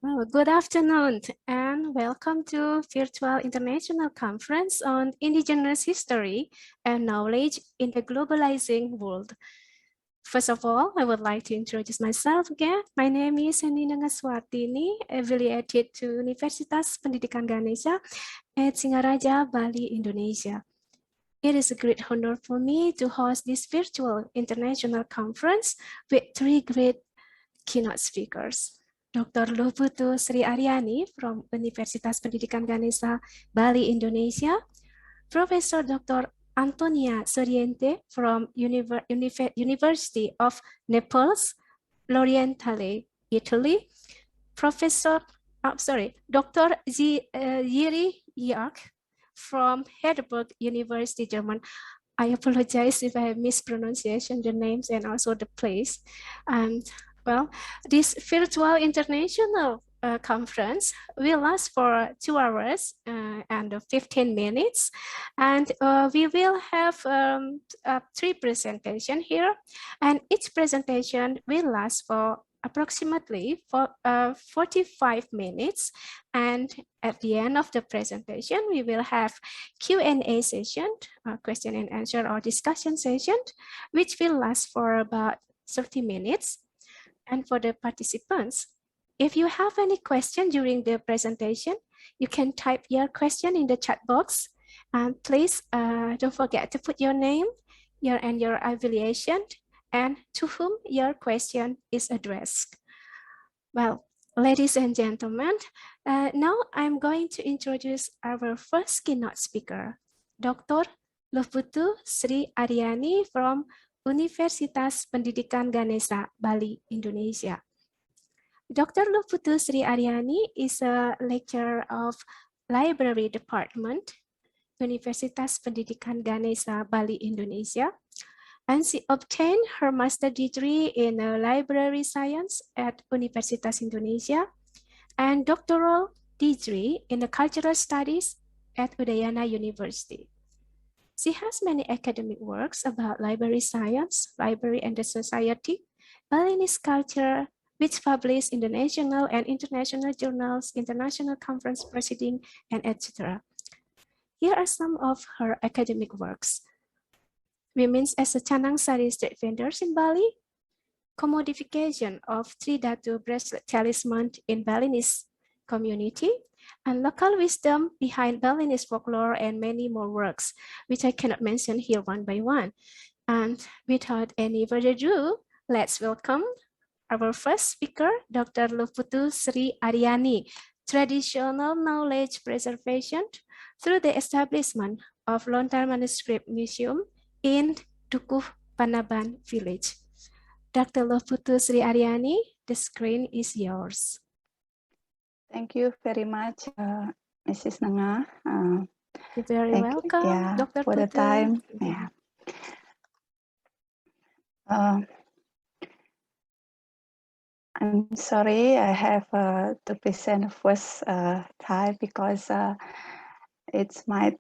Well, good afternoon and welcome to Virtual International Conference on Indigenous History and Knowledge in the Globalizing World. First of all, I would like to introduce myself again. My name is Antonia affiliated to Universitas Pendidikan Ganesha at Singaraja, Bali, Indonesia. It is a great honor for me to host this virtual international conference with three great keynote speakers. Dr. Putu Sri Ariyani from Universitas Pendidikan Ganesha, Bali, Indonesia. Professor Dr. Antonia Soriente from University of Naples, Soriente, Italy. Dr. Yiri Yak from Heidelberg University, German. I apologize if I mispronunciation the names and also the place. And well, this virtual international conference will last for 2 hours and 15 minutes. And we will have 3 presentations here. And each presentation will last for approximately 45 minutes. And at the end of the presentation, we will have Q&A session, question and answer or discussion session, which will last for about 30 minutes. And for the participants, if you have any question during the presentation, you can type your question in the chat box. And please don't forget to put your name, your affiliation, and to whom your question is addressed. Well, ladies and gentlemen, now I'm going to introduce our first keynote speaker, Dr. Putu Sri Ariyani from Universitas Pendidikan Ganesha, Bali, Indonesia. Dr. Putu Sri Ariyani is a lecturer of Library Department, Universitas Pendidikan Ganesha, Bali, Indonesia. And she obtained her master's degree in library science at Universitas Indonesia and doctoral degree in the cultural studies at Udayana University. She has many academic works about library science, library and the society, Balinese culture, which published in the national and international journals, international conference proceeding, and etc. Here are some of her academic works. Women's as a Canang Sari street vendors in Bali, commodification of Tridatu bracelet talisman in Balinese community, and local wisdom behind Balinese folklore, and many more works, which I cannot mention here one by one. And without any further ado, let's welcome our first speaker, Dr. Putu Sri Ariyani, Traditional Knowledge Preservation through the establishment of Lontar Manuscript Museum in Dukuh Panaban Village. Dr. Putu Sri Ariyani, the screen is yours. Thank you very much, Mrs. Nanga. You're very welcome, Dr. For Putu. the time. Yeah. I'm sorry, I have to present first time because it's my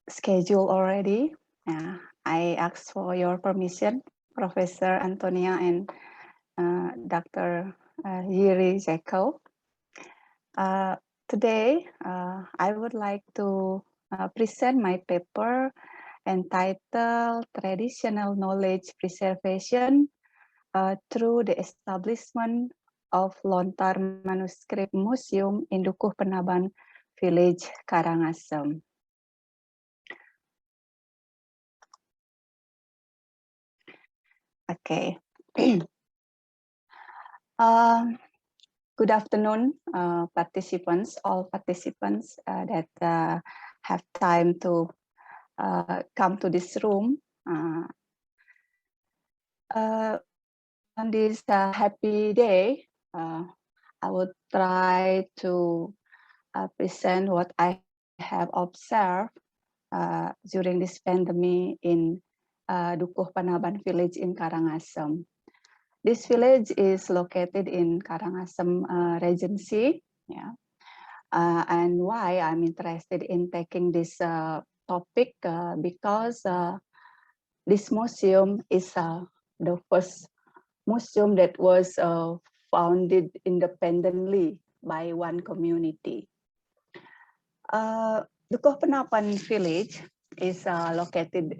schedule already. Yeah. I asked for your permission, Professor Antonia and Dr. Yiri Zeko. Today, I would like to present my paper entitled Traditional Knowledge Preservation through the establishment of Lontar Manuscript Museum in Dukuh Panaban Village, Karangasem. Okay. Good afternoon, participants, all participants that have time to come to this room. On this happy day, I would try to present what I have observed during this pandemic in Dukuh Panaban Village in Karangasem. This village is located in Karangasem Regency, yeah. And why I'm interested in taking this topic because this museum is the first museum that was founded independently by one community. Dukuh Penapan village is located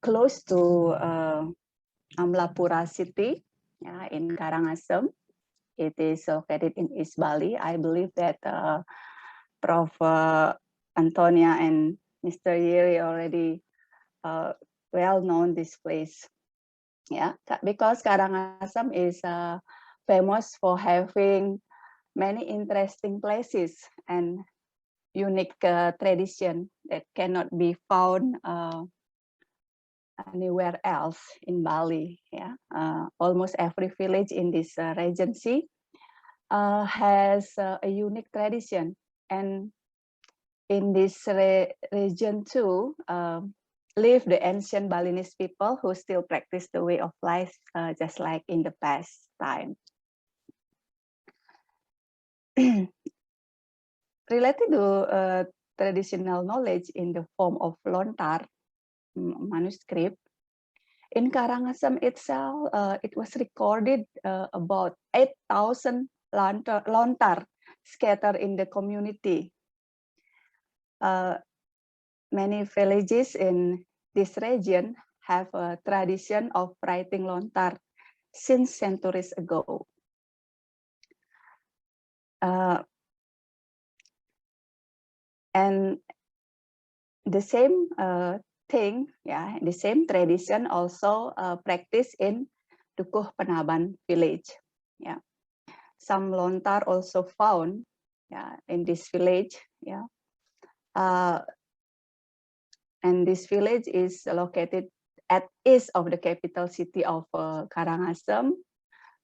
close to Amlapura city, in Karangasem. It is located in East Bali. I believe that Prof. Antonia and Mr. Yeri already well known this place. Yeah, because Karangasem is famous for having many interesting places and unique tradition that cannot be found anywhere else in Bali. Yeah, almost every village in this regency has a unique tradition, and in this region too live the ancient Balinese people who still practice the way of life just like in the past time. Related to traditional knowledge in the form of lontar manuscript, in Karangasem itself, it was recorded about 8,000 lontar scattered in the community. Many villages in this region have a tradition of writing lontar since centuries ago. And the same thing, yeah, the same tradition also practiced in Dukuh Penaban village. Yeah, some lontar also found, yeah, in this village. Yeah, and this village is located at east of the capital city of Karangasem,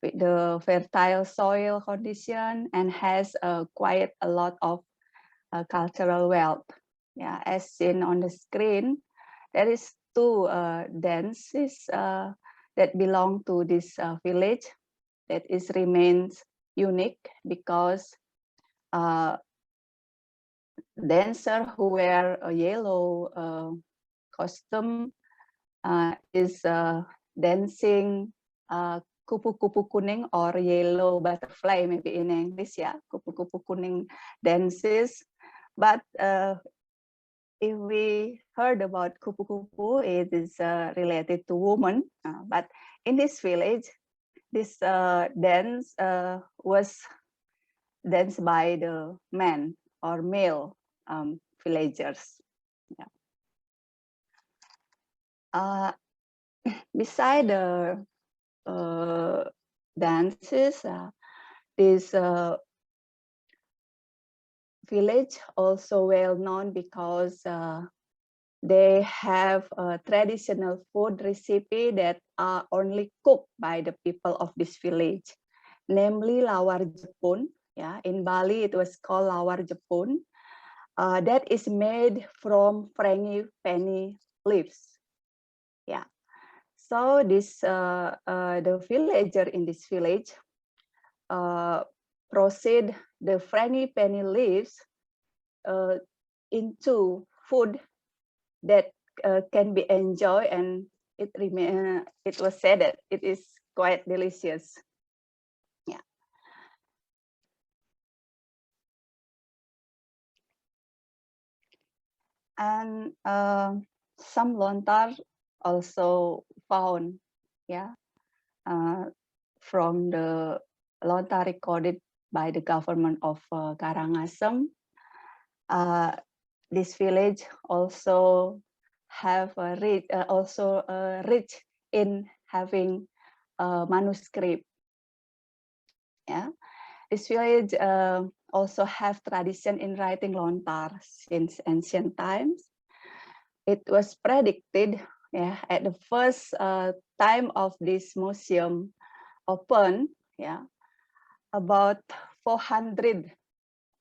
with the fertile soil condition, and has quite a lot of cultural wealth. Yeah, as seen on the screen, there is two dances that belong to this village that is remains unique because dancer who wear a yellow costume is dancing kupu-kupu kuning or yellow butterfly, maybe in English, yeah, kupu-kupu kuning dances. But if we heard about kupu-kupu, it is related to women. But in this village, this dance was danced by the men or male villagers. Yeah. Beside the dances, this village also well known because they have a traditional food recipe that are only cooked by the people of this village, namely lawar Jepun. Yeah, in Bali it was called lawar Jepun. That is made from frangipani leaves. Yeah, so this the villager in this village proceed the frangipani leaves into food that can be enjoyed, and it was said that it is quite delicious. Yeah. And some lontar also found, yeah, from the lontar recorded by the government of Karangasem. This village also have rich in having manuscript. Yeah, this village also have tradition in writing lontar since ancient times. It was predicted, yeah, at the first time of this museum opened, yeah, about 400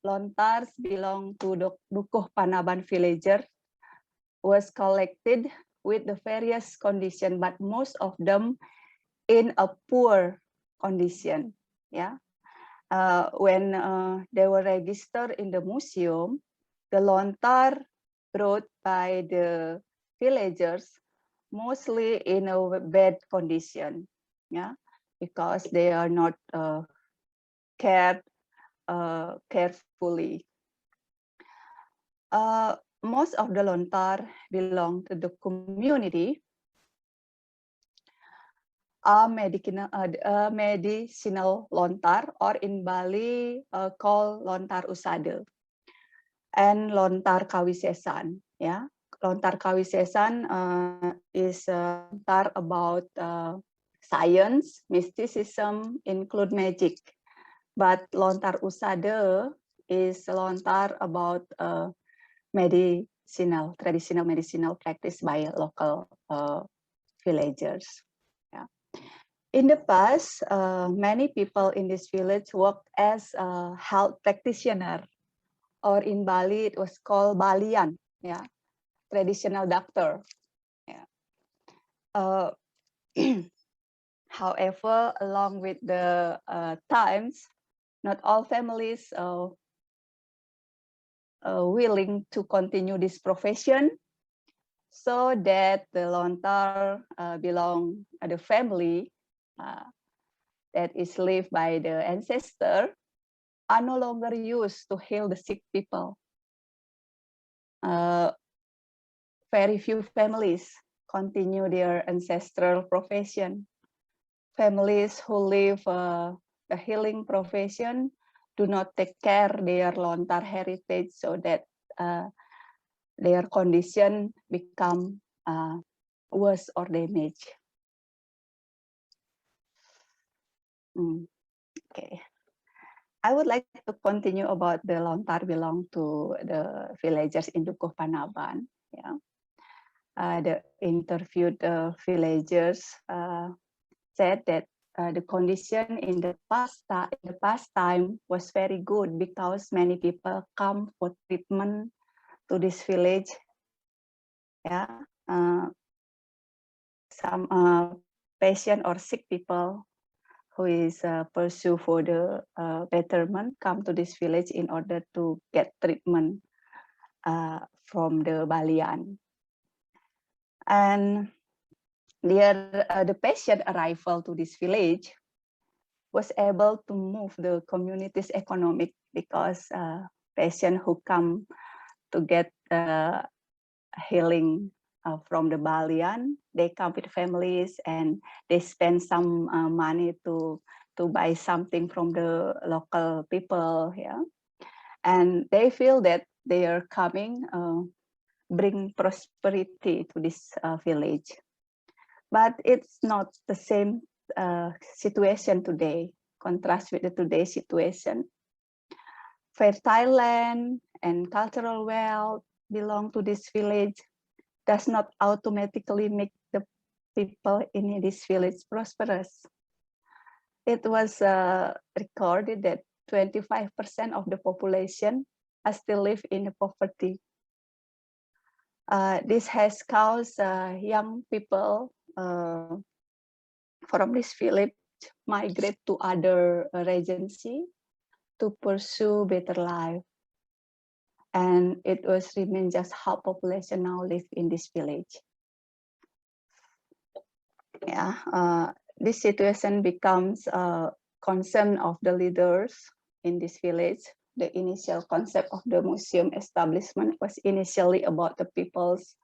lontars belong to the Dukuh Penaban villager was collected with the various condition, but most of them in a poor condition. Yeah, when they were registered in the museum, the lontar brought by the villagers mostly in a bad condition. Yeah, because they are not cared carefully. Most of the lontar belong to the community, are medicinal lontar, or in Bali called lontar usada, and lontar kawisesan. Yeah, lontar kawisesan is lontar about science, mysticism, include magic. But lontar usada is lontar about traditional medicinal practice by local villagers. Yeah. In the past, many people in this village worked as a health practitioner, or in Bali it was called Balian, yeah, traditional doctor. Yeah. However, along with the times, not all families willing to continue this profession, so that the lontar belong to the family that is lived by the ancestor are no longer used to heal the sick people. Very few families continue their ancestral profession. Families who live the healing profession do not take care their lontar heritage, so that their condition become worse or damaged. Okay. I would like to continue about the lontar belong to the villagers in Dukuh Panaban. Yeah. The interviewed villagers said that the condition in the past time was very good, because many people come for treatment to this village. Yeah, some patient or sick people who is pursue for the betterment come to this village in order to get treatment from the Balian. And the patient arrival to this village was able to move the community's economic, because patients who come to get healing from the Balian, they come with families and they spend some money to buy something from the local people. Yeah, and they feel that they are coming bring prosperity to this village. But it's not the same situation today. Contrast with the today's situation. Fertile land and cultural wealth belong to this village does not automatically make the people in this village prosperous. It was recorded that 25% of the population still live in poverty. This has caused young people from this village migrate to other regency to pursue better life. And it was remain just how population now live in this village. Yeah, this situation becomes a concern of the leaders in this village. The initial concept of the museum establishment was initially about the people's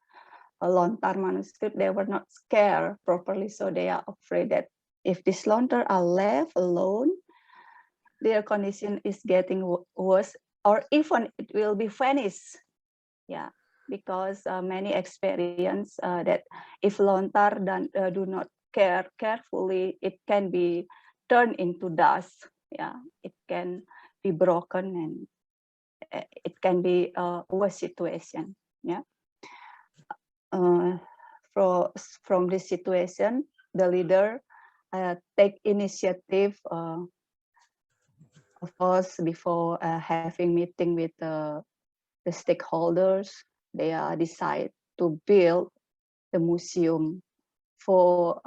lontar manuscript. They were not scared properly, so they are afraid that if these lontar are left alone, their condition is getting worse, or even it will be vanished. Yeah, because many experience that if lontar do not care carefully, it can be turned into dust. Yeah, it can be broken, and it can be a worse situation. Yeah. From this situation, the leader take initiative. Of course, before having meeting with the stakeholders, they decide to build the museum for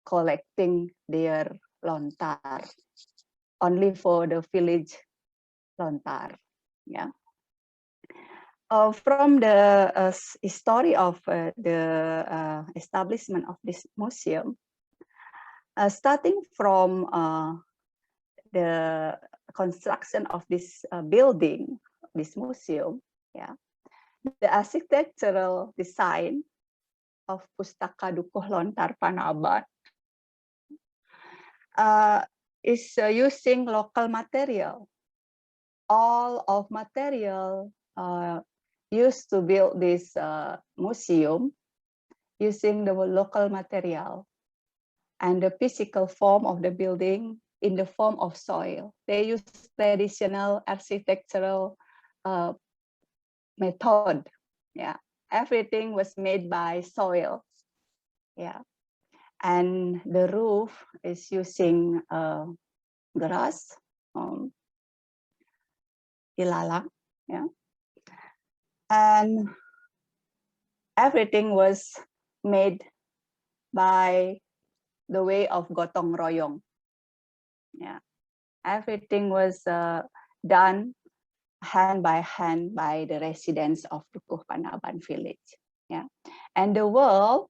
collecting their lontar, only for the village lontar. Yeah. From the story of the establishment of this museum, Starting from the construction of this building, this museum, yeah, the architectural design of Pustaka Dukuh Lontar Panaban is using local material. All of material used to build this museum using the local material, and the physical form of the building in the form of soil. They use traditional architectural method. Yeah, everything was made by soil. Yeah, and the roof is using grass, ilalang. Yeah, and everything was made by the way of gotong royong. Yeah, everything was done hand by hand by the residents of Dukuh Panaban village. Yeah, and the wall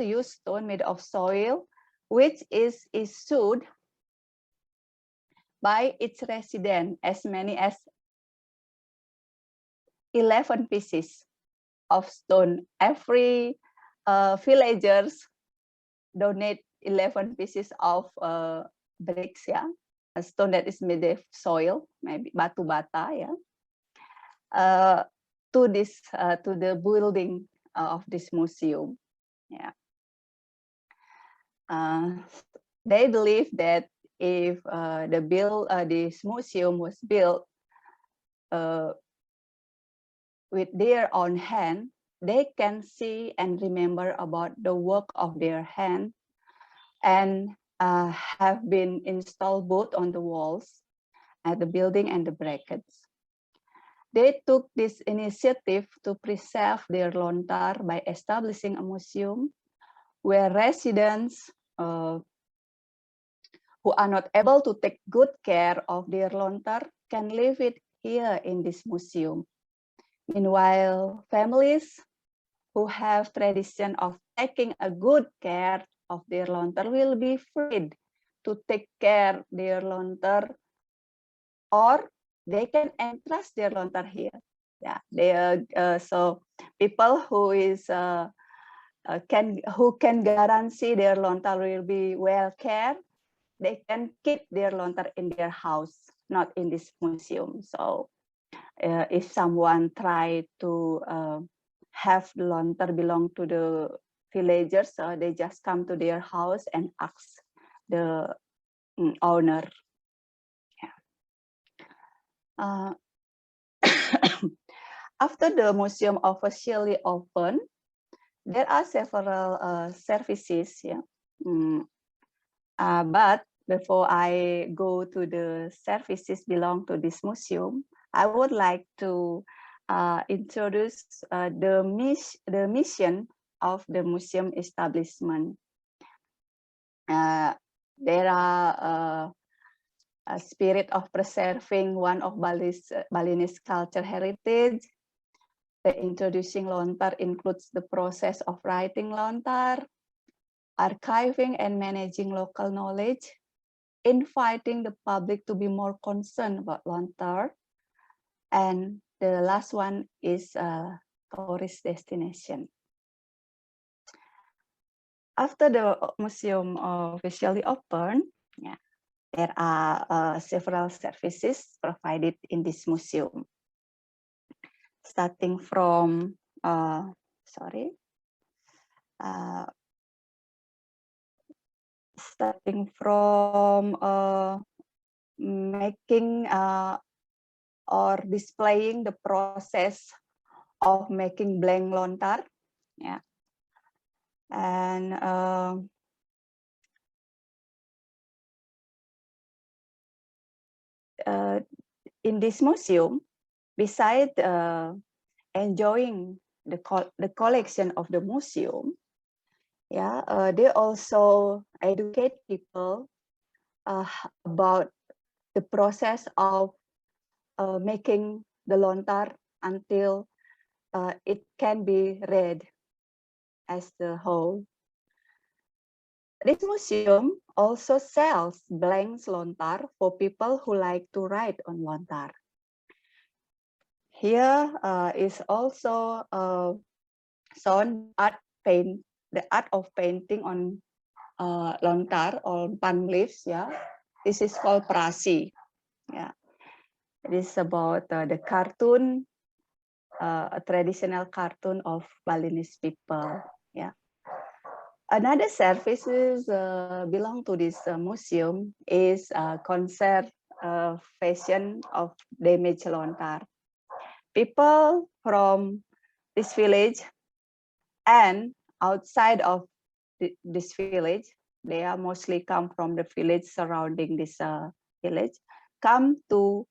used stone made of soil, which is issued by its resident as many as 11 pieces of stone. Every villagers donate 11 pieces of bricks, yeah, a stone that is made of soil, maybe batu bata, yeah, to the building of this museum. Yeah, they believe that if this museum was built with their own hand, they can see and remember about the work of their hand, and have been installed both on the walls at the building and the brackets. They took this initiative to preserve their lontar by establishing a museum where residents who are not able to take good care of their lontar can leave it here in this museum. Meanwhile, families who have tradition of taking a good care of their lontar will be freed to take care their lontar, or they can entrust their lontar here. Yeah, so people who can guarantee their lontar will be well cared, they can keep their lontar in their house, not in this museum. So if someone try to have the lontar belong to the villagers, they just come to their house and ask the owner. Yeah. After the museum officially opened, there are several services. Yeah. But before I go to the services belong to this museum, I would like to introduce the mission of the museum establishment. There are a spirit of preserving one of Balinese culture heritage. The introducing lontar includes the process of writing lontar, archiving and managing local knowledge, inviting the public to be more concerned about lontar, and the last one is tourist destination. After the museum officially opened, yeah, there are several services provided in this museum. Starting from, starting from making or displaying the process of making blank lontar, yeah, and in this museum, besides enjoying the collection of the museum, yeah, they also educate people about the process of making the lontar until it can be read as the whole. This museum also sells blanks lontar for people who like to write on lontar. Here is also shown the art of painting on lontar or palm leaves. Yeah, this is called prasi. Yeah, it is about the cartoon, a traditional cartoon of Balinese people. Yeah. Another services belong to this museum is conservation of damaged lontar. People from this village and outside of this village, they are mostly come from the village surrounding this village, come to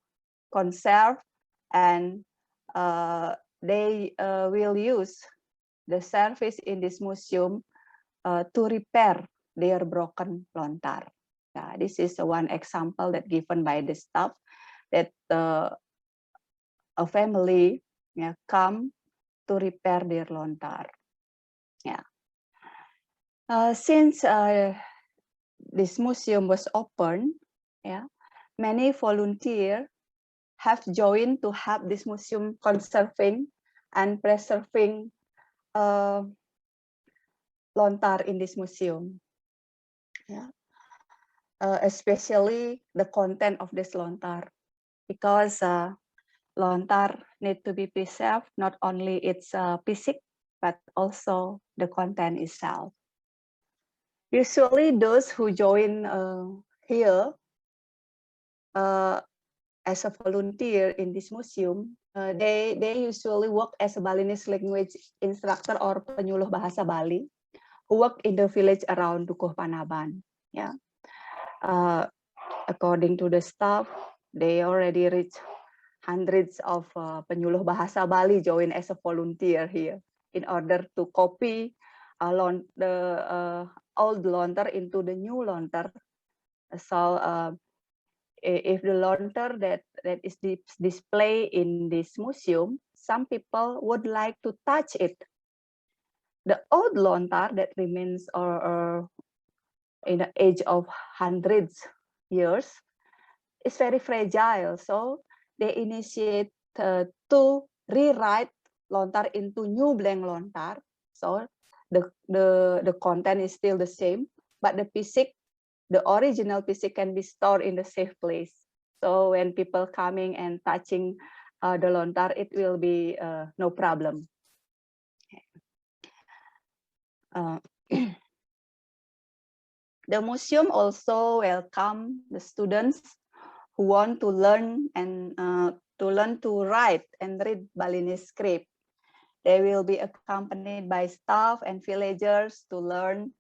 conserve, and they will use the service in this museum to repair their broken lontar. This is one example that given by the staff that a family come to repair their lontar. Since this museum was open, many volunteers have joined to help this museum conserving and preserving lontar in this museum. Especially the content of this lontar, because lontar need to be preserved, not only its physics, but also the content itself. Usually those who join here as a volunteer in this museum, they usually work as a Balinese language instructor or penyuluh bahasa Bali, who work in the village around Dukuh Panaban. According to the staff, they already reached hundreds of penyuluh bahasa Bali join as a volunteer here in order to copy the old lontar into the new lontar. So if the lontar that is displayed in this museum, some people would like to touch it. The old lontar that remains or in the age of hundreds years is very fragile. So they initiate to rewrite lontar into new blank lontar. So the content is still the same, but the physics, the original physics can be stored in the safe place. So when people coming and touching the lontar, it will be no problem. The museum also welcome the students who want to learn and to write and read Balinese script. They will be accompanied by staff and villagers to learn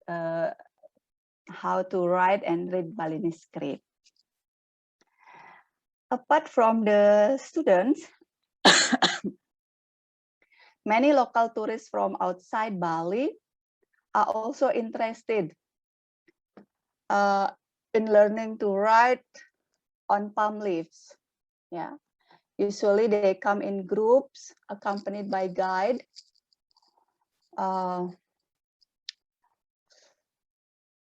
how to write and read Balinese script. Apart from the students, many local tourists from outside Bali are also interested in learning to write on palm leaves. Usually they come in groups accompanied by guide.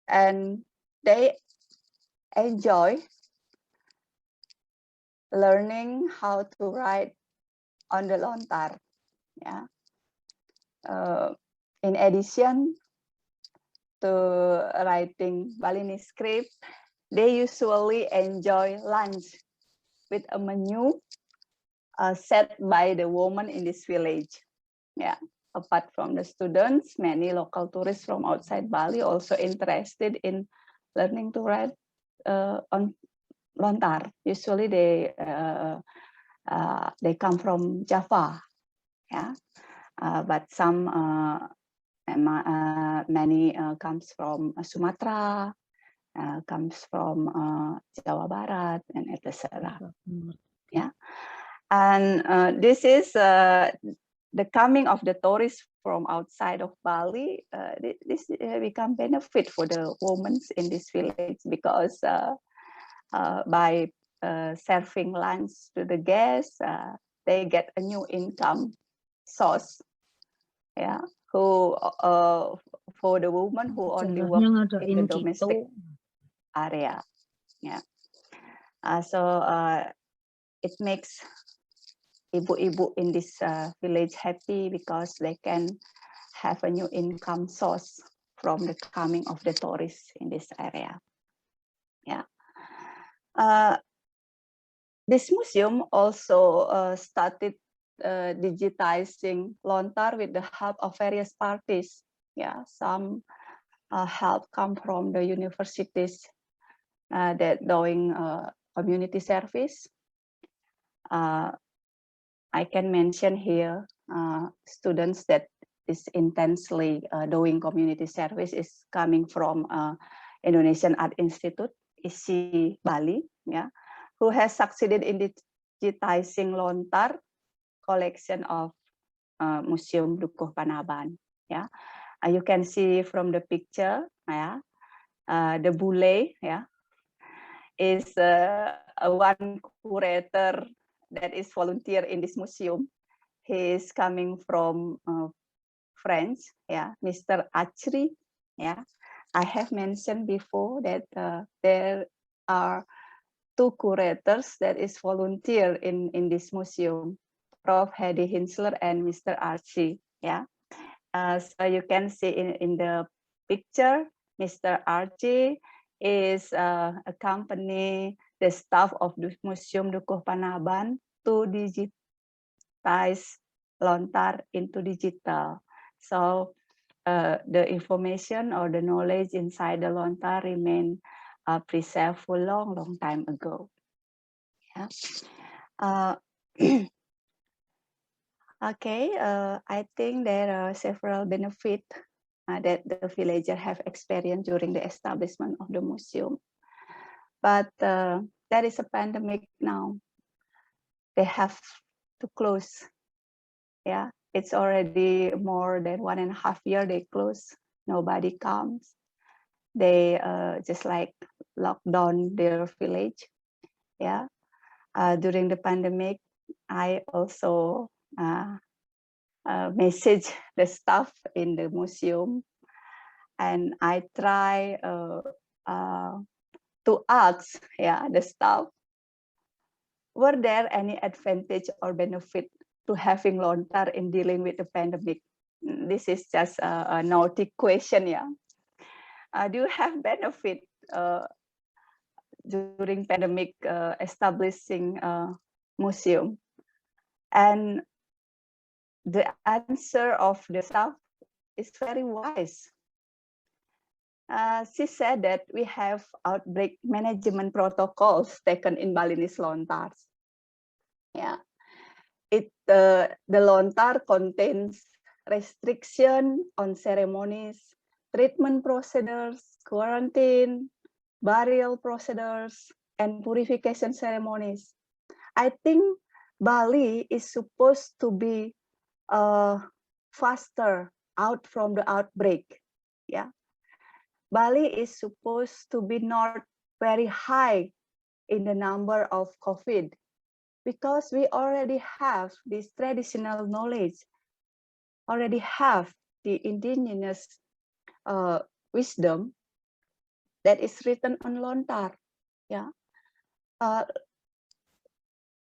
And they enjoy learning how to write on the lontar. In addition to writing Balinese script, they usually enjoy lunch with a menu set by the woman in this village. Apart from the students, many local tourists from outside Bali also interested in learning to write on lontar. Usually they come from Java, but some many comes from Sumatra, comes from Jawa Barat, and etc. And this is the coming of the tourists from outside of Bali. This become benefit for the women in this village, because by serving lunch to the guests, they get a new income source. Who for the women who only work in the domestic area. Yeah. So it makes ibu-ibu in this village happy because they can have a new income source from the coming of the tourists in this area. Yeah. This museum also started digitizing Lontar with the help of various parties. Yeah, some help come from the universities that doing community service. I can mention here students that is intensely doing community service is coming from Indonesian Art Institute, ISI Bali, yeah, who has succeeded in digitizing Lontar collection of Museum Dukuh Panaban. Yeah, you can see from the picture, yeah, the bule, yeah, is one curator that is volunteer in this museum. He is coming from France, yeah, Mr. Achri, yeah. I have mentioned before that there are two curators that is volunteer in this museum, Prof. Hedy Hinsler and Mr. Archie, yeah. So you can see in the picture, Mr. Archie is accompany the staff of the Museum Dukuh Panaban to digitize Lontar into digital. So the information or the knowledge inside the Lontar remain preserved for long time ago. Yeah. Okay, I think there are several benefits that the villager have experienced during the establishment of the museum. But there is a pandemic now. They have to close. Yeah, it's already more than 1.5 years they close. Nobody comes. They just like lock down their village. Yeah, during the pandemic, I also message the staff in the museum, and I try to ask, yeah, the staff, were there any advantage or benefit to having Lontar in dealing with the pandemic? This is just a naughty question, yeah. Do you have benefit during pandemic establishing a museum? And the answer of the staff is very wise. She said that we have outbreak management protocols taken in Balinese Lontars. Yeah, the Lontar contains restriction on ceremonies, treatment procedures, quarantine, burial procedures, and purification ceremonies. I think Bali is supposed to be faster out from the outbreak. Yeah, Bali is supposed to be not very high in the number of COVID because we already have this traditional knowledge, already have the indigenous wisdom that is written on Lontar. Yeah,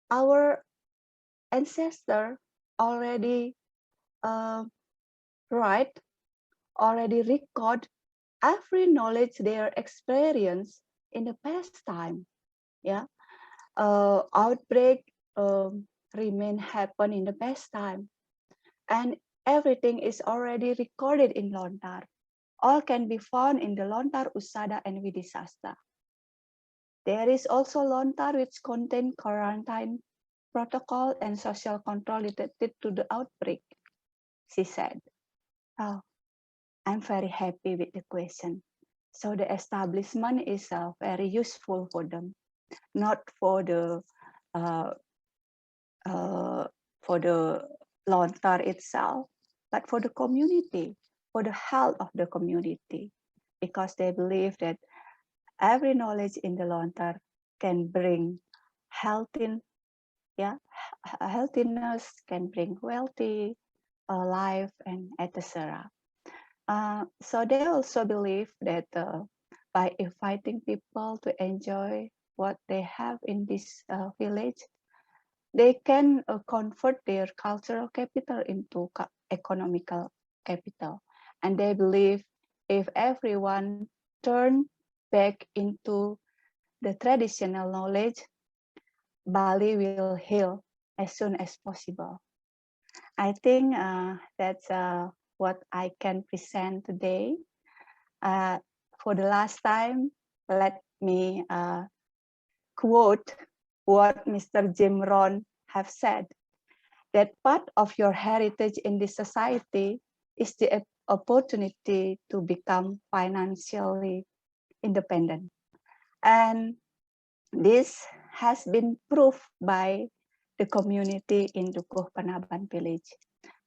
our ancestor already write, already record every knowledge their experience in the past time. Yeah, outbreak remain happen in the past time, and everything is already recorded in Lontar. All can be found in the Lontar Usada and Widisasta. There is also Lontar which contain quarantine protocol and social control related to the outbreak, she said. Oh, I'm very happy with the question. So the establishment is very useful for them, not for the Lontar itself, but for the community, for the health of the community, because they believe that every knowledge in the Lontar can bring healthiness, can bring wealthy life, and etc. So they also believe that by inviting people to enjoy what they have in this village, they can convert their cultural capital into economical capital. And they believe if everyone turn back into the traditional knowledge, Bali will heal as soon as possible. I think that's what I can present today. For the last time, let me quote what Mr. Jim Rohn have said, that part of your heritage in this society is the opportunity to become financially independent. And this has been proved by the community in Dukuh Panaban village.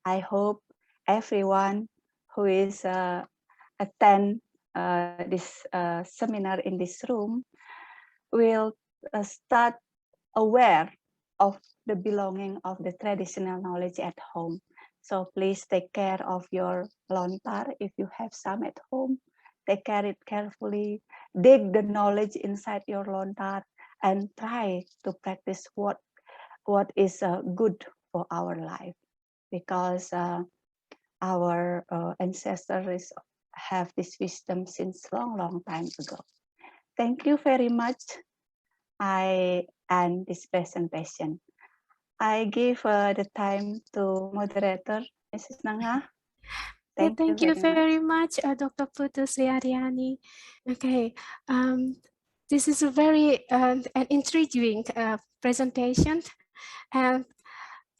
I hope everyone who is attend this seminar in this room will start aware of the belonging of the traditional knowledge at home. So please take care of your lontar if you have some at home. Take care it carefully, dig the knowledge inside your lontar, and try to practice what is good for our life, because our ancestors have this wisdom since long time ago. Thank you very much. I end this presentation. I give the time to moderator, Mrs. Nangha. Yeah, Thank you thank you very much. very much, Dr. Putu Sri Ariyani. Okay, this is a very an intriguing presentation, and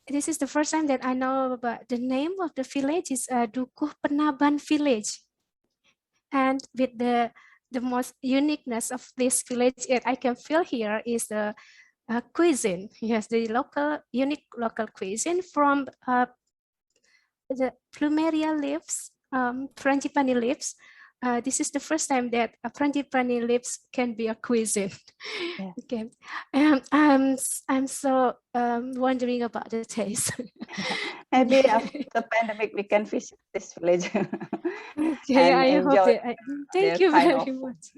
this is the first time that I know about the name of the village is Dukuh Penaban village, and with the most uniqueness of this village that I can feel here is the cuisine. Yes, the unique local cuisine from the plumeria leaves, frangipani leaves. This is the first time that a frangipani leaves can be a cuisine. Yeah. Okay, I'm so wondering about the taste. Maybe after the pandemic we can visit this village Okay, and I hope enjoy that. Thank their you kind very of food. much.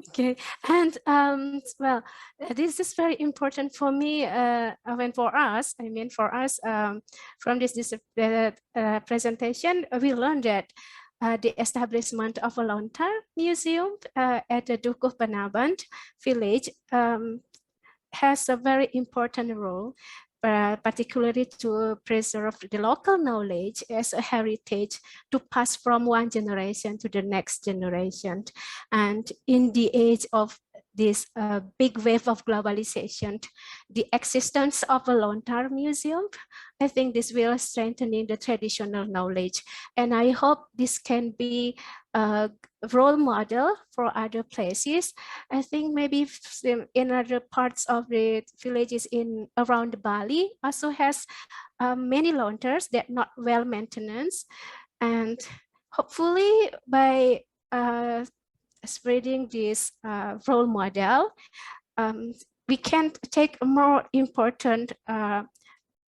Okay, and well, this is very important for me. When for us, I mean for us, from this presentation, we learned that the establishment of a lontar museum at the Dukuh Penaban village has a very important role, particularly to preserve the local knowledge as a heritage to pass from one generation to the next generation. And in the age of this big wave of globalization, the existence of a lontar museum, I think this will strengthening the traditional knowledge. And I hope this can be a role model for other places. I think maybe in other parts of the villages in around Bali also has many lonters that not well maintenance, and hopefully by spreading this role model, we can take a more important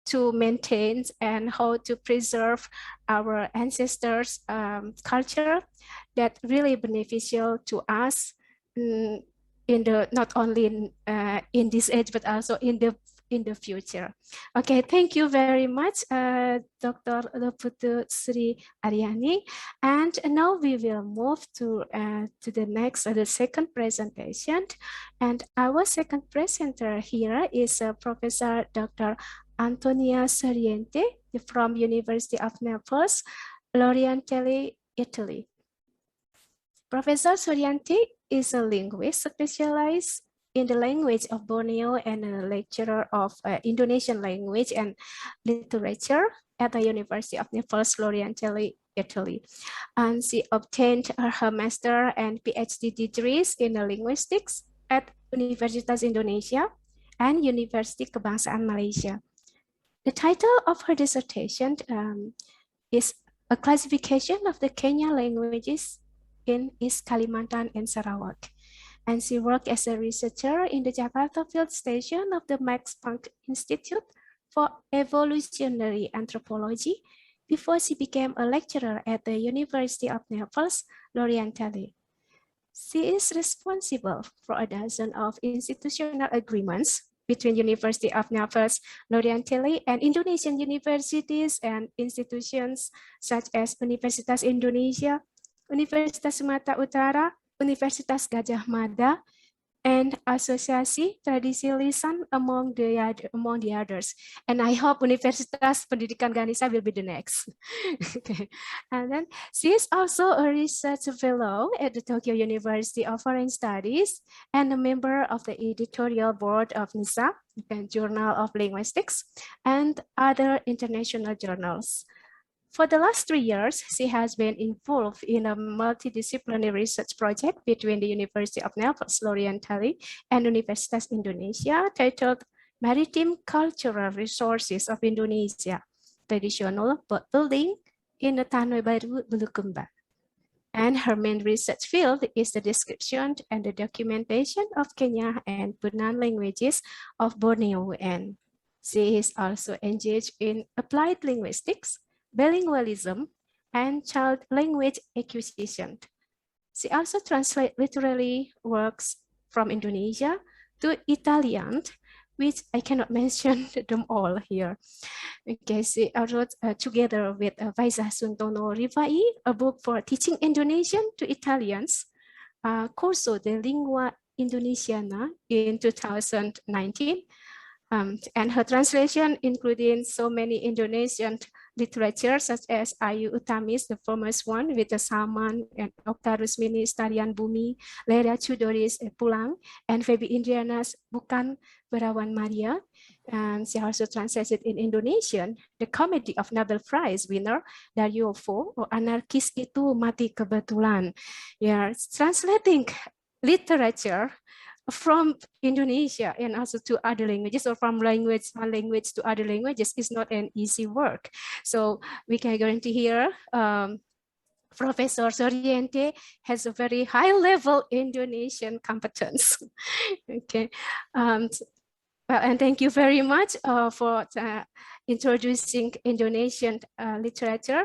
to maintain and how to preserve our ancestors' culture that really beneficial to us in the not only in this age but also in the future. Okay, thank you very much, Dr. Putu Sri Ariyani. And now we will move to the next, the second presentation. And our second presenter here is Professor Dr. Antonia Soriente from University of Naples, Soriente, Italy. Professor Soriente is a linguist specialized in the language of Borneo and a lecturer of Indonesian language and literature at the University of Naples, Soriente, Italy. And she obtained her master and PhD degrees in linguistics at Universitas Indonesia and University Kebangsaan Malaysia. The title of her dissertation is a classification of the Kenya languages in East Kalimantan and Sarawak. And she worked as a researcher in the Jakarta field station of the Max Planck Institute for Evolutionary Anthropology before she became a lecturer at the University of Naples, Soriente. She is responsible for a dozen of institutional agreements between University of Naples, Soriente, and Indonesian universities and institutions such as Universitas Indonesia, Universitas Sumatera Utara, Universitas Gajah Mada, and Asosiasi Tradisi Lisan among the others. And I hope Universitas Pendidikan Ganesha will be the next. Okay. And then she is also a research fellow at the Tokyo University of Foreign Studies and a member of the editorial board of NISA, the Journal of Linguistics, and other international journals. For the last 3 years, she has been involved in a multidisciplinary research project between the University of Naples, Soriente, and Universitas Indonesia titled Maritime Cultural Resources of Indonesia, Traditional Boat Building in the Tanoi Baru, Bulukumba. And her main research field is the description and the documentation of Kenya and Punan languages of Borneo. And she is also engaged in applied linguistics, bilingualism, and child language acquisition. She also translates literary works from Indonesia to Italian, which I cannot mention them all here. Okay, she wrote together with Faiza Suntono Rifai, a book for teaching Indonesian to Italians, Corso de Lingua Indonesiana in 2019. And her translation, including so many Indonesian literature such as Ayu Utamis, the famous one with the Saman and Oktarus Minis, Tarian Bumi, Lera Chudoris Pulang, and Febi Indriana's Bukan Berawan Maria. And she also translated in Indonesian the comedy of Nobel Prize winner Dario Fo, or Anarkis Itu Mati Kebetulan. Yeah, translating literature from Indonesia and also to other languages, or from one language to other languages, is not an easy work. So we can guarantee here Professor Soriente has a very high level Indonesian competence. Okay. Well, and thank you very much for introducing Indonesian literature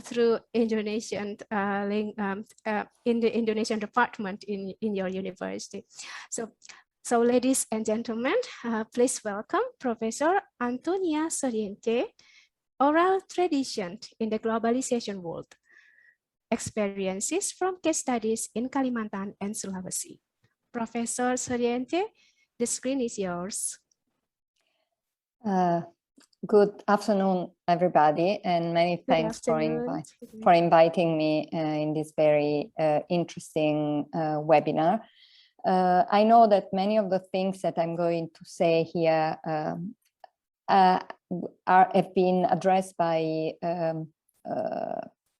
through Indonesian in the Indonesian department in your university. So ladies and gentlemen, please welcome Professor Antonia Soriente, Oral Tradition in the Globalization World, Experiences from Case Studies in Kalimantan and Sulawesi. Professor Soriente, the screen is yours. Good afternoon, everybody, and many thanks for inviting me in this very interesting webinar. I know that many of the things that I'm going to say here have been addressed by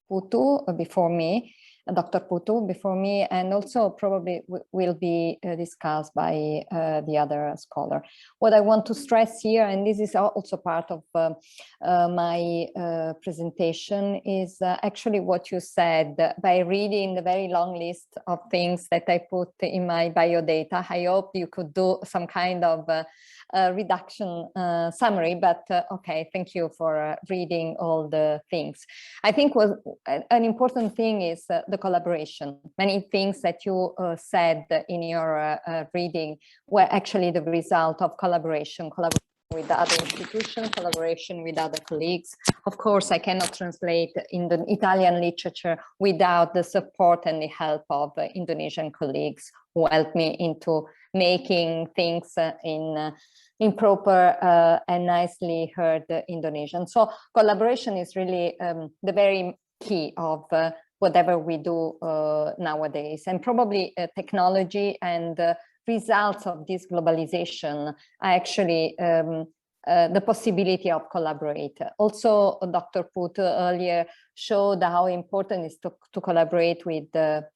Putu before me, Dr. Putu before me, and also probably will be discussed by the other scholar. What I want to stress here, and this is also part of my presentation, is actually what you said. By reading the very long list of things that I put in my biodata, I hope you could do some kind of reduction summary, but okay, thank you for reading all the things. I think an important thing is the collaboration. Many things that you said in your reading were actually the result of collaboration with other institutions, collaboration with other colleagues. Of course, I cannot translate in the Italian literature without the support and the help of Indonesian colleagues who helped me into making things in proper and nicely heard Indonesian. So collaboration is really the very key of whatever we do nowadays, and probably technology and results of this globalization are actually the possibility of collaborate. Also, Dr. Putu earlier showed how important it is to collaborate with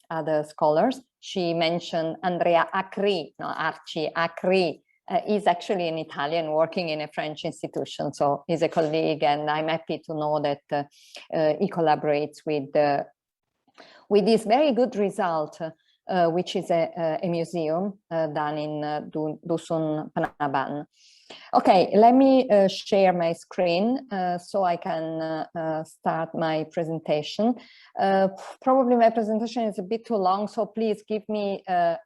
other scholars. She mentioned Andrea Acri, no, Arci Acri, is actually an Italian working in a French institution. So he's a colleague, and I'm happy to know that he collaborates with this very good result. which is a museum done in Dusun Penaban. Okay, let me share my screen so I can start my presentation. Probably my presentation is a bit too long, so please give me a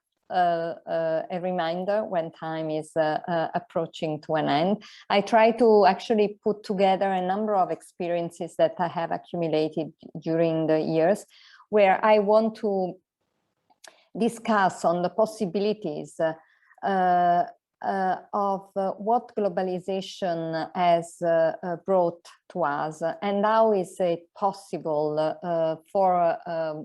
reminder when time is approaching to an end. I try to actually put together a number of experiences that I have accumulated during the years, where I want to discuss on the possibilities of what globalization has brought to us, and how is it possible for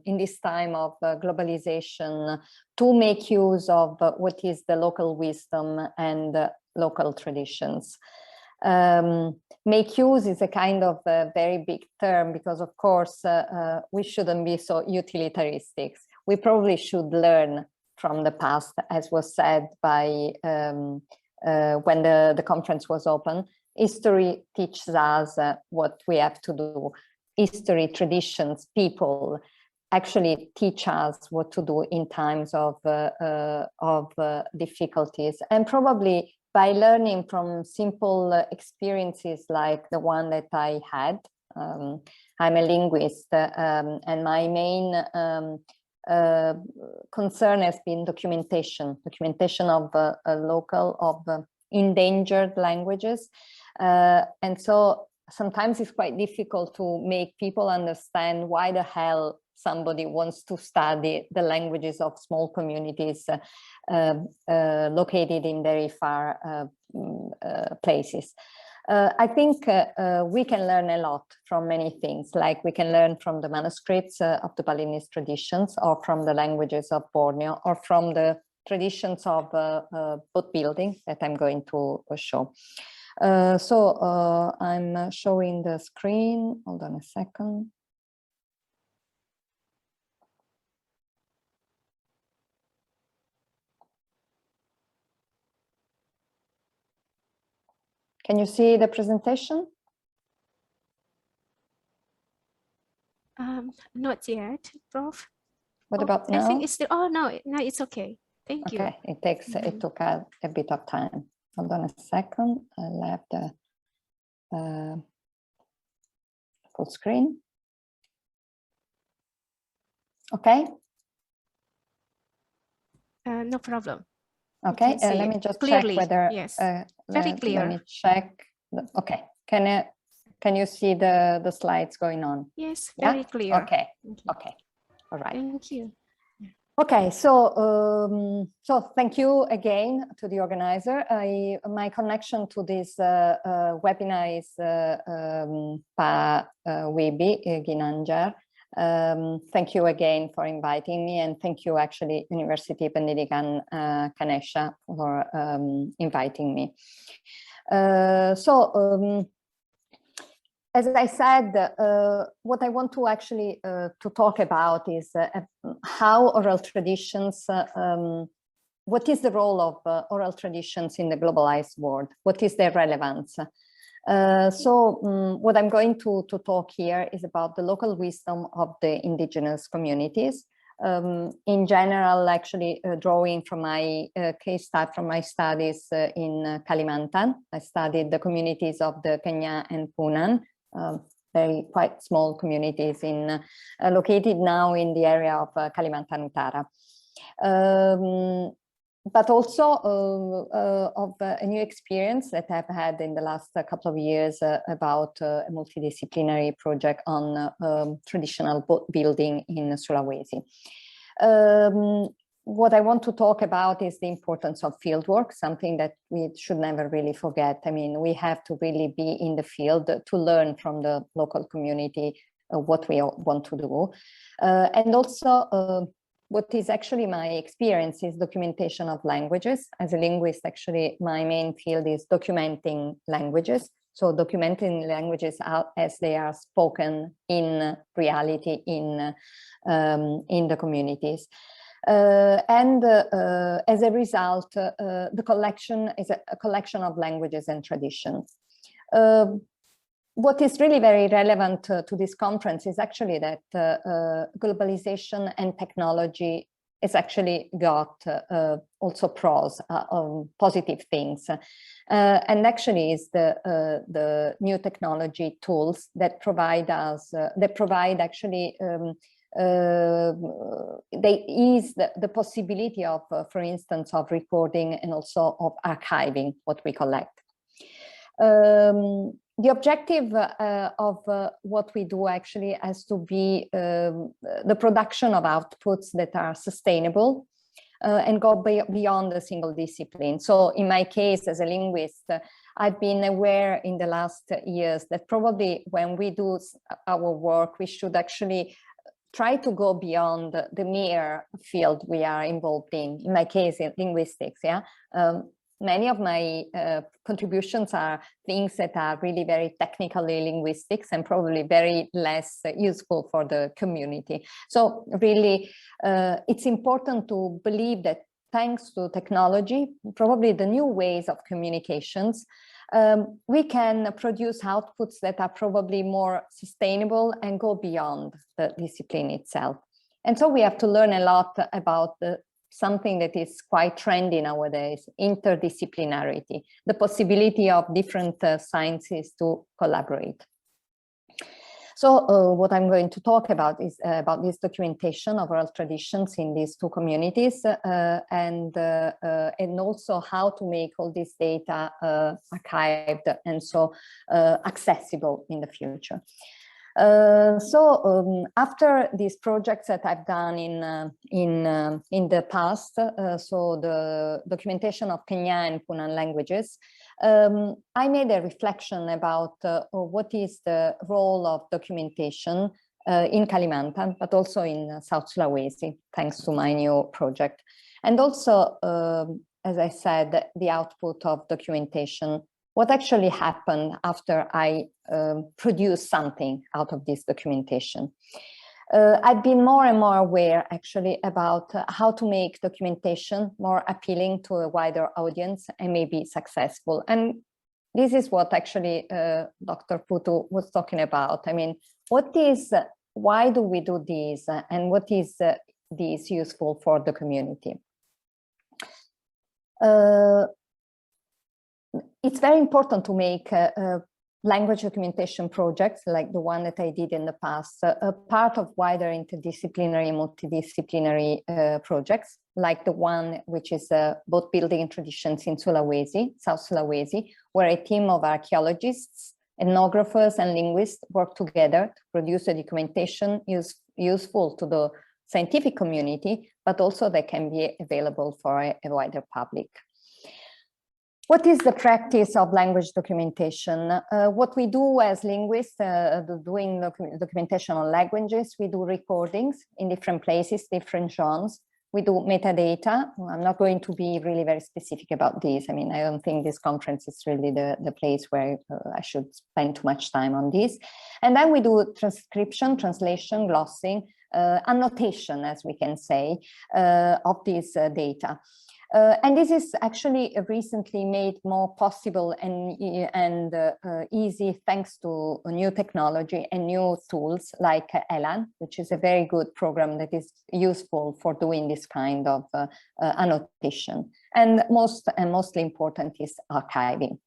in this time of globalization to make use of what is the local wisdom and local traditions. Make use is a kind of a very big term, because of course we shouldn't be so utilitaristic. We probably should learn from the past, as was said by when the conference was open. History teaches us what we have to do. History, traditions, people actually teach us what to do in times of difficulties. And probably by learning from simple experiences like the one that I had. I'm a linguist, and my main concern has been documentation of local, of endangered languages. And so sometimes it's quite difficult to make people understand why the hell somebody wants to study the languages of small communities located in very far places. I think we can learn a lot from many things, like we can learn from the manuscripts of the Balinese traditions, or from the languages of Borneo, or from the traditions of boat building that I'm going to show. So I'm showing the screen. Hold on a second. Can you see the presentation? Not yet, Prof. What about now? I think it's still, oh, no, it's okay. Thank you. Okay, it took a bit of time. Hold on a second. I'll have the full screen. Okay. No problem. Okay, let me just clearly check whether. Yes, very clear. Let me check. Okay, can you see the slides going on? Yes, very clear. Okay. Okay. All right. Thank you. Okay, so so thank you again to the organizer. My connection to this webinar is Pa Wibi Ginanjar. Thank you again for inviting me, and thank you actually University Pendidikan Ganesha for inviting me. As I said, what I want to actually to talk about is how oral traditions, what is the role of oral traditions in the globalized world? What is their relevance? What I'm going to talk here is about the local wisdom of the indigenous communities. In general, actually drawing from my case study, from my studies in Kalimantan. I studied the communities of the Kenya and Punan, very quite small communities in located now in the area of Kalimantan Utara. But also of a new experience that I've had in the last couple of years about a multidisciplinary project on traditional boat building in Sulawesi. What I want to talk about is the importance of fieldwork, something that we should never really forget. I mean, we have to really be in the field to learn from the local community what we want to do. And also, what is actually my experience is documentation of languages. As a linguist, actually, my main field is documenting languages. So documenting languages as they are spoken in reality in the communities. As a result, the collection is a collection of languages and traditions. What is really very relevant to this conference is actually that globalization and technology it's actually got also pros, positive things. And actually is the new technology tools that provide us, actually, they ease the possibility of, for instance, of recording and also of archiving what we collect. The objective of what we do actually has to be the production of outputs that are sustainable and go beyond a single discipline. So in my case, as a linguist, I've been aware in the last years that probably when we do our work, we should actually try to go beyond the mere field we are involved in my case, in linguistics, yeah. Many of my contributions are things that are really very technically linguistics and probably very less useful for the community. So really, it's important to believe that thanks to technology, probably the new ways of communications, we can produce outputs that are probably more sustainable and go beyond the discipline itself. And so we have to learn a lot about something that is quite trendy nowadays, interdisciplinarity, the possibility of different sciences to collaborate. So what I'm going to talk about is about this documentation of oral traditions in these two communities, and also how to make all this data archived and so accessible in the future. After these projects that I've done in the past, so the documentation of Kenyan and Punan languages, I made a reflection about what is the role of documentation in Kalimantan, but also in South Sulawesi, thanks to my new project. And also, as I said, the output of documentation, what actually happened after I produced something out of this documentation. I've been more and more aware actually about how to make documentation more appealing to a wider audience and maybe successful. And this is what actually Dr. Putu was talking about. I mean, why do we do this, and what is this useful for the community? It's very important to make language documentation projects like the one that I did in the past, a part of wider interdisciplinary and multidisciplinary projects, like the one which is both building traditions in Sulawesi, South Sulawesi, where a team of archaeologists, ethnographers and linguists work together to produce a documentation useful to the scientific community, but also that can be available for a wider public. What is the practice of language documentation? What we do as linguists, doing documentation on languages, we do recordings in different places, different genres. We do metadata. I'm not going to be really very specific about this. I mean, I don't think this conference is really the place where I should spend too much time on this. And then we do transcription, translation, glossing, annotation, as we can say, of this data. And this is actually recently made more possible and easy thanks to new technology and new tools like ELAN, which is a very good program that is useful for doing this kind of annotation. And mostly important is archiving.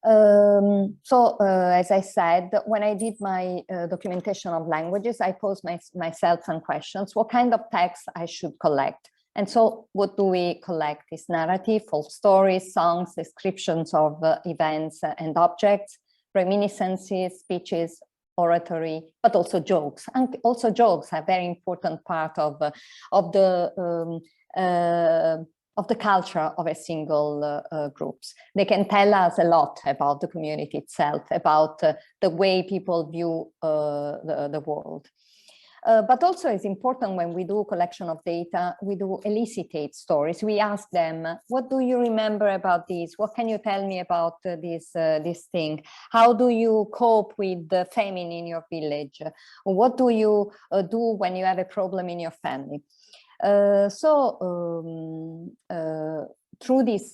As I said, when I did my documentation of languages, I posed myself some questions: what kind of text I should collect? And so what do we collect? Is narrative, folk stories, songs, descriptions of events and objects, reminiscences, speeches, oratory, but also jokes. And also jokes are a very important part of the culture of a single groups. They can tell us a lot about the community itself, about the way people view the world. But also it's important when we do collection of data, we do elicitate stories. We ask them, what do you remember about this? What can you tell me about this thing? How do you cope with the famine in your village? What do you do when you have a problem in your family? Through these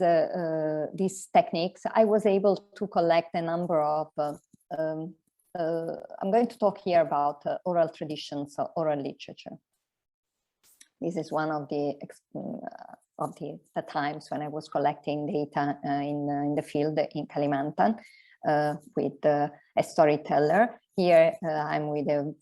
techniques, I was able to collect a number of I'm going to talk here about oral traditions, or oral literature. This is one of the times when I was collecting data in the field in Kalimantan with a storyteller. Here I'm with a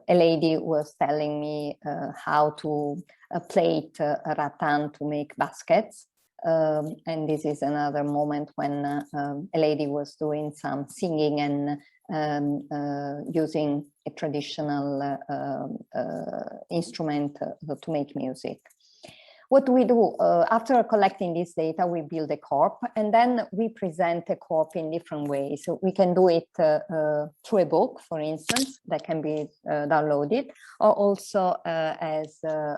lady who was telling me how to plait a rattan to make baskets. And this is another moment when a lady was doing some singing and using a traditional instrument to make music. What do we do? After collecting this data, we build a corp, and then we present a corp in different ways. So we can do it through a book, for instance, that can be downloaded, or also as a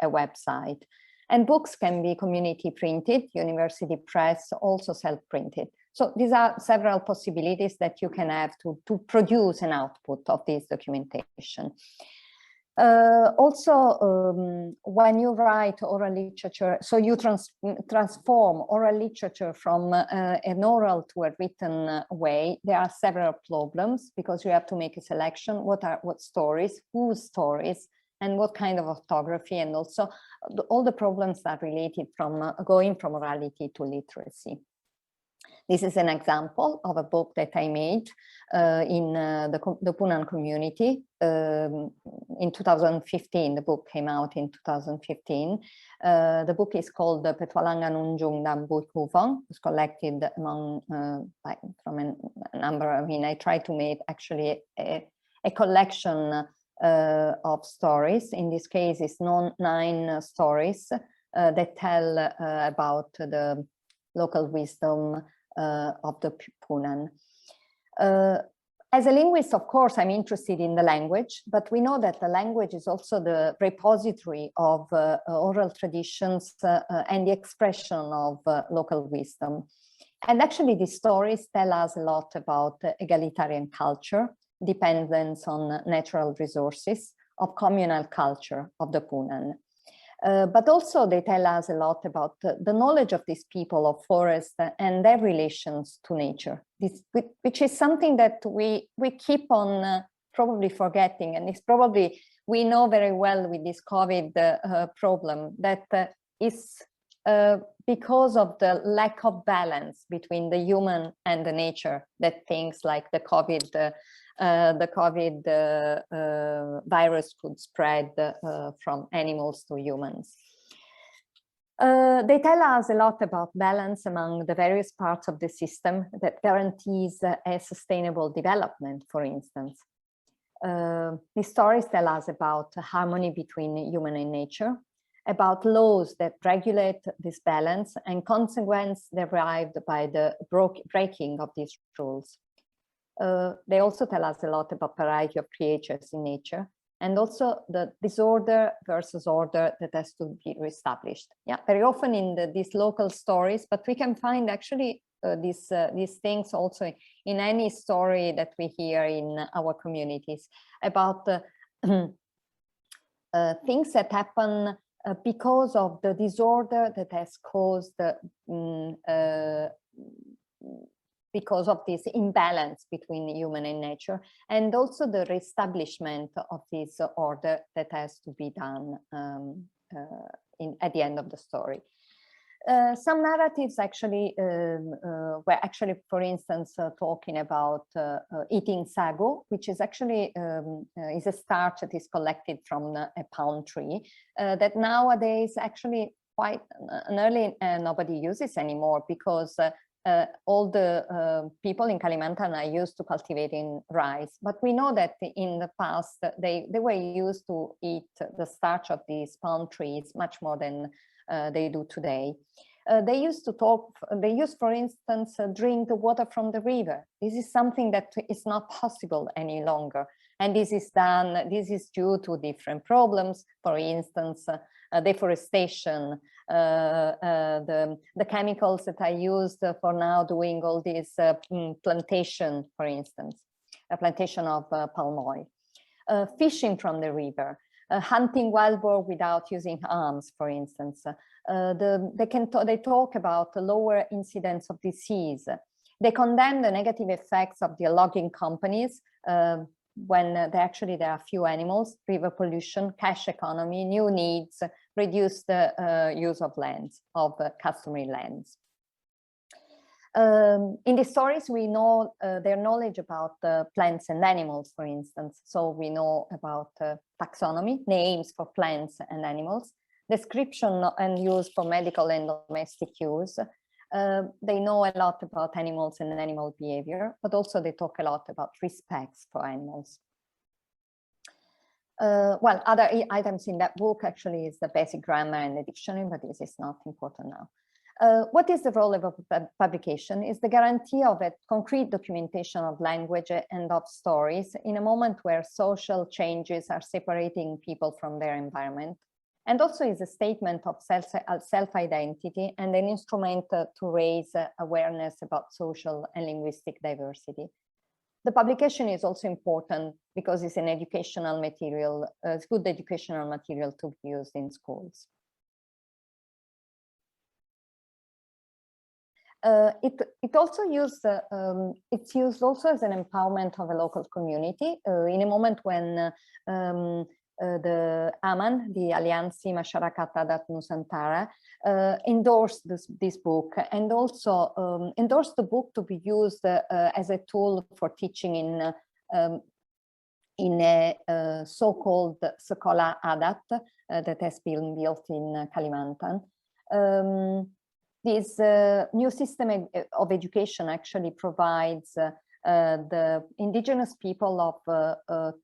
website. And books can be community printed, university press, also self-printed. So these are several possibilities that you can have to produce an output of this documentation. When you write oral literature, so you transform oral literature from an oral to a written way, there are several problems because you have to make a selection. What stories, whose stories, and what kind of orthography, and also all the problems that are related from going from orality to literacy. This is an example of a book that I made in the Punan community in 2015. The book came out in 2015. The book is called Petualangan Unjung dan Buikuvang. It was collected among from a number. I mean, I tried to make actually a collection of stories. In this case, it's 9 stories that tell about the local wisdom of the Punan. As a linguist, of course, I'm interested in the language, but we know that the language is also the repository of oral traditions and the expression of local wisdom. And actually, these stories tell us a lot about egalitarian culture, dependence on natural resources, of communal culture of the Punan. But also they tell us a lot about the knowledge of these people of forest and their relations to nature, which is something that we keep on probably forgetting. And it's probably, we know very well with this COVID problem that is because of the lack of balance between the human and the nature that things like the COVID virus could spread from animals to humans. They tell us a lot about balance among the various parts of the system that guarantees a sustainable development, for instance. These stories tell us about harmony between human and nature, about laws that regulate this balance and consequences derived by the breaking of these rules. They also tell us a lot about variety of creatures in nature, and also the disorder versus order that has to be reestablished. Yeah, very often in these local stories, but we can find actually these things also in any story that we hear in our communities about things that happen because of the disorder that has caused because of this imbalance between human and nature, and also the reestablishment of this order that has to be done at the end of the story. Some narratives actually were actually, for instance, talking about eating sago, which is actually is a starch that is collected from a palm tree that nowadays actually quite nearly nobody uses anymore because all the people in Kalimantan are used to cultivating rice, but we know that in the past they were used to eat the starch of these palm trees much more than they do today. They used, for instance, drink the water from the river. This is something that is not possible any longer. And this is due to different problems. For instance, deforestation, the chemicals that are used for now doing all this plantation, for instance, a plantation of palm oil, fishing from the river, hunting wild boar without using arms, for instance. They talk about the lower incidence of disease. They condemn the negative effects of the logging companies when there are few animals, river pollution, cash economy, new needs, reduced use of lands, of customary lands. In the stories, we know their knowledge about plants and animals, for instance. So we know about taxonomy, names for plants and animals, description and use for medical and domestic use. They know a lot about animals and animal behavior, but also they talk a lot about respects for animals. Well, other items in that book actually is the basic grammar and the dictionary, but this is not important now. What is the role of a publication? Is the guarantee of a concrete documentation of language and of stories in a moment where social changes are separating people from their environment, and also is a statement of self-identity and an instrument to raise awareness about social and linguistic diversity. The publication is also important because it's an educational material, it's good educational material to be used in schools. It's used also as an empowerment of a local community in a moment when the AMAN, the Aliansi Masyarakat Adat Nusantara, endorsed this book and also endorsed the book to be used as a tool for teaching in a so-called Sekolah Adat that has been built in Kalimantan. This new system of education actually provides the indigenous people of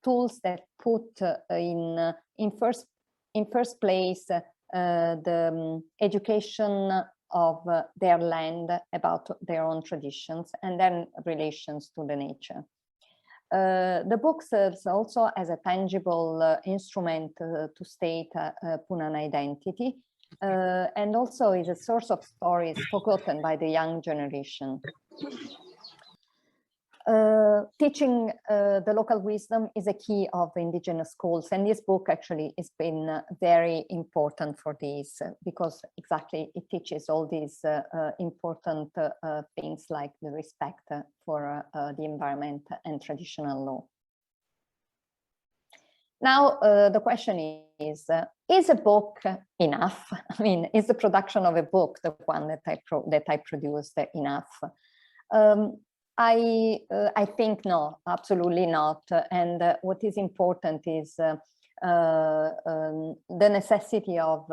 tools that put in first place the education of their land about their own traditions and then relations to the nature. The book serves also as a tangible instrument to state Punan identity. And also is a source of stories forgotten by the young generation. Teaching the local wisdom is a key of the indigenous schools, and this book actually has been very important for this because exactly it teaches all these important things like the respect for the environment and traditional law. Now, the question is a book enough? I mean, is the production of a book, the one that I produced, enough? I think no, absolutely not. And what is important is the necessity of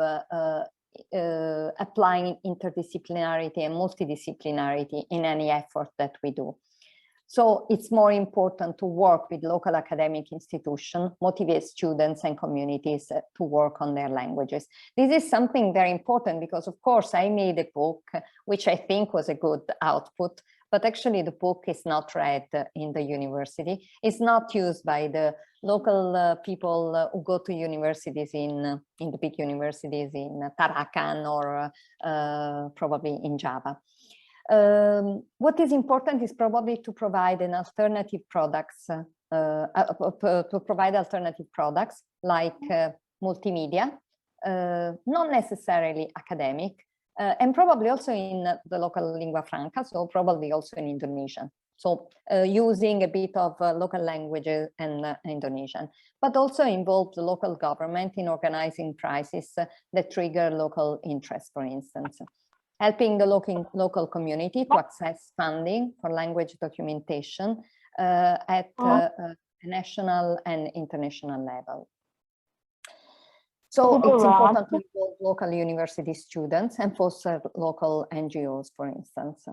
applying interdisciplinarity and multidisciplinarity in any effort that we do. So it's more important to work with local academic institutions, motivate students and communities to work on their languages. This is something very important because, of course, I made a book, which I think was a good output, but actually the book is not read in the university. It's not used by the local people who go to universities in the big universities in Tarakan or probably in Java. What is important is probably to provide an alternative products, to provide alternative products like multimedia, not necessarily academic, and probably also in the local lingua franca, so probably also in Indonesian. So using a bit of local languages and Indonesian, but also involve the local government in organizing prizes that trigger local interest, for instance. Helping the local community to access funding for language documentation at a national and international level. So it's important to involve local university students and foster local NGOs, for instance.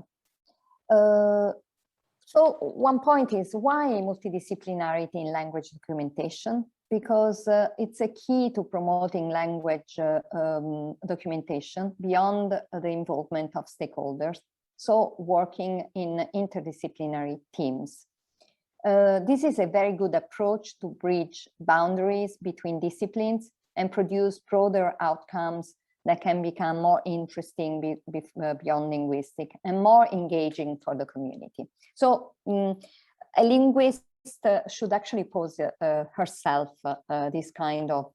So one point is why multidisciplinarity in language documentation? Because it's a key to promoting language documentation beyond the involvement of stakeholders, so working in interdisciplinary teams. This is a very good approach to bridge boundaries between disciplines and produce broader outcomes that can become more interesting beyond linguistic and more engaging for the community. So a linguist should actually pose herself these kind of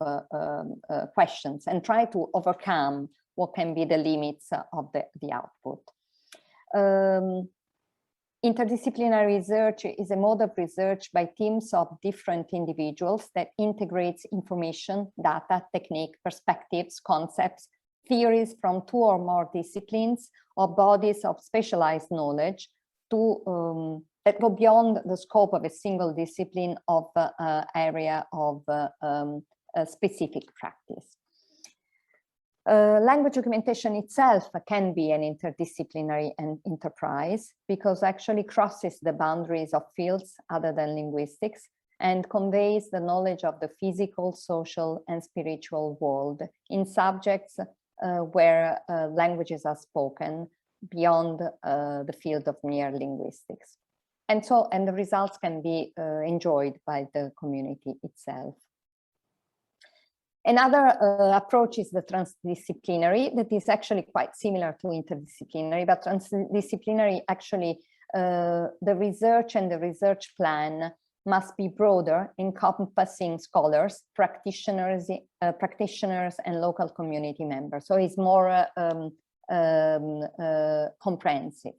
questions and try to overcome what can be the limits of the output. Interdisciplinary research is a mode of research by teams of different individuals that integrates information, data, technique, perspectives, concepts, theories from 2 or more disciplines or bodies of specialized knowledge to that go beyond the scope of a single discipline of area of a specific practice. Language documentation itself can be an interdisciplinary enterprise because actually crosses the boundaries of fields other than linguistics and conveys the knowledge of the physical, social, and spiritual world in subjects where languages are spoken beyond the field of mere linguistics. And the results can be enjoyed by the community itself. Another approach is the transdisciplinary, that is actually quite similar to interdisciplinary, but transdisciplinary actually, the research and the research plan must be broader, encompassing scholars, practitioners and local community members. So it's more comprehensive.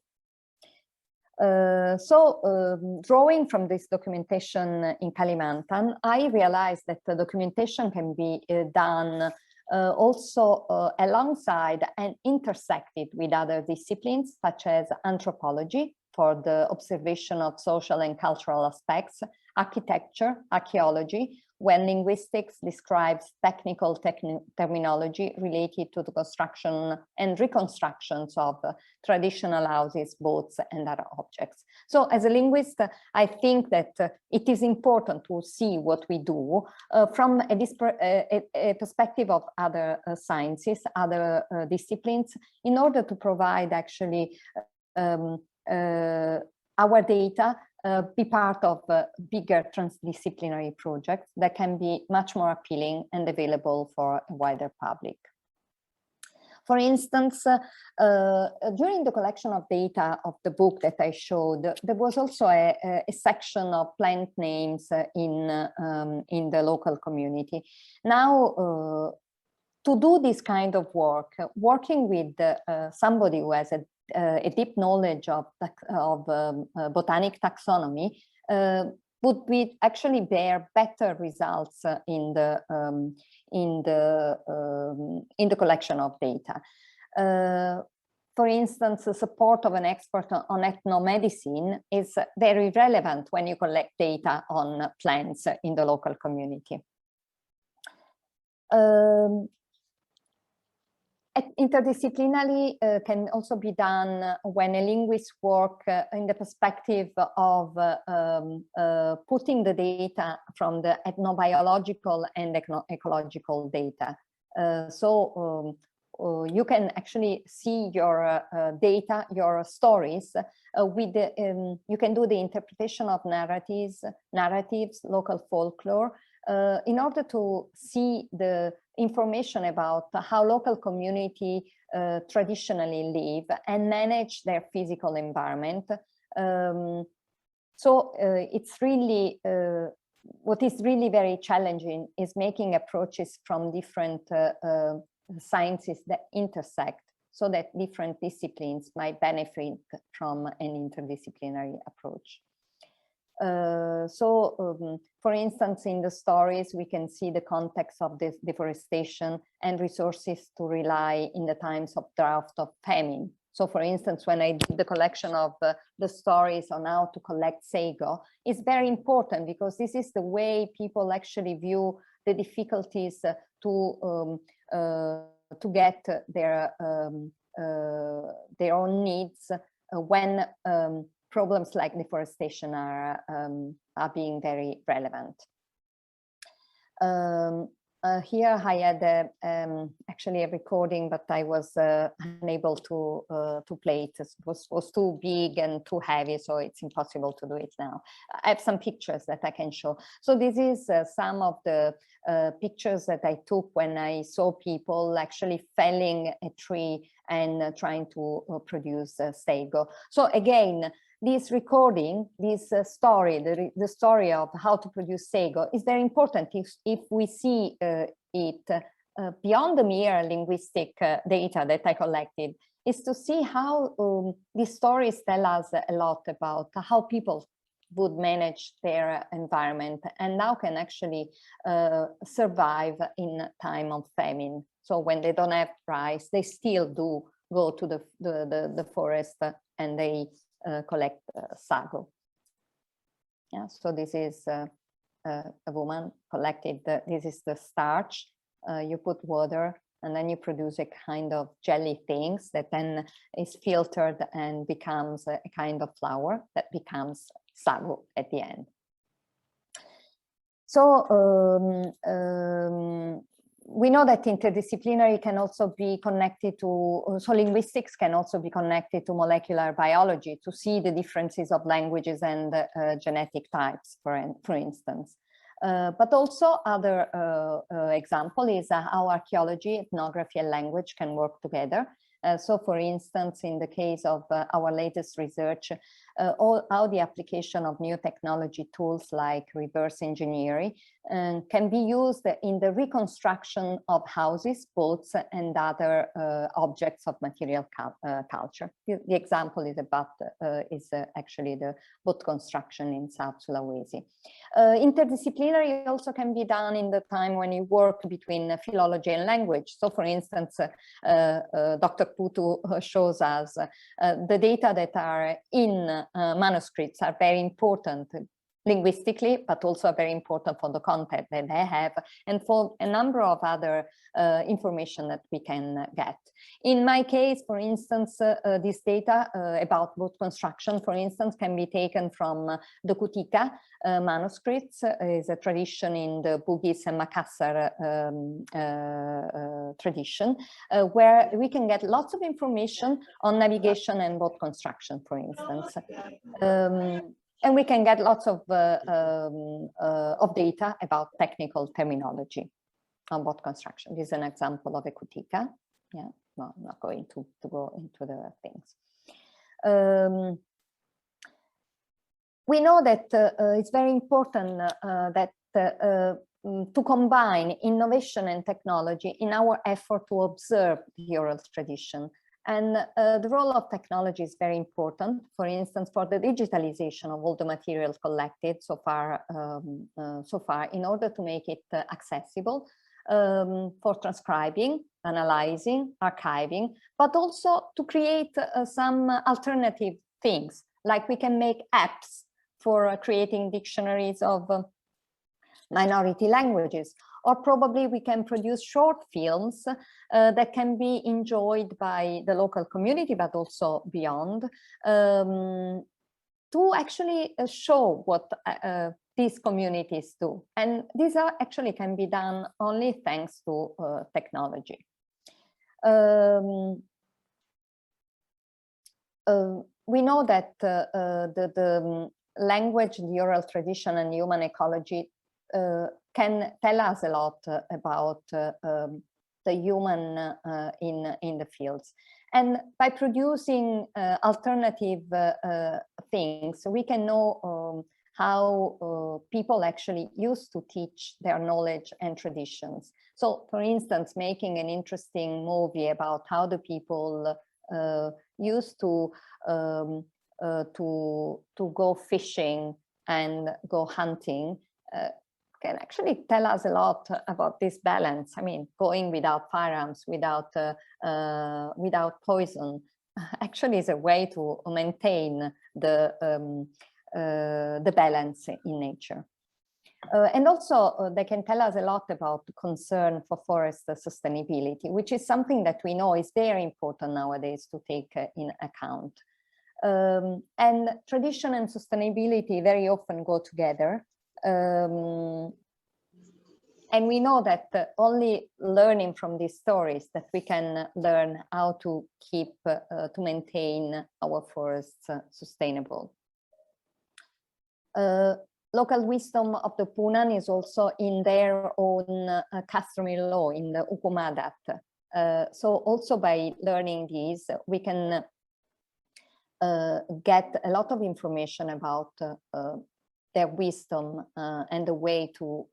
Drawing from this documentation in Kalimantan, I realized that the documentation can be done also alongside and intersected with other disciplines such as anthropology for the observation of social and cultural aspects, architecture, archaeology, when linguistics describes technical terminology related to the construction and reconstructions of traditional houses, boats, and other objects. So as a linguist, I think that it is important to see what we do from a perspective of other sciences, other disciplines, in order to provide actually our data be part of bigger transdisciplinary projects that can be much more appealing and available for a wider public. For instance, during the collection of data of the book that I showed, there was also a section of plant names in the local community. Now, to do this kind of work, working with somebody who has a deep knowledge of botanic taxonomy would be actually bear better results in the collection of data. For instance, the support of an expert on ethnomedicine is very relevant when you collect data on plants in the local community. Interdisciplinarily can also be done when a linguist works in the perspective of putting the data from the ethnobiological and ecological data. You can actually see your data, your stories with you can do the interpretation of narratives, local folklore, in order to see the information about how local community traditionally live and manage their physical environment. It's really, what is really very challenging is making approaches from different sciences that intersect so that different disciplines might benefit from an interdisciplinary approach. For instance, in the stories, we can see the context of this deforestation and resources to rely in the times of drought or famine. So for instance, when I did the collection of the stories on how to collect sago, it's very important because this is the way people actually view the difficulties to get their own needs when problems like deforestation are being very relevant. Here I had actually a recording, but I was unable to play it. It was too big and too heavy, so it's impossible to do it now. I have some pictures that I can show. So this is some of the pictures that I took when I saw people actually felling a tree and trying to produce sago. So again, this recording, this story, the story of how to produce sago is very important if we see it beyond the mere linguistic data that I collected. is to see how these stories tell us a lot about how people would manage their environment and now can actually survive in time of famine. So when they don't have rice, they still do go to the forest and they collect sago. Yeah, so this is a woman collected, this is the starch, you put water and then you produce a kind of jelly things that then is filtered and becomes a kind of flour that becomes sago at the end. So we know that interdisciplinary can also be connected to, so linguistics can also be connected to molecular biology to see the differences of languages and genetic types, for instance. But also other example is how archaeology, ethnography and language can work together. So for instance, in the case of our latest research, how the application of new technology tools like reverse engineering can be used in the reconstruction of houses, boats and other objects of material culture. The example is about actually the boat construction in South Sulawesi. Interdisciplinary also can be done in the time when you work between philology and language. So for instance, Dr. Putu shows us the data that are in manuscripts are very important linguistically, but also very important for the content that they have and for a number of other information that we can get. In my case, for instance, this data about boat construction, for instance, can be taken from the Kutika manuscripts, is a tradition in the Bugis and Makassar tradition, where we can get lots of information on navigation and boat construction, for instance. And we can get lots of data about technical terminology on boat construction. This is an example of a Kutika. Yeah, well, I'm not going to go into the things. We know that it's very important that to combine innovation and technology in our effort to observe the oral tradition. And the role of technology is very important, for instance, for the digitalization of all the materials collected so far, in order to make it accessible for transcribing, analyzing, archiving, but also to create some alternative things, like we can make apps for creating dictionaries of minority languages, or probably we can produce short films that can be enjoyed by the local community, but also beyond, to actually show what these communities do. And these are actually can be done only thanks to technology. We know that the language, the oral tradition and human ecology can tell us a lot about the human in the fields. And by producing alternative things, we can know how people actually used to teach their knowledge and traditions. So, for instance, making an interesting movie about how the people used to go fishing and go hunting can actually tell us a lot about this balance. I mean, going without firearms, without poison, actually is a way to maintain the balance in nature. And also they can tell us a lot about the concern for forest sustainability, which is something that we know is very important nowadays to take in account. And tradition and sustainability very often go together. And we know that only learning from these stories that we can learn how to keep, to maintain our forests sustainable. Local wisdom of the Punan is also in their own customary law, in the Ukumadat. So also by learning these, we can get a lot of information about their wisdom and the way to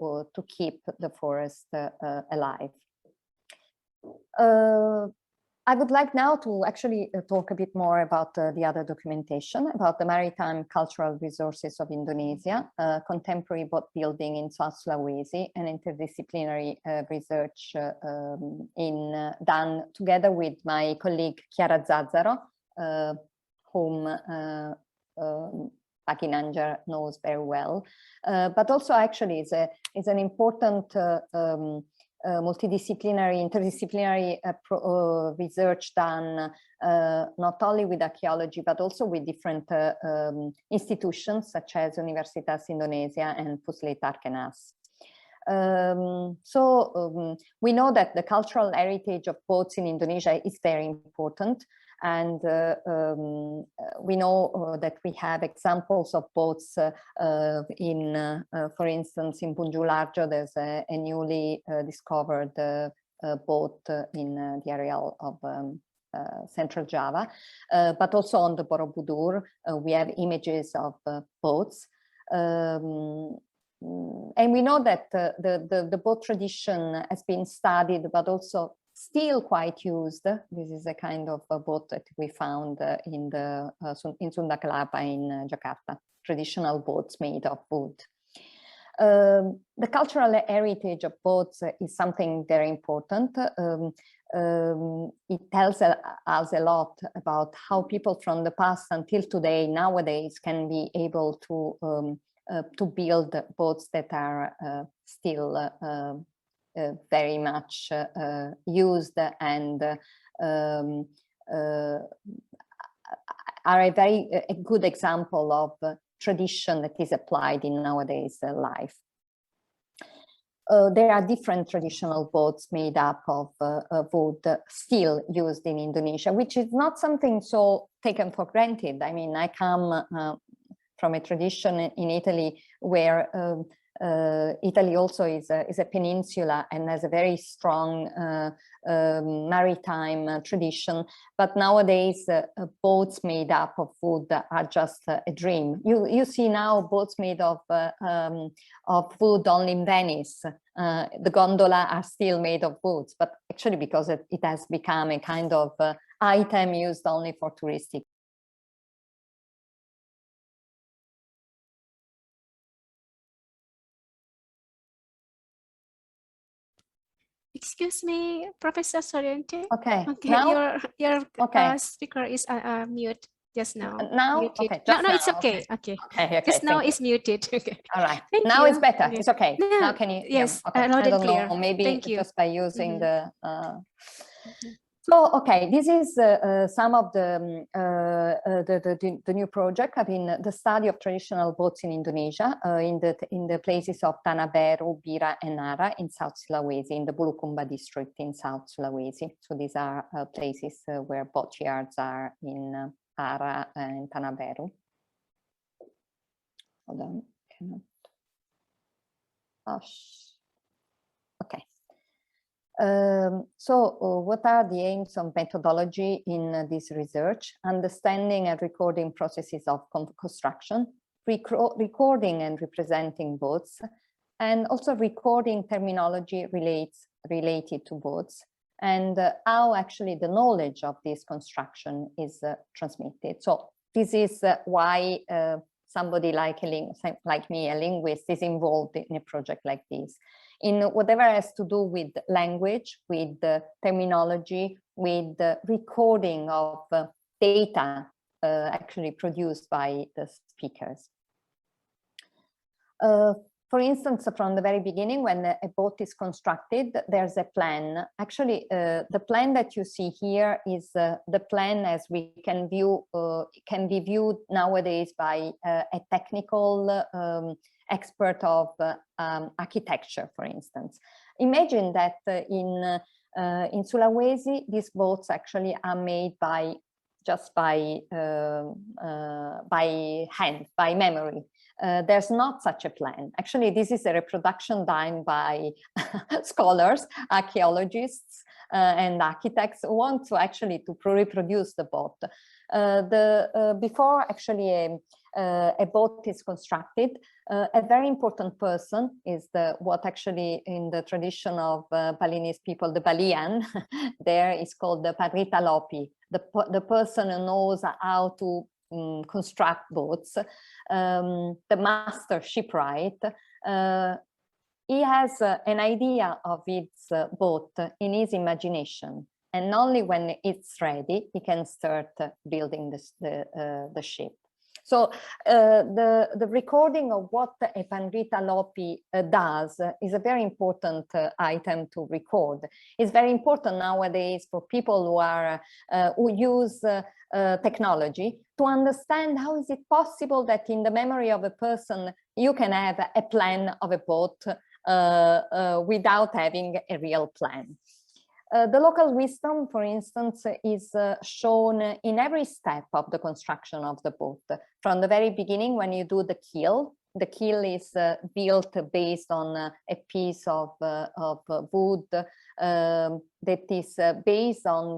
keep the forest alive. I would like now to actually talk a bit more about the other documentation about the maritime cultural resources of Indonesia, contemporary boat building in South Sulawesi, and interdisciplinary research done together with my colleague Chiara Zazzaro, whom Pakinanjar knows very well, but also actually is an important multidisciplinary, interdisciplinary research done not only with archaeology, but also with different institutions such as Universitas Indonesia and Puslit Arkenas. We know that the cultural heritage of boats in Indonesia is very important. And we know that we have examples of boats for instance, in Bunju Larjo, there's a newly discovered boat in the area of Central Java, but also on the Borobudur, we have images of boats. And we know that the boat tradition has been studied, but also still quite used. This is a kind of a boat that we found in Sunda Kelapa in Jakarta, traditional boats made of wood. The cultural heritage of boats is something very important. It tells us a lot about how people from the past until today, nowadays, can be able to build boats that are still very much used and are a good example of tradition that is applied in nowadays life. There are different traditional boats made up of wood still used in Indonesia, which is not something so taken for granted. I mean, I come from a tradition in Italy where Italy also is a peninsula and has a very strong maritime tradition, but nowadays boats made up of wood are just a dream. You see now boats made of wood only in Venice. The gondola are still made of wood, but actually because it has become a kind of item used only for touristic. Excuse me, Professor Soriente. Okay. Okay, now? your Okay. speaker is mute just now. Now? Muted. Okay. Just no, now. it's okay. Okay. Okay. Just now it's muted. Okay. All right. Thank now you. it's better. Okay. It's okay. No, now can you? yes, Yeah. Okay. loud I and don't clear. know. Maybe Thank you. just by using the. Mm-hmm. So okay, this is some of the new project. I mean, the study of traditional boats in Indonesia, in the places of Tanah Baru, Bira, and Nara in South Sulawesi, in the Bulukumba district in South Sulawesi. So these are places where boat yards are in Ara and Tanah Baru. Hold on, cannot. Oh, okay. What are the aims of methodology in this research? Understanding and recording processes of construction, recording and representing boats, and also recording terminology related to boats, and how actually the knowledge of this construction is transmitted. So this is why somebody like me, a linguist, is involved in a project like this. In whatever has to do with language, with terminology, with recording of data actually produced by the speakers. For instance, from the very beginning, when a boat is constructed, there's a plan. Actually, the plan that you see here is the plan as we can view, can be viewed nowadays by a technical expert of architecture, for instance. Imagine that in Sulawesi, these boats actually are made by hand, by memory. There's not such a plan. Actually, this is a reproduction done by scholars, archaeologists, and architects who want to actually reproduce the boat. Before actually a boat is constructed, a very important person is what actually in the tradition of Balinese people, the Balian, there is called the Padritalopi, the person who knows how to construct boats, the master shipwright. He has an idea of its boat in his imagination, and only when it's ready, he can start building the ship. So the recording of what a Padritalopi does is a very important item to record. It's very important nowadays for people who use technology to understand how is it possible that in the memory of a person you can have a plan of a boat without having a real plan. The local wisdom, for instance, is shown in every step of the construction of the boat. From the very beginning, when you do the keel is built based on a piece of wood that is based on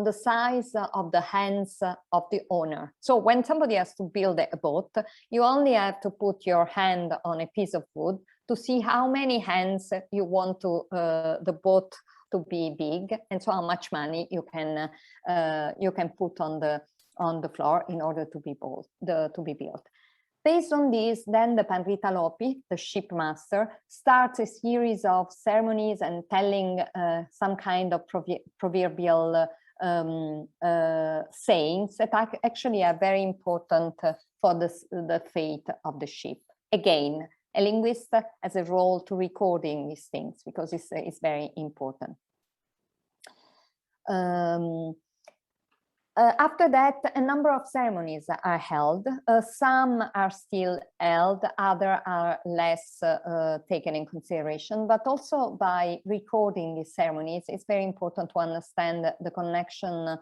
the size of the hands of the owner. So when somebody has to build a boat, you only have to put your hand on a piece of wood to see how many hands you want to the boat to be big, and so how much money you can put on the floor in order to be built. Based on this, then the Padritalopi, the shipmaster, starts a series of ceremonies and telling some kind of proverbial sayings that actually are very important for the fate of the ship. Again, a linguist has a role to recording these things because it's very important. After that, a number of ceremonies are held. Some are still held, others are less taken in consideration, but also by recording these ceremonies, it's very important to understand the connection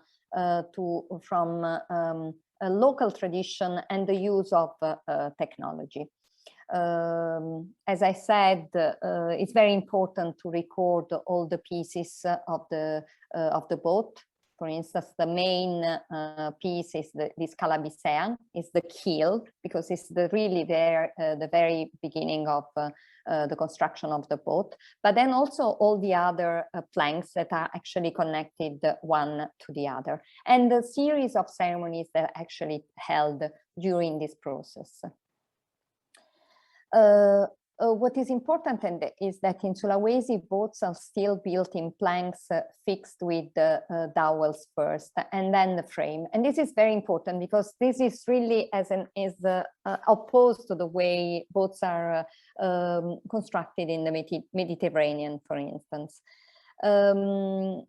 from a local tradition and the use of technology. As I said, it's very important to record all the pieces of the boat. For instance, the main piece is this calabisean, is the keel, because it's really the very beginning of the construction of the boat. But then also all the other planks that are actually connected one to the other, and the series of ceremonies that are actually held during this process. What is important is that in Sulawesi, boats are still built in planks fixed with dowels first, and then the frame. And this is very important because this is really opposed to the way boats are constructed in the Mediterranean, for instance. And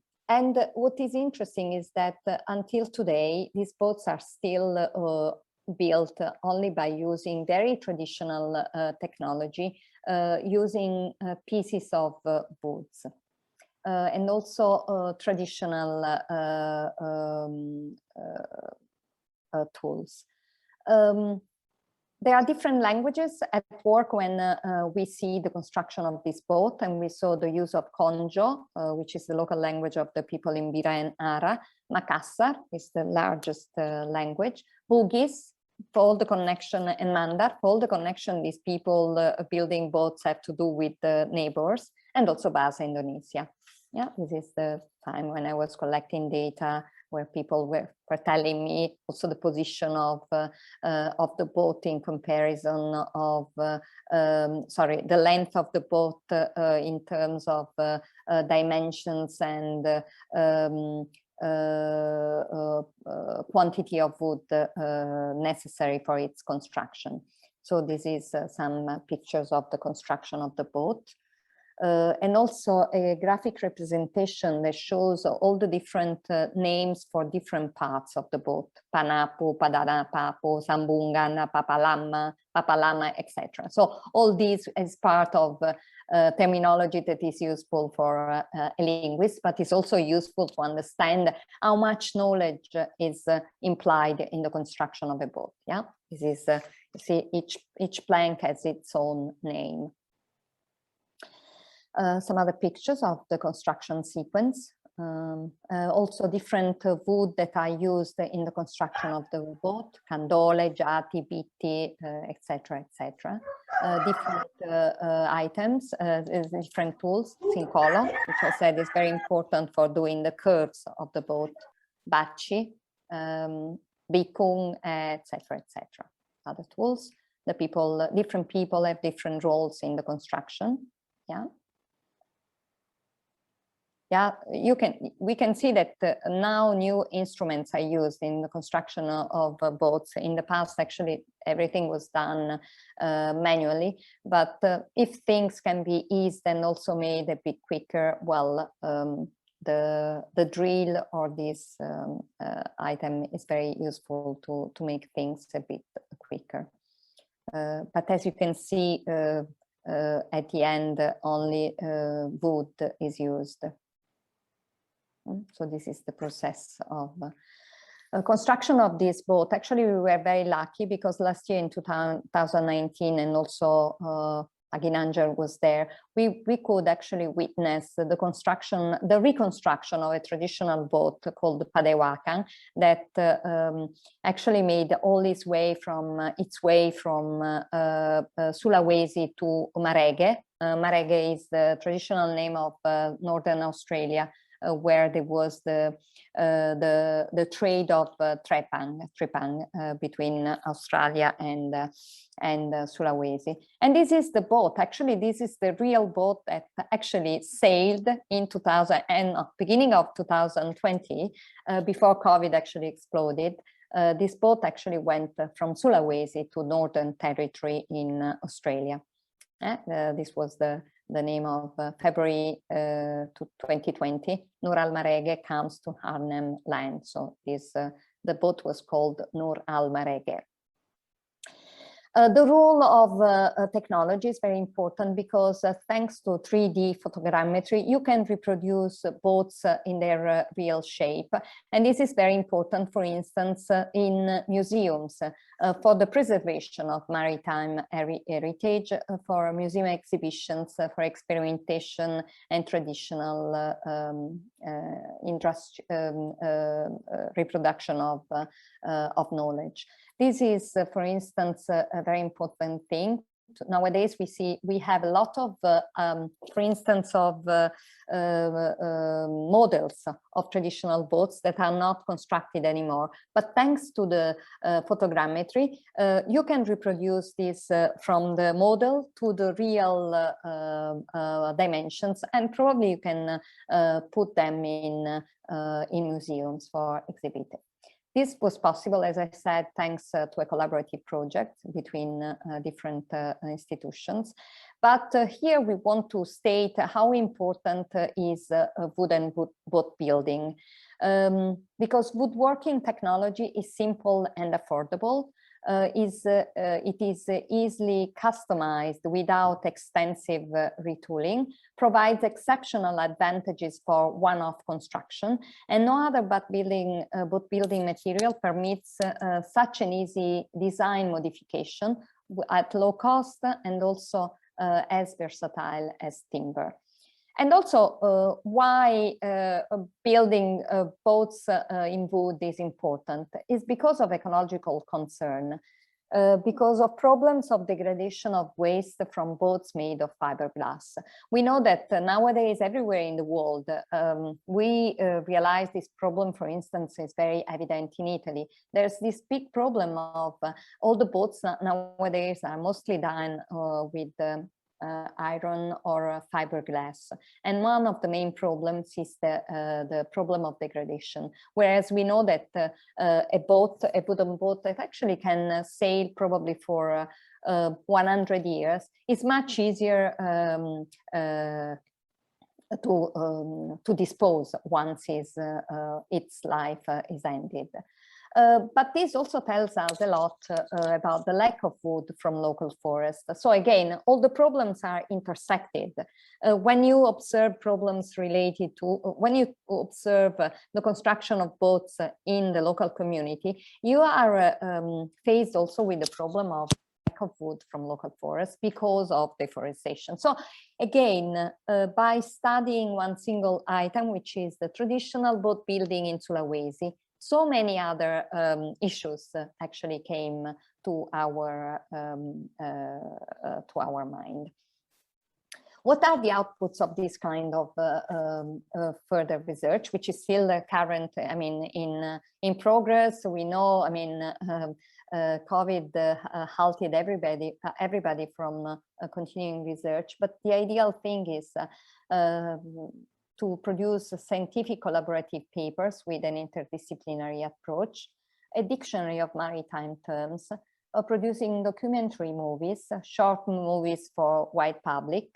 what is interesting is that until today, these boats are still built only by using very traditional technology, using pieces of woods and also traditional tools. There are different languages at work when we see the construction of this boat, and we saw the use of Konjo, which is the local language of the people in Bira and Ara. Makassar is the largest language. Bugis, for all the connection, and Mandar, for all the connection these people building boats have to do with the neighbors, and also Bahasa Indonesia. Yeah, this is the time when I was collecting data where people were telling me also the position of the boat in comparison of, the length of the boat in terms of dimensions and quantity of wood necessary for its construction. So this is some pictures of the construction of the boat. And also a graphic representation that shows all the different names for different parts of the boat: Panapu, Padanapapu, Sambungan, Papalama, etc. So all these is part of terminology that is useful for a linguist, but is also useful to understand how much knowledge is implied in the construction of a boat. Yeah, this is you see each plank has its own name. Some other pictures of the construction sequence. also different wood that are used in the construction of the boat, candole, giati, bitti, etc., etc. Different items, different tools, sincolo, which I said is very important for doing the curves of the boat, bacci, bikung, etc., etc. Other tools. The people, different people have different roles in the construction. Yeah. Yeah, we can see that now new instruments are used in the construction of boats. In the past, actually, everything was done manually. But if things can be eased and also made a bit quicker, well, the drill or this item is very useful to make things a bit quicker. But as you can see, at the end, only wood is used. So this is the process of construction of this boat. Actually, we were very lucky because last year in 2019, and also Aguinangel was there, we could actually witness the construction, the reconstruction of a traditional boat called the Padewakan that actually made all its way from Sulawesi to Marege. Marege is the traditional name of Northern Australia, where there was the trade of trepang between Australia and Sulawesi. And this is the boat. Actually, this is the real boat that actually sailed in 2000 and beginning of 2020, before COVID actually exploded. This boat actually went from Sulawesi to Northern Territory in Australia. This was the name of February 2020. Nur al Marege comes to Arnhem Land. So this the boat was called Nur al Marege. The role of technology is very important because thanks to 3D photogrammetry, you can reproduce boats in their real shape. And this is very important, for instance, in museums, for the preservation of maritime heritage, for museum exhibitions, for experimentation and traditional reproduction of knowledge. This is, for instance, a very important thing. Nowadays, we have a lot of, for instance, of models of traditional boats that are not constructed anymore. But thanks to the photogrammetry, you can reproduce this from the model to the real dimensions, and probably you can put them in museums for exhibiting. This was possible, as I said, thanks to a collaborative project between different institutions. But here we want to state how important is wooden boat building. Because woodworking technology is simple and affordable. It is easily customized without extensive retooling, provides exceptional advantages for one-off construction, and no other boat building material permits such an easy design modification at low cost and also as versatile as timber. And also why building boats in wood is important is because of ecological concern, because of problems of degradation of waste from boats made of fiberglass. We know that nowadays everywhere in the world, we realize this problem, for instance, is very evident in Italy. There's this big problem of all the boats nowadays are mostly done with iron or fiberglass, and one of the main problems is the problem of degradation. Whereas we know that a wooden boat that actually can sail probably for 100 years is much easier to dispose once its life is ended. But this also tells us a lot about the lack of wood from local forests. So again, all the problems are intersected. When you observe problems related to, when you observe the construction of boats in the local community, you are faced also with the problem of lack of wood from local forests because of deforestation. So again, by studying one single item, which is the traditional boat building in Sulawesi, so many other issues actually came to our mind. What are the outputs of this kind of further research, which is still current, I mean, in progress? We know, I mean, COVID halted everybody from continuing research, but the ideal thing is to produce scientific collaborative papers with an interdisciplinary approach, a dictionary of maritime terms, producing documentary movies, short movies for wide public,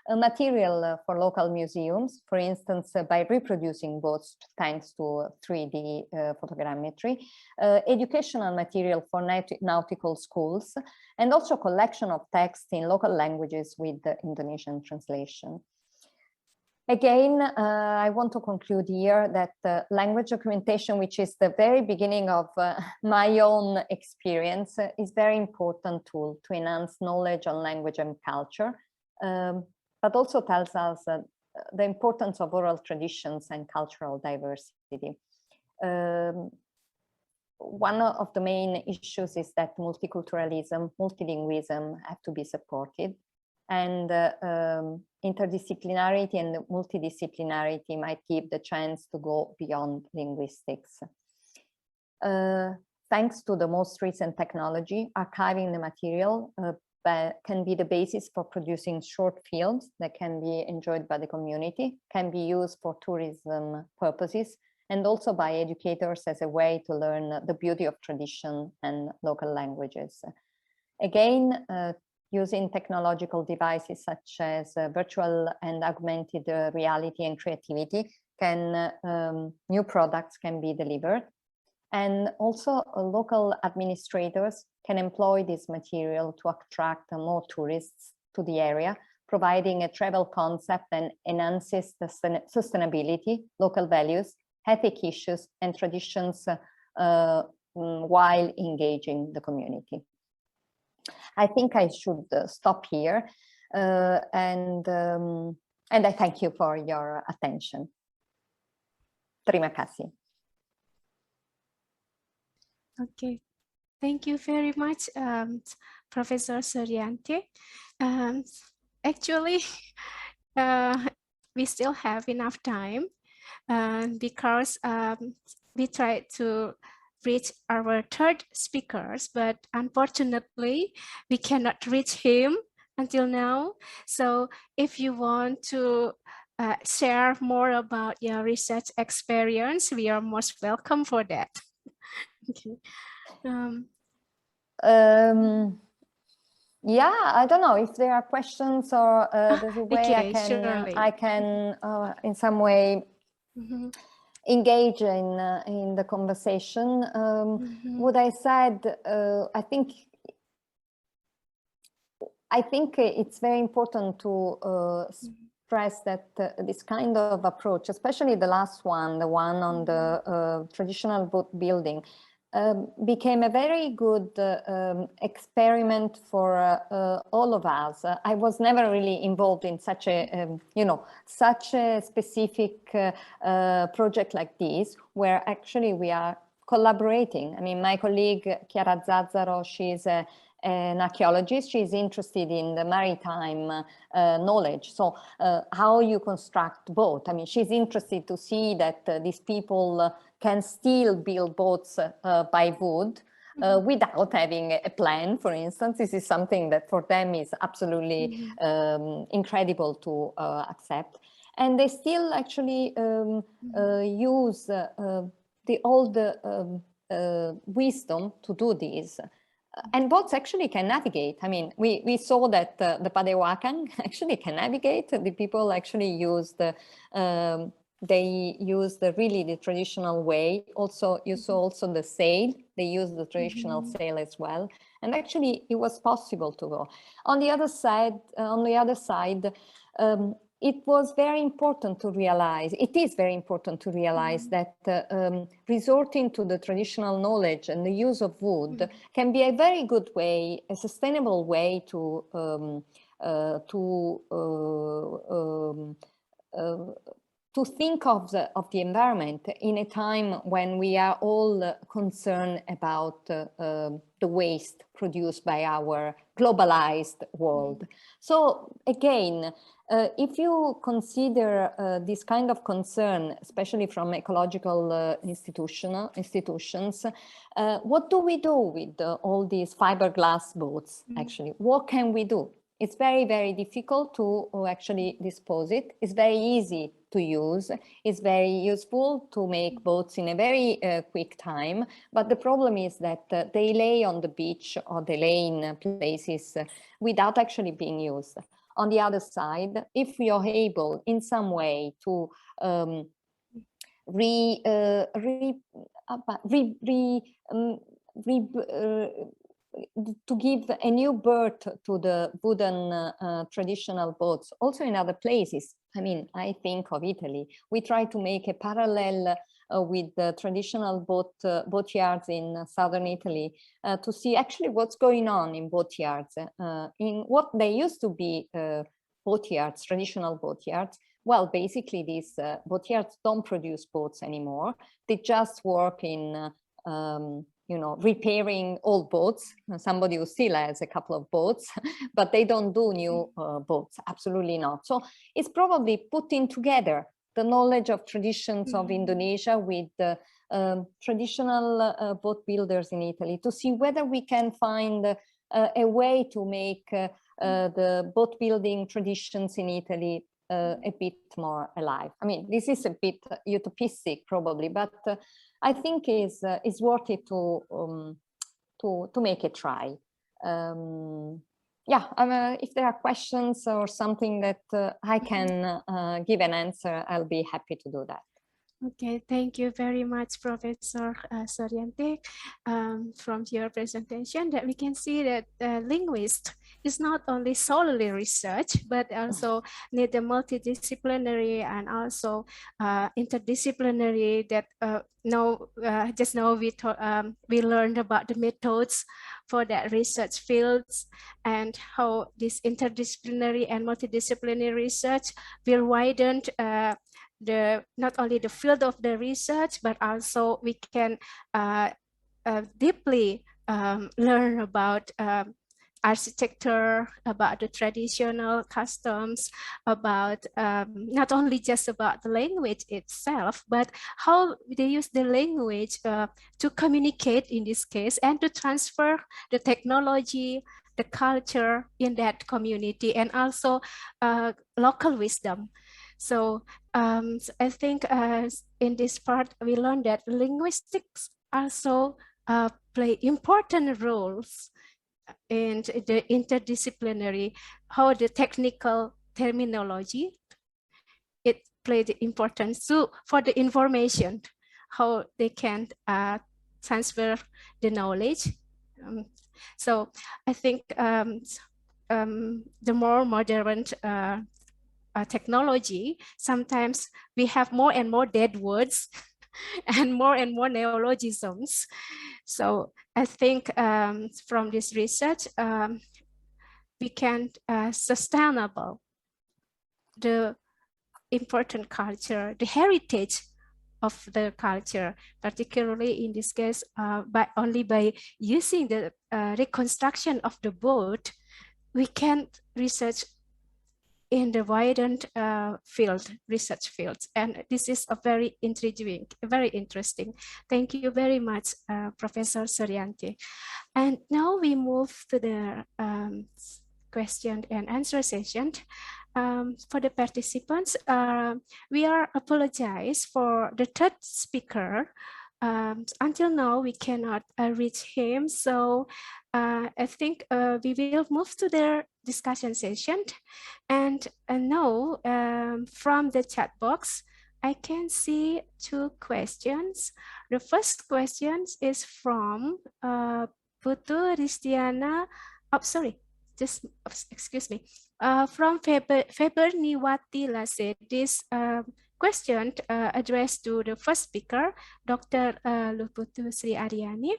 material for local museums, for instance, by reproducing boats thanks to 3D photogrammetry, educational material for nautical schools, and also collection of text in local languages with Indonesian translation. Again, I want to conclude here that language documentation, which is the very beginning of my own experience, is very important tool to enhance knowledge on language and culture, but also tells us the importance of oral traditions and cultural diversity. One of the main issues is that multiculturalism, multilingualism have to be supported, and interdisciplinarity and multidisciplinarity might give the chance to go beyond linguistics. Thanks to the most recent technology, archiving the material can be the basis for producing short films that can be enjoyed by the community, can be used for tourism purposes, and also by educators as a way to learn the beauty of tradition and local languages. Again, using technological devices such as virtual and augmented reality and creativity, new products can be delivered. And also local administrators can employ this material to attract more tourists to the area, providing a travel concept that enhances the sustainability, local values, ethic issues, and traditions while engaging the community. I think I should stop here, and I thank you for your attention. Terima kasih. Okay, thank you very much, Professor Soriente. Actually, we still have enough time because we tried to reach our third speakers, but unfortunately, we cannot reach him until now. So if you want to share more about your research experience, we are most welcome for that. Okay. Yeah, I don't know if there are questions or there's a way okay, I can in some way engage in the conversation. What I said, I think it's very important to stress that this kind of approach, especially the last one, the one on the traditional boat building, became a very good experiment for all of us. I was never really involved in such a, such a specific project like this, where actually we are collaborating. I mean, my colleague Chiara Zazzaro, she's an archaeologist. She's interested in the maritime knowledge. So how you construct boat. I mean, she's interested to see that these people can still build boats by wood without having a plan, for instance. This is something that for them is absolutely incredible to accept. And they still actually use the old wisdom to do this. And boats actually can navigate. I mean, we saw that the Padewakan actually can navigate. The people actually use they use really the traditional way. Also, you saw also the sail. They use the traditional sail as well. And actually, it was possible to go. On the other side, it was very important to realize, it is very important to realize that resorting to the traditional knowledge and the use of wood can be a very good way, a sustainable way to think of the environment in a time when we are all concerned about the waste produced by our globalized world. So again, if you consider this kind of concern, especially from ecological institutions, what do we do with all these fiberglass boats, actually? What can we do? It's very, very difficult to actually dispose it. It's very easy to use. It's very useful to make boats in a very quick time. But the problem is that they lay on the beach or they lay in places without actually being used. On the other side, if we are able in some way to to give a new birth to the wooden traditional boats, also in other places. I mean, I think of Italy. We try to make a parallel with the traditional boatyards in southern Italy to see actually what's going on in boatyards. In what they used to be boatyards, traditional boatyards. Well, basically these boatyards don't produce boats anymore. They just work in you know, repairing old boats. Somebody who still has a couple of boats, but they don't do new boats, absolutely not. So it's probably putting together the knowledge of traditions of Indonesia with the traditional boat builders in Italy to see whether we can find a way to make the boat building traditions in Italy a bit more alive. I mean, this is a bit utopistic probably, but I think is worth it to make a try. Yeah, if there are questions or something that I can give an answer, I'll be happy to do that. Okay, thank you very much, Professor Soriente, from your presentation that we can see that linguist is not only solely research, but also need a multidisciplinary and also interdisciplinary that just now we learned about the methods for that research fields and how this interdisciplinary and multidisciplinary research will widen not only the field of the research, but also we can deeply learn about architecture, about the traditional customs, about not only just about the language itself, but how they use the language to communicate in this case and to transfer the technology, the culture in that community, and also local wisdom. So I think in this part, we learned that linguistics also play important roles in the interdisciplinary, how the technical terminology, it played importance too for the information, how they can transfer the knowledge. So I think the more modern technology, sometimes we have more and more dead words and more neologisms. So I think from this research, we can sustainable the important culture, the heritage of the culture, particularly in this case, only by using the reconstruction of the boat, we can research in the widened research fields. And this is a very intriguing, very interesting. Thank you very much, Professor Soriente. And now we move to the question and answer session. For the participants, we are apologize for the third speaker. Until now, we cannot reach him. So I think we will move to the discussion session. And now from the chat box, I can see two questions. The first question is from Putu Ristiana. Oh, sorry, just excuse me, from Faber Niwati Lase. This question addressed to the first speaker, Dr. Putu Sri Ariyani.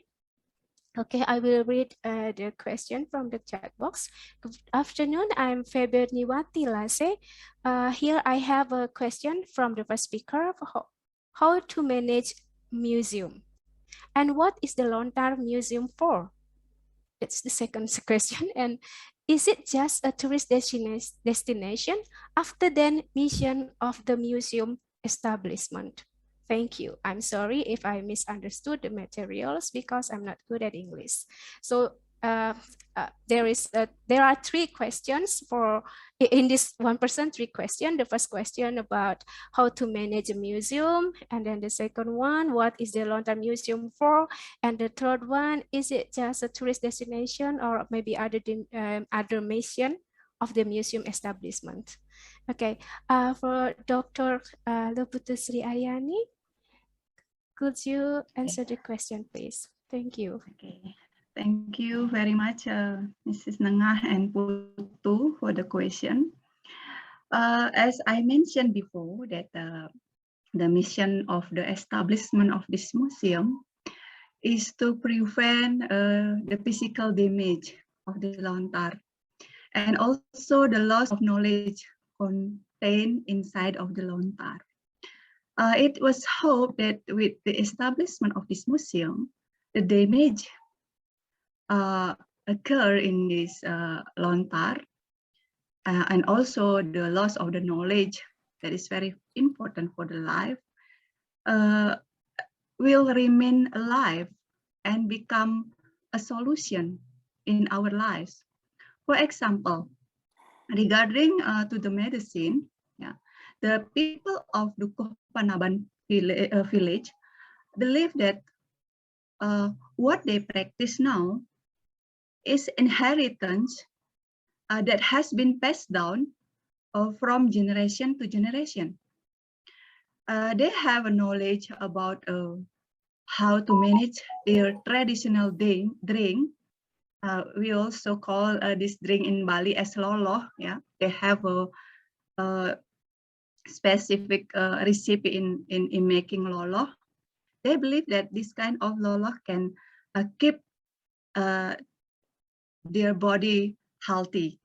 Okay, I will read the question from the chat box. Good afternoon, I'm Faber Niwati Lase. Here I have a question from the first speaker. How to manage museum? And what is the Lontar Museum for? That's the second question. And is it just a tourist destination after the mission of the museum establishment? Thank you. I'm sorry if I misunderstood the materials because I'm not good at English. So there are three questions in this 1%, three questions. The first question about how to manage a museum, and then the second one, what is the Lontar Museum for, and the third one, is it just a tourist destination or maybe other mission of the museum establishment? Okay, for Dr. Putu Sri Ariyani, could you answer the question, please? Thank you. Okay. Thank you very much, Mrs. Nengah and Putu, for the question. As I mentioned before, that the mission of the establishment of this museum is to prevent the physical damage of the Lontar, and also the loss of knowledge contained inside of the Lontar. It was hoped that with the establishment of this museum, the damage occur in this Lontar, and also the loss of the knowledge that is very important for the life will remain alive and become a solution in our lives. For example, regarding to the medicine, the people of Dukuh Panaban village believe that what they practice now is inheritance that has been passed down from generation to generation. They have a knowledge about how to manage their traditional drink. We also call this drink in Bali as loloh. Yeah, they have a specific recipe in making loloh. They believe that this kind of loloh can keep their body healthy.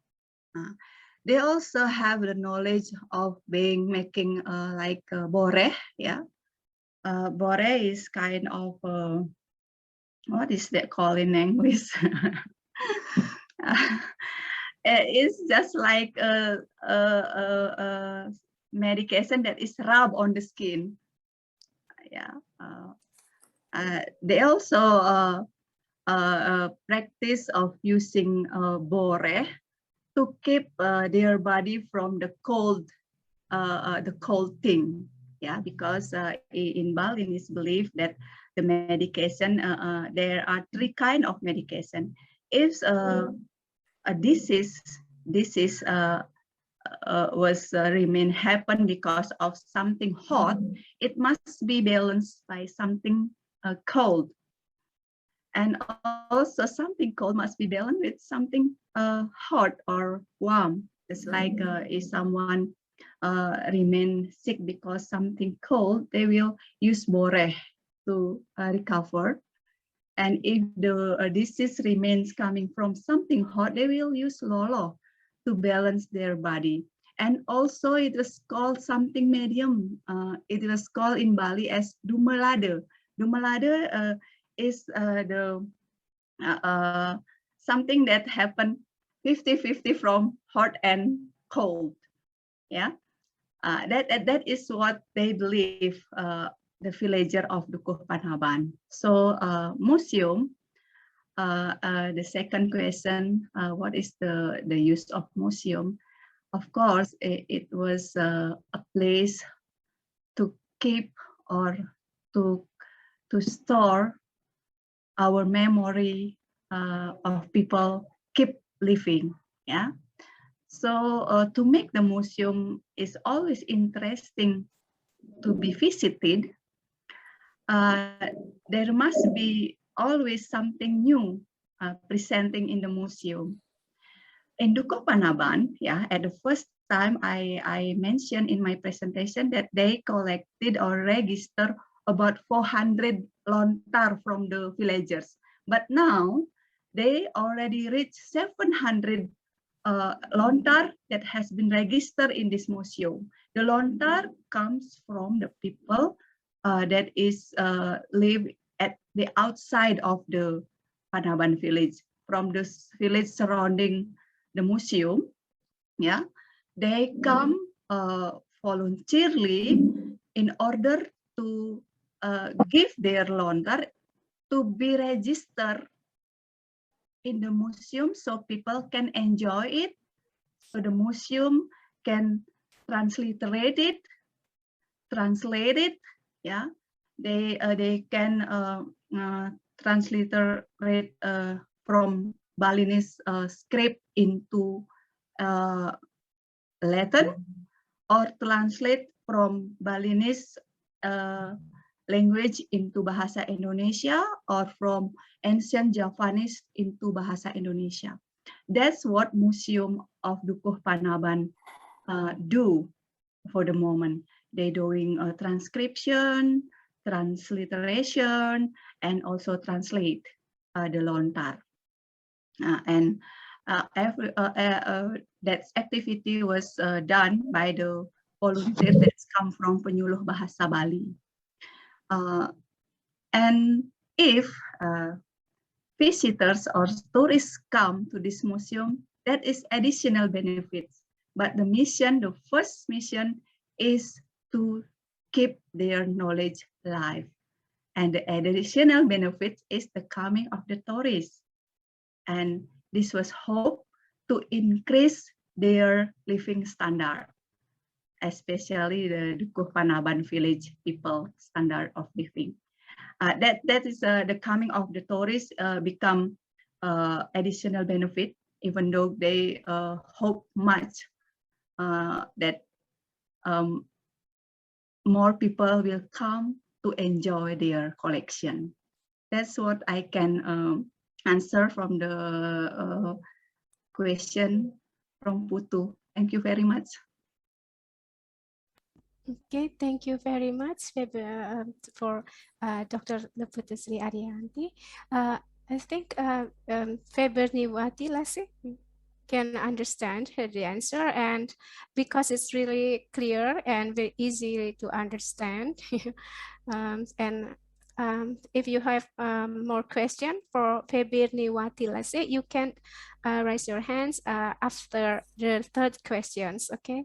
They also have the knowledge of making like boreh. Yeah, boreh is kind of what is that called in English? It's just like a medication that is rubbed on the skin. Yeah, they also practice of using boreh to keep their body from the cold thing. Yeah, because in Bali it's believed that the medication, there are three kinds of medication. If a disease remain happen because of something hot, it must be balanced by something cold, and also something cold must be balanced with something hot or warm. It's like if someone remain sick because something cold, they will use boreh to recover. And if the disease remains coming from something hot, they will use loloh to balance their body. And also it was called something medium. It was called in Bali as dumelade. Dumelade is the something that happened 50-50 from hot and cold. Yeah, that is what they believe, the villager of Dukuh Panaban. So museum, the second question, what is the use of museum? Of course, it was a place to keep or to store our memory of people keep living. Yeah. So to make the museum is always interesting to be visited, there must be always something new presenting in the museum. in Dukuh Panaban, yeah, at the first time I mentioned in my presentation that they collected or registered about 400 lontar from the villagers. But now they already reached 700 lontar that has been registered in this museum. The lontar comes from the people that is live at the outside of the Panaban village, from the village surrounding the museum. Yeah, they come voluntarily in order to give their lontar to be registered in the museum so people can enjoy it, so the museum can translate it, yeah. They can transliterate from Balinese script into Latin, or translate from Balinese language into Bahasa Indonesia, or from ancient Javanese into Bahasa Indonesia. That's what Museum of Dukuh Panaban do for the moment. They're doing a transcription, transliteration, and also translate the lontar. That activity was done by the volunteers that come from Penyuluh Bahasa Bali. And if visitors or tourists come to this museum, that is additional benefits. But the mission, the first mission, is to keep their knowledge alive. And the additional benefit is the coming of the tourists. And this was hoped to increase their living standard, especially the Dukuh Panaban village people standard of living. That is the coming of the tourists become additional benefit, even though they hope much that more people will come to enjoy their collection. That's what I can answer from the question from Putu. Thank you very much. Okay, thank you very much for Dr. Leputusri Ariyanti. I think Feber Niwati Lasi can understand the answer, and because it's really clear and very easy to understand. If you have more question for Feber Niwati Lasi, you can raise your hands after the third questions. Okay.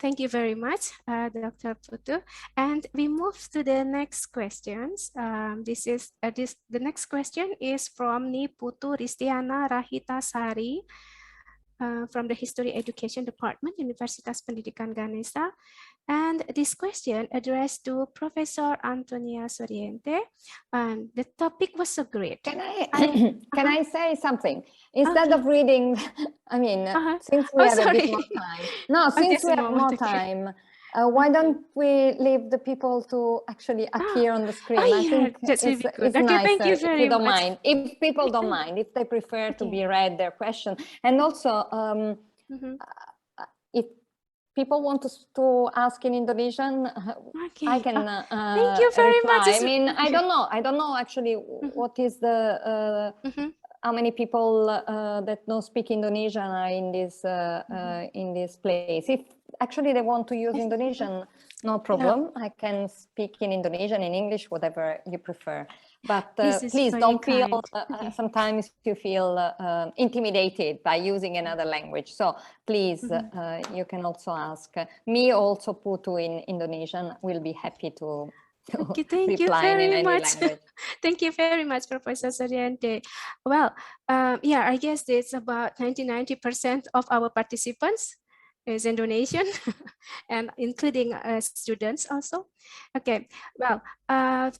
Thank you very much, Dr. Putu. And we move to the next questions. The next question is from Ni Putu Ristiana Rahitasari from the History Education Department, Universitas Pendidikan Ganesha. And this question addressed to Professor Antonia Soriente. The topic was so great. Can I say something? Instead of reading, I mean, since we have a bit more time. No, since we have more time, why don't we leave the people to actually appear on the screen? I think that's it's okay, nicer, thank you very if you don't much. mind. If people don't mind, if they prefer to be read their question. And also, if people want to ask in Indonesian, I can thank you very reply. much. I mean, I don't know actually what is the how many people that don't speak Indonesian are in this place. If actually they want to use Indonesian, no problem. I can speak in Indonesian, in English, whatever you prefer. But please don't feel, sometimes you feel intimidated by using another language. So please, you can also ask me, also Putu in Indonesian, will be happy to thank you reply very in any much. language. Thank you very much, Professor Soriente. Well, yeah, I guess it's about 90% of our participants is Indonesian, and including students also. Okay, well,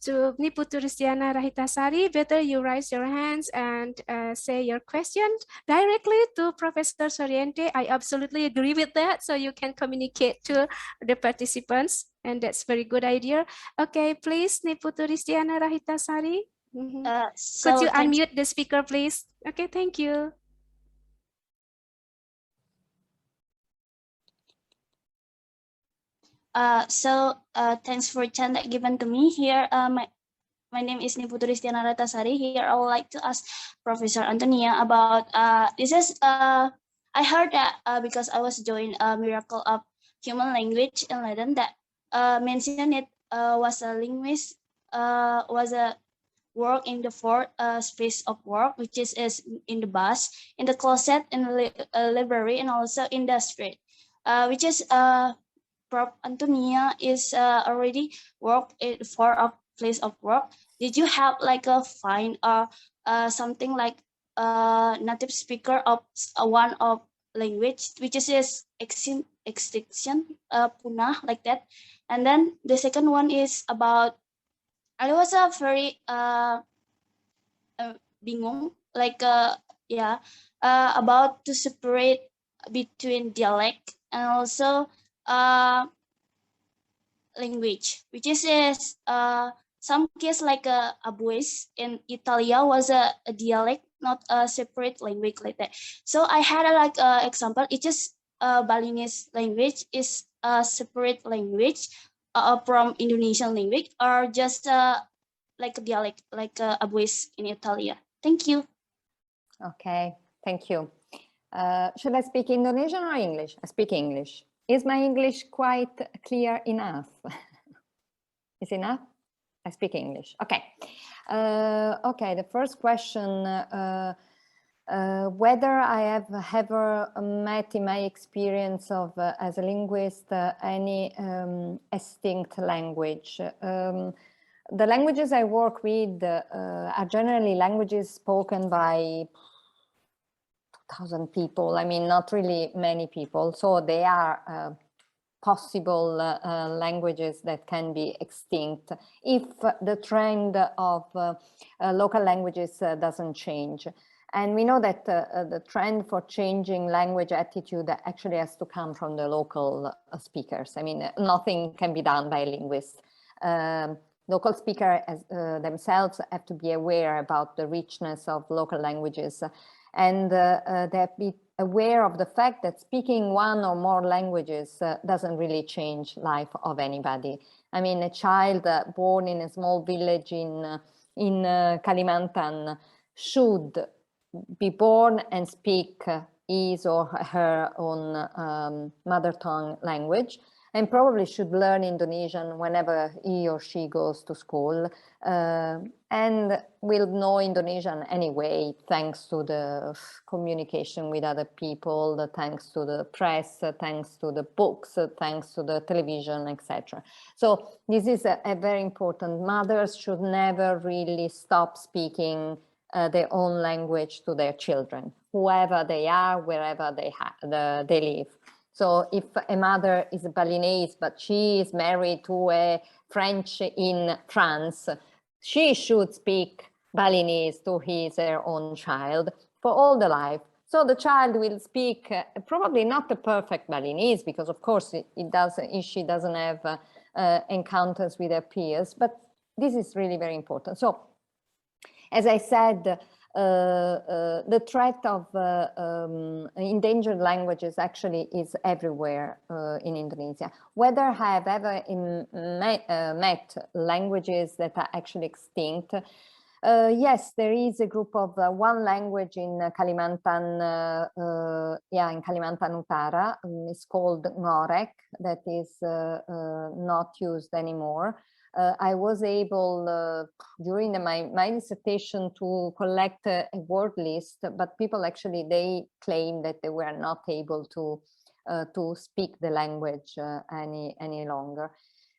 to Niputu Ristiana Rahitasari, better you raise your hands and say your question directly to Professor Soriente. I absolutely agree with that, so you can communicate to the participants, and that's very good idea. Okay, please, Niputu Ristiana Rahitasari. Could you unmute the speaker, please? Okay, thank you. Thanks for chance that given to me here. My name is Putu Ratasari. Here I would like to ask Professor Antonia about this is I heard that because I was joined a Miracle of Human Language in London that mentioned it was a linguist was a work in the fourth space of work, which is in the bus, in the closet, in the library, and also in the street, which is Prof. Antonia is already worked for a place of work. Did you have like a find or something like a native speaker of one of language, which is extinction, punah, like that? And then the second one is about, I was a very bingung, like about to separate between dialect and also language, which is some case like a voice in Italia was a dialect, not a separate language like that. So I had a example. It just Balinese language is a separate language from Indonesian language, or just like a dialect, like a voice in Italia. Thank you. Okay, thank you. Should I speak Indonesian or English? I speak English. Is my English quite clear enough? Is enough? I speak English. Okay. Okay, the first question, whether I have ever met in my experience of as a linguist any extinct language. The languages I work with are generally languages spoken by 2,000 people. I mean, not really many people. So they are possible languages that can be extinct if the trend of local languages doesn't change. And we know that the trend for changing language attitude actually has to come from the local speakers. I mean, nothing can be done by linguists. Local speakers themselves have to be aware about the richness of local languages, and they have to be aware of the fact that speaking one or more languages doesn't really change life of anybody. I mean, a child born in a small village in Kalimantan should be born and speak his or her own mother tongue language, and probably should learn Indonesian whenever he or she goes to school, and will know Indonesian anyway, thanks to the communication with other people, thanks to the press, thanks to the books, thanks to the television, etc. So this is a very important. Mothers should never really stop speaking their own language to their children, whoever they are, wherever they live. So if a mother is a Balinese, but she is married to a French in France, she should speak Balinese to his or her own child for all the life. So the child will speak probably not a perfect Balinese, because of course she doesn't have encounters with her peers, but this is really very important. So as I said, the threat of endangered languages actually is everywhere in Indonesia. Whether I have ever met languages that are actually extinct, yes, there is a group of one language in Kalimantan, in Kalimantan Utara. It's called Ngorek, that is not used anymore. I was able during my dissertation to collect a word list, but people actually, they claim that they were not able to speak the language any longer.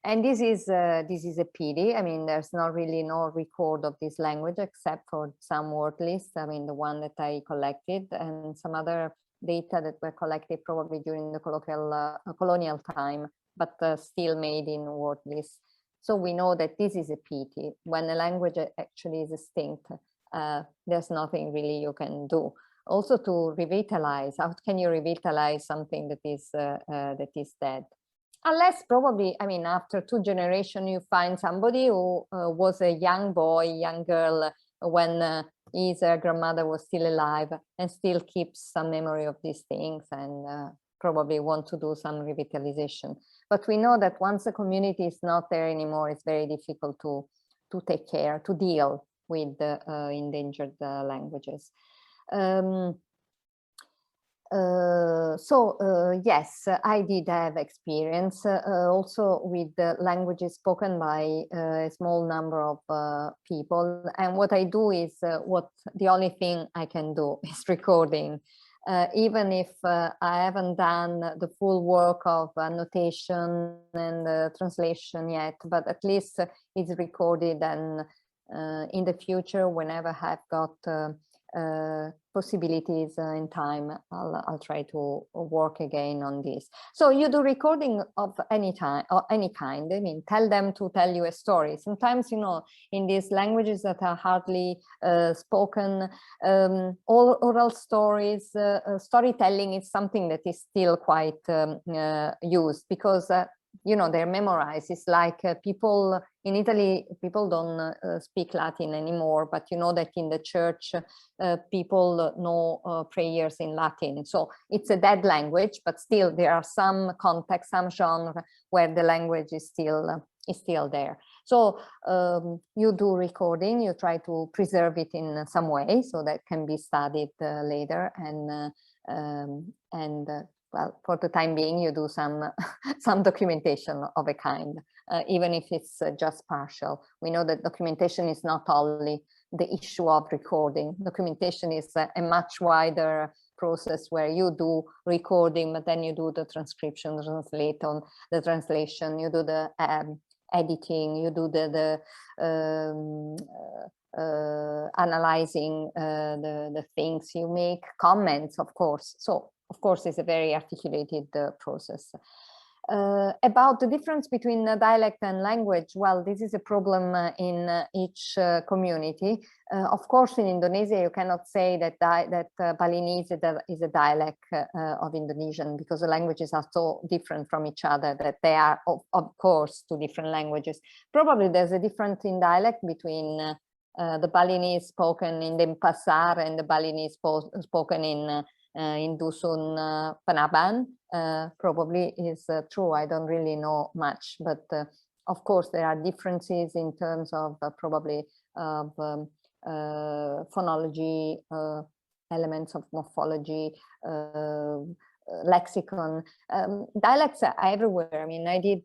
And this is a pity. I mean, there's not really no record of this language except for some word lists. I mean, the one that I collected, and some other data that were collected probably during the colonial time, but still made in word lists. So we know that this is a pity. When a language actually is extinct, there's nothing really you can do. Also to revitalize, how can you revitalize something that is dead? Unless probably, I mean, after 2 generations, you find somebody who was a young boy, young girl, when his grandmother was still alive, and still keeps some memory of these things, and probably want to do some revitalization. But we know that once the community is not there anymore, it's very difficult to take care, to deal with endangered languages. Yes, I did have experience also with the languages spoken by a small number of people. And what I do is the only thing I can do is recording. Even if I haven't done the full work of annotation and translation yet, but at least it's recorded, and in the future, whenever I've got possibilities in time, I'll try to work again on this. So you do recording of any time or any kind. I mean, tell them to tell you a story. Sometimes, you know, in these languages that are hardly spoken, oral stories, storytelling is something that is still quite used, because you know, they're memorized. It's like people in Italy, people don't speak Latin anymore, but you know that in the church, people know prayers in Latin. So it's a dead language, but still there are some contexts, some genre where the language is still there. So you do recording, you try to preserve it in some way so that can be studied later, and well, for the time being, you do some documentation of a kind, even if it's just partial. We know that documentation is not only the issue of recording. Documentation is a much wider process where you do recording, but then you do the transcription, the translation, you do the editing, you do the analyzing the things, you make comments, of course. So of course, it's a very articulated process. About the difference between dialect and language, well, this is a problem in each community. Of course, in Indonesia, you cannot say that Balinese is a dialect of Indonesian, because the languages are so different from each other that they are, of course, two different languages. Probably there's a difference in dialect between the Balinese spoken in Denpasar and the Balinese spoken in Dusun Panaban. Probably is true. I don't really know much, but of course there are differences in terms of probably phonology, elements of morphology, lexicon. Dialects are everywhere. I mean, I did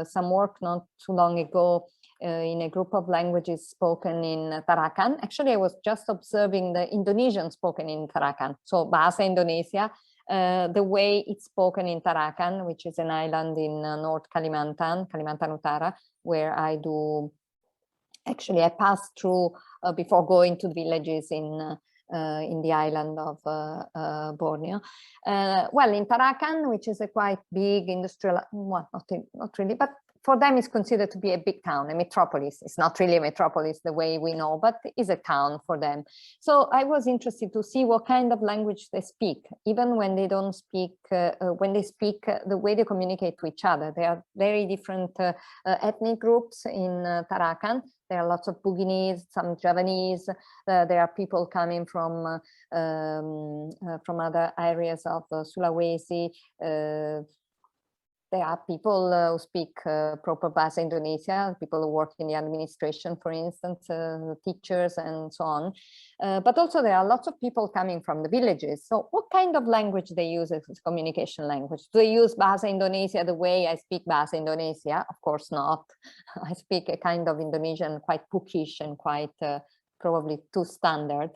some work not too long ago in a group of languages spoken in Tarakan. Actually, I was just observing the Indonesian spoken in Tarakan. So Bahasa Indonesia, the way it's spoken in Tarakan, which is an island in North Kalimantan, Kalimantan Utara, where I do, actually I passed through before going to villages in the island of Borneo. Well, in Tarakan, which is a quite big industrial, well, not really, but for them it's considered to be a big town, a metropolis. It's not really a metropolis the way we know, but it's a town for them. So I was interested to see what kind of language they speak, even when they don't speak, when they speak, the way they communicate to each other. There are very different ethnic groups in Tarakan. There are lots of Buginese, some Javanese. There are people coming from other areas of Sulawesi. There are people who speak proper Bahasa Indonesia, people who work in the administration, for instance, teachers and so on. But also there are lots of people coming from the villages. So what kind of language they use as communication language? Do they use Bahasa Indonesia the way I speak Bahasa Indonesia? Of course not. I speak a kind of Indonesian, quite bookish and quite probably too standard.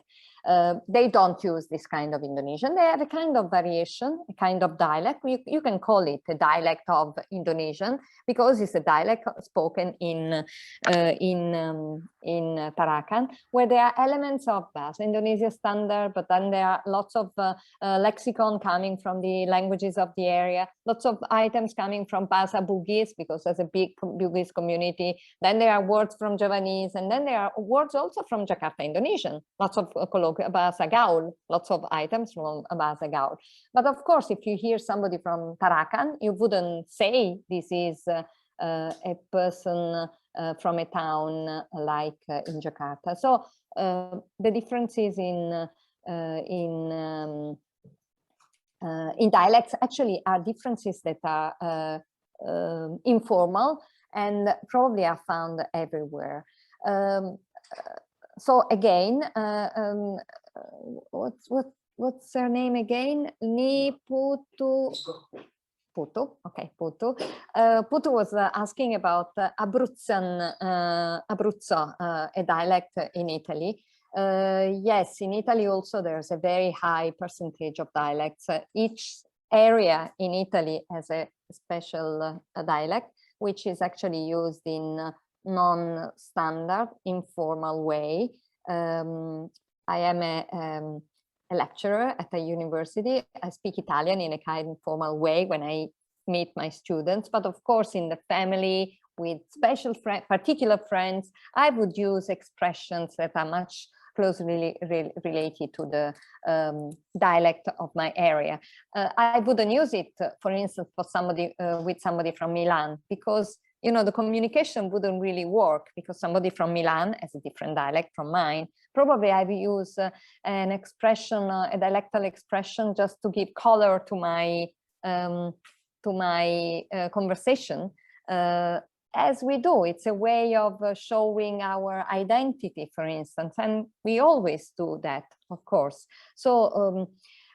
They don't use this kind of Indonesian. They have a kind of variation, a kind of dialect. You can call it a dialect of Indonesian because it's a dialect spoken in Tarakan, where there are elements of Bahasa Indonesia standard, but then there are lots of lexicon coming from the languages of the area, lots of items coming from Bahasa Bugis because there's a big Bugis community. Then there are words from Javanese, and then there are words also from Jakarta Indonesian, lots of Bahasa Gaul, lots of items from Bahasa Gaul. But of course, if you hear somebody from Tarakan, you wouldn't say this is a person from a town like in Jakarta. So the differences in in dialects actually are differences that are informal and probably are found everywhere. So again, what's her name again? Putu. Okay, Putu. Putu was asking about Abruzzo, a dialect in Italy. Yes, in Italy also there's a very high percentage of dialects. Each area in Italy has a special dialect, which is actually used in non-standard, informal way. I am a lecturer at a university. I speak Italian in a kind of formal way when I meet my students, but of course in the family with special particular friends, I would use expressions that are much closely related to the dialect of my area. I wouldn't use it, for instance, for somebody with somebody from Milan, because you know the communication wouldn't really work, because somebody from Milan has a different dialect from mine. Probably I will use an expression, a dialectal expression, just to give color to my conversation. As we do, it's a way of showing our identity, for instance, and we always do that, of course. So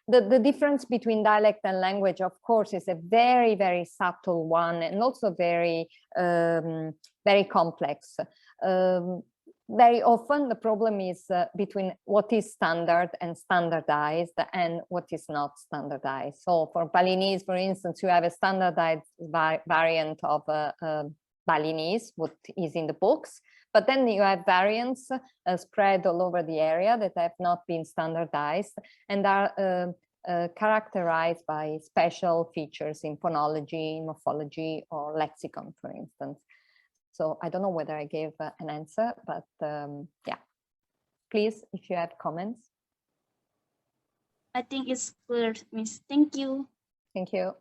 the difference between dialect and language, of course, is a very, very subtle one, and also very, very complex. Very often the problem is between what is standard and standardized and what is not standardized. So for Balinese, for instance, you have a standardized variant of Balinese, what is in the books, but then you have variants spread all over the area that have not been standardized and are characterized by special features in phonology, morphology, or lexicon, for instance. So I don't know whether I gave an answer, but yeah, please, if you have comments. I think it's clear, Miss. Thank you. Thank you.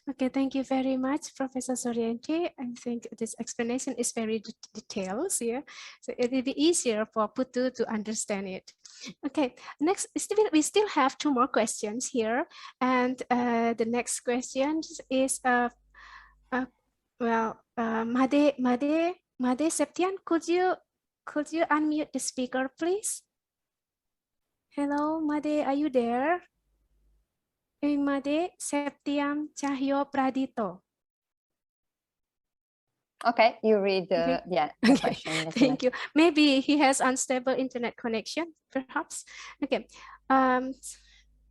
Okay, thank you very much, Professor Soriente. I think this explanation is very detailed here, so it will be easier for Putu to understand it. Okay, next, we still have two more questions here, and the next question is Made Septian, could you unmute the speaker, please? Hello, Made, are you there? Made Septian Cahyo Pradito. Okay, you read Okay. yeah. Okay. Thank you. Maybe he has unstable internet connection, perhaps. Okay.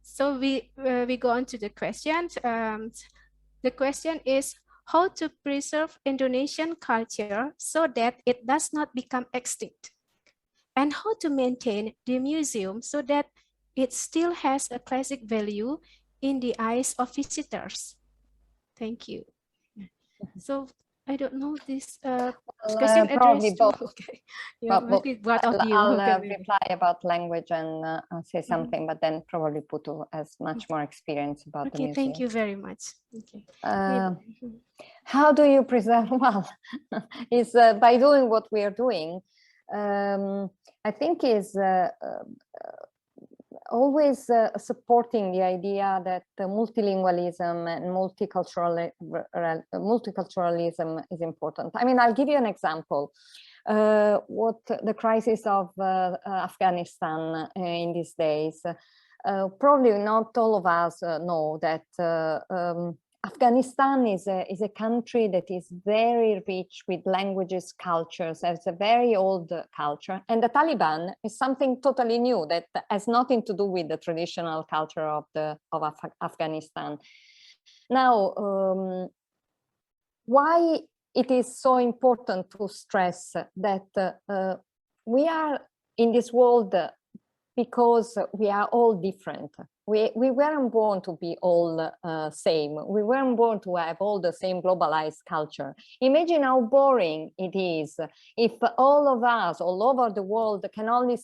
So we go on to the question. The question is how to preserve Indonesian culture so that it does not become extinct, and how to maintain the museum so that it still has a classic value in the eyes of visitors. Thank you. So I don't know this question probably both. Okay. Yeah, maybe both of you. I'll Okay, reply about language and say something, but then probably Putu has much more experience about the museum. Thank you very much. Okay. How do you preserve? Well, is by doing what we are doing. I think is always supporting the idea that multilingualism and multiculturalism is important. I mean, I'll give you an example. What the crisis of Afghanistan in these days, probably not all of us know that Afghanistan is a country that is very rich with languages, cultures, has a very old culture, and the Taliban is something totally new that has nothing to do with the traditional culture of Afghanistan. Now, why it is so important to stress that we are in this world because we are all different. We weren't born to be all same. We weren't born to have all the same globalized culture. Imagine how boring it is if all of us all over the world can only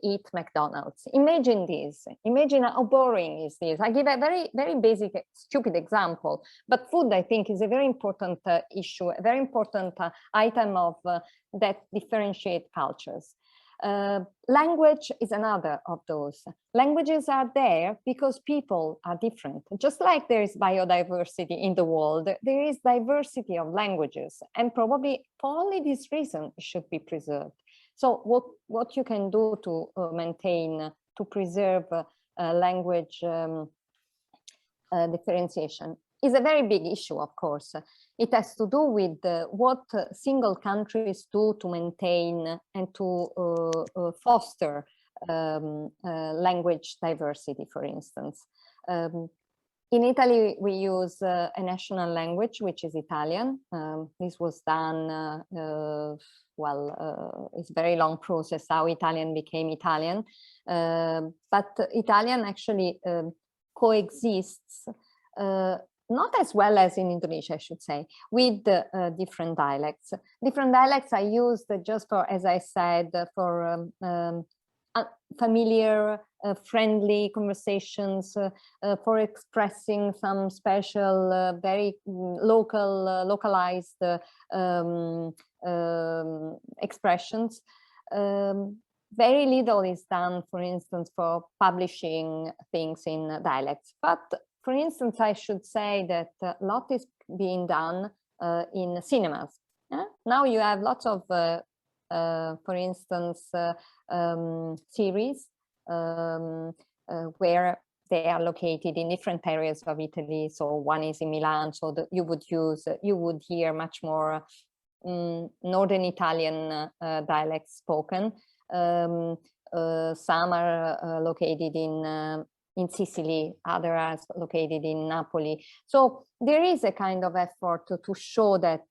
eat McDonald's. Imagine this. Imagine how boring is this. I give a very, very basic, stupid example, but food, I think, is a very important issue, a very important item of that differentiate cultures. Language is another of those. Languages are there because people are different. Just like there is biodiversity in the world, there is diversity of languages, and probably for only this reason it should be preserved. So what you can do to maintain, to preserve language differentiation is a very big issue, of course. It has to do with what single countries do to maintain and to foster language diversity, for instance. In Italy, we use a national language, which is Italian. This was done, it's a very long process how Italian became Italian. But Italian actually coexists not as well as in Indonesia, I should say, with different dialects. Different dialects are used just for, as I said, for familiar, friendly conversations, for expressing some special, very localized expressions. Very little is done, for instance, for publishing things in dialects. But for instance, I should say that a lot is being done in cinemas. Now you have lots of, for instance, series where they are located in different areas of Italy. So one is in Milan, so you would hear much more Northern Italian dialects spoken. Some are located in Sicily, others are located in Napoli. So there is a kind of effort to show that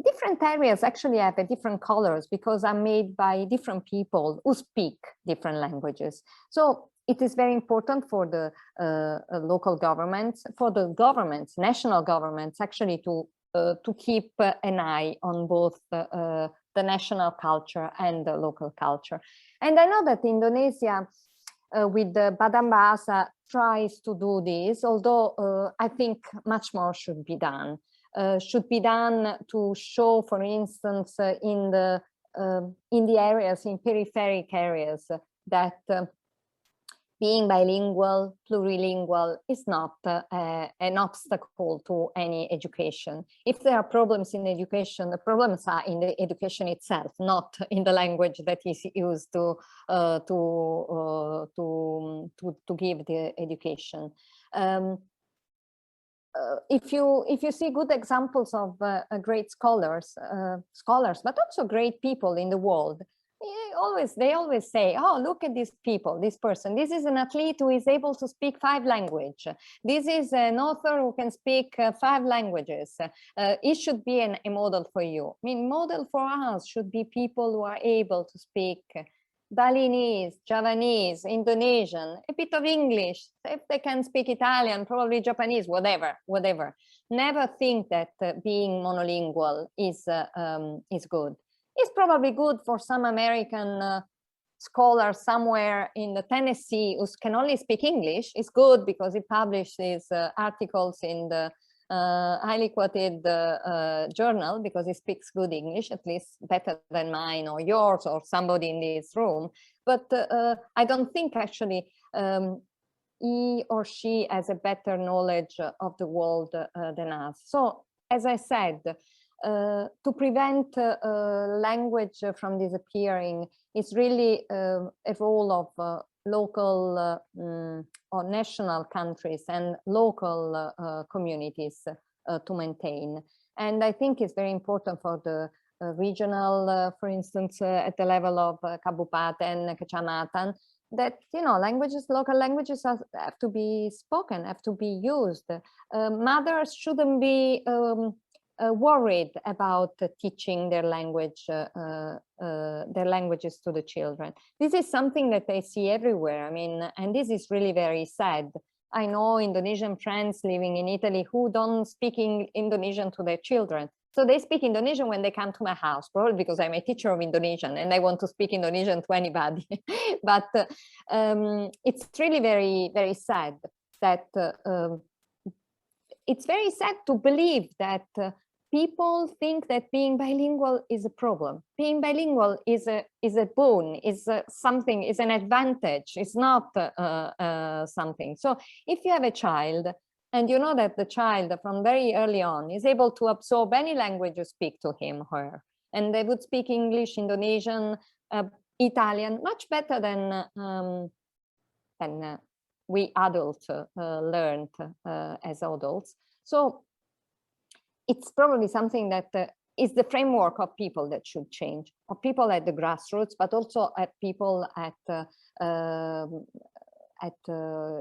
different areas actually have different colors because are made by different people who speak different languages. So it is very important for the local governments, for the governments, national governments, actually to keep an eye on both the national culture and the local culture. And I know that Indonesia, with the Badan Bahasa, tries to do this, although I think much more should be done. Should be done to show, for instance, in the areas, in peripheric areas, that being bilingual, plurilingual is not an obstacle to any education. If there are problems in education, the problems are in the education itself, not in the language that is used to give the education. If you see good examples of great scholars, but also great people in the world, they always say, oh, look at these people, this person. This is an athlete who is able to speak 5 languages. This is an author who can speak 5 languages. It should be a model for you. I mean, model for us should be people who are able to speak Balinese, Javanese, Indonesian, a bit of English. If they can speak Italian, probably Japanese, whatever. Never think that being monolingual is good. It's probably good for some American scholar somewhere in the Tennessee who can only speak English. It's good because he publishes articles in the highly quoted journal because he speaks good English, at least better than mine or yours or somebody in this room. But I don't think actually he or she has a better knowledge of the world than us. So, as I said, to prevent language from disappearing is really a role of local or national countries and local communities to maintain. And I think it's very important for the regional, for instance, at the level of Kabupaten and Kecamatan, that, you know, languages, local languages have to be spoken, have to be used. Mothers shouldn't be worried about teaching their language, their languages to the children. This is something that I see everywhere. I mean, and this is really very sad. I know Indonesian friends living in Italy who don't speak Indonesian to their children. So they speak Indonesian when they come to my house, probably because I'm a teacher of Indonesian and I want to speak Indonesian to anybody. But it's really very, very sad that it's very sad to believe that people think that being bilingual is a problem. Being bilingual is a boon, is something, is an advantage. It's not something. So if you have a child and you know that the child from very early on is able to absorb any language you speak to him or her, and they would speak English, Indonesian, Italian, much better than we adults learned as adults. So it's probably something that is the framework of people that should change, of people at the grassroots, but also at people at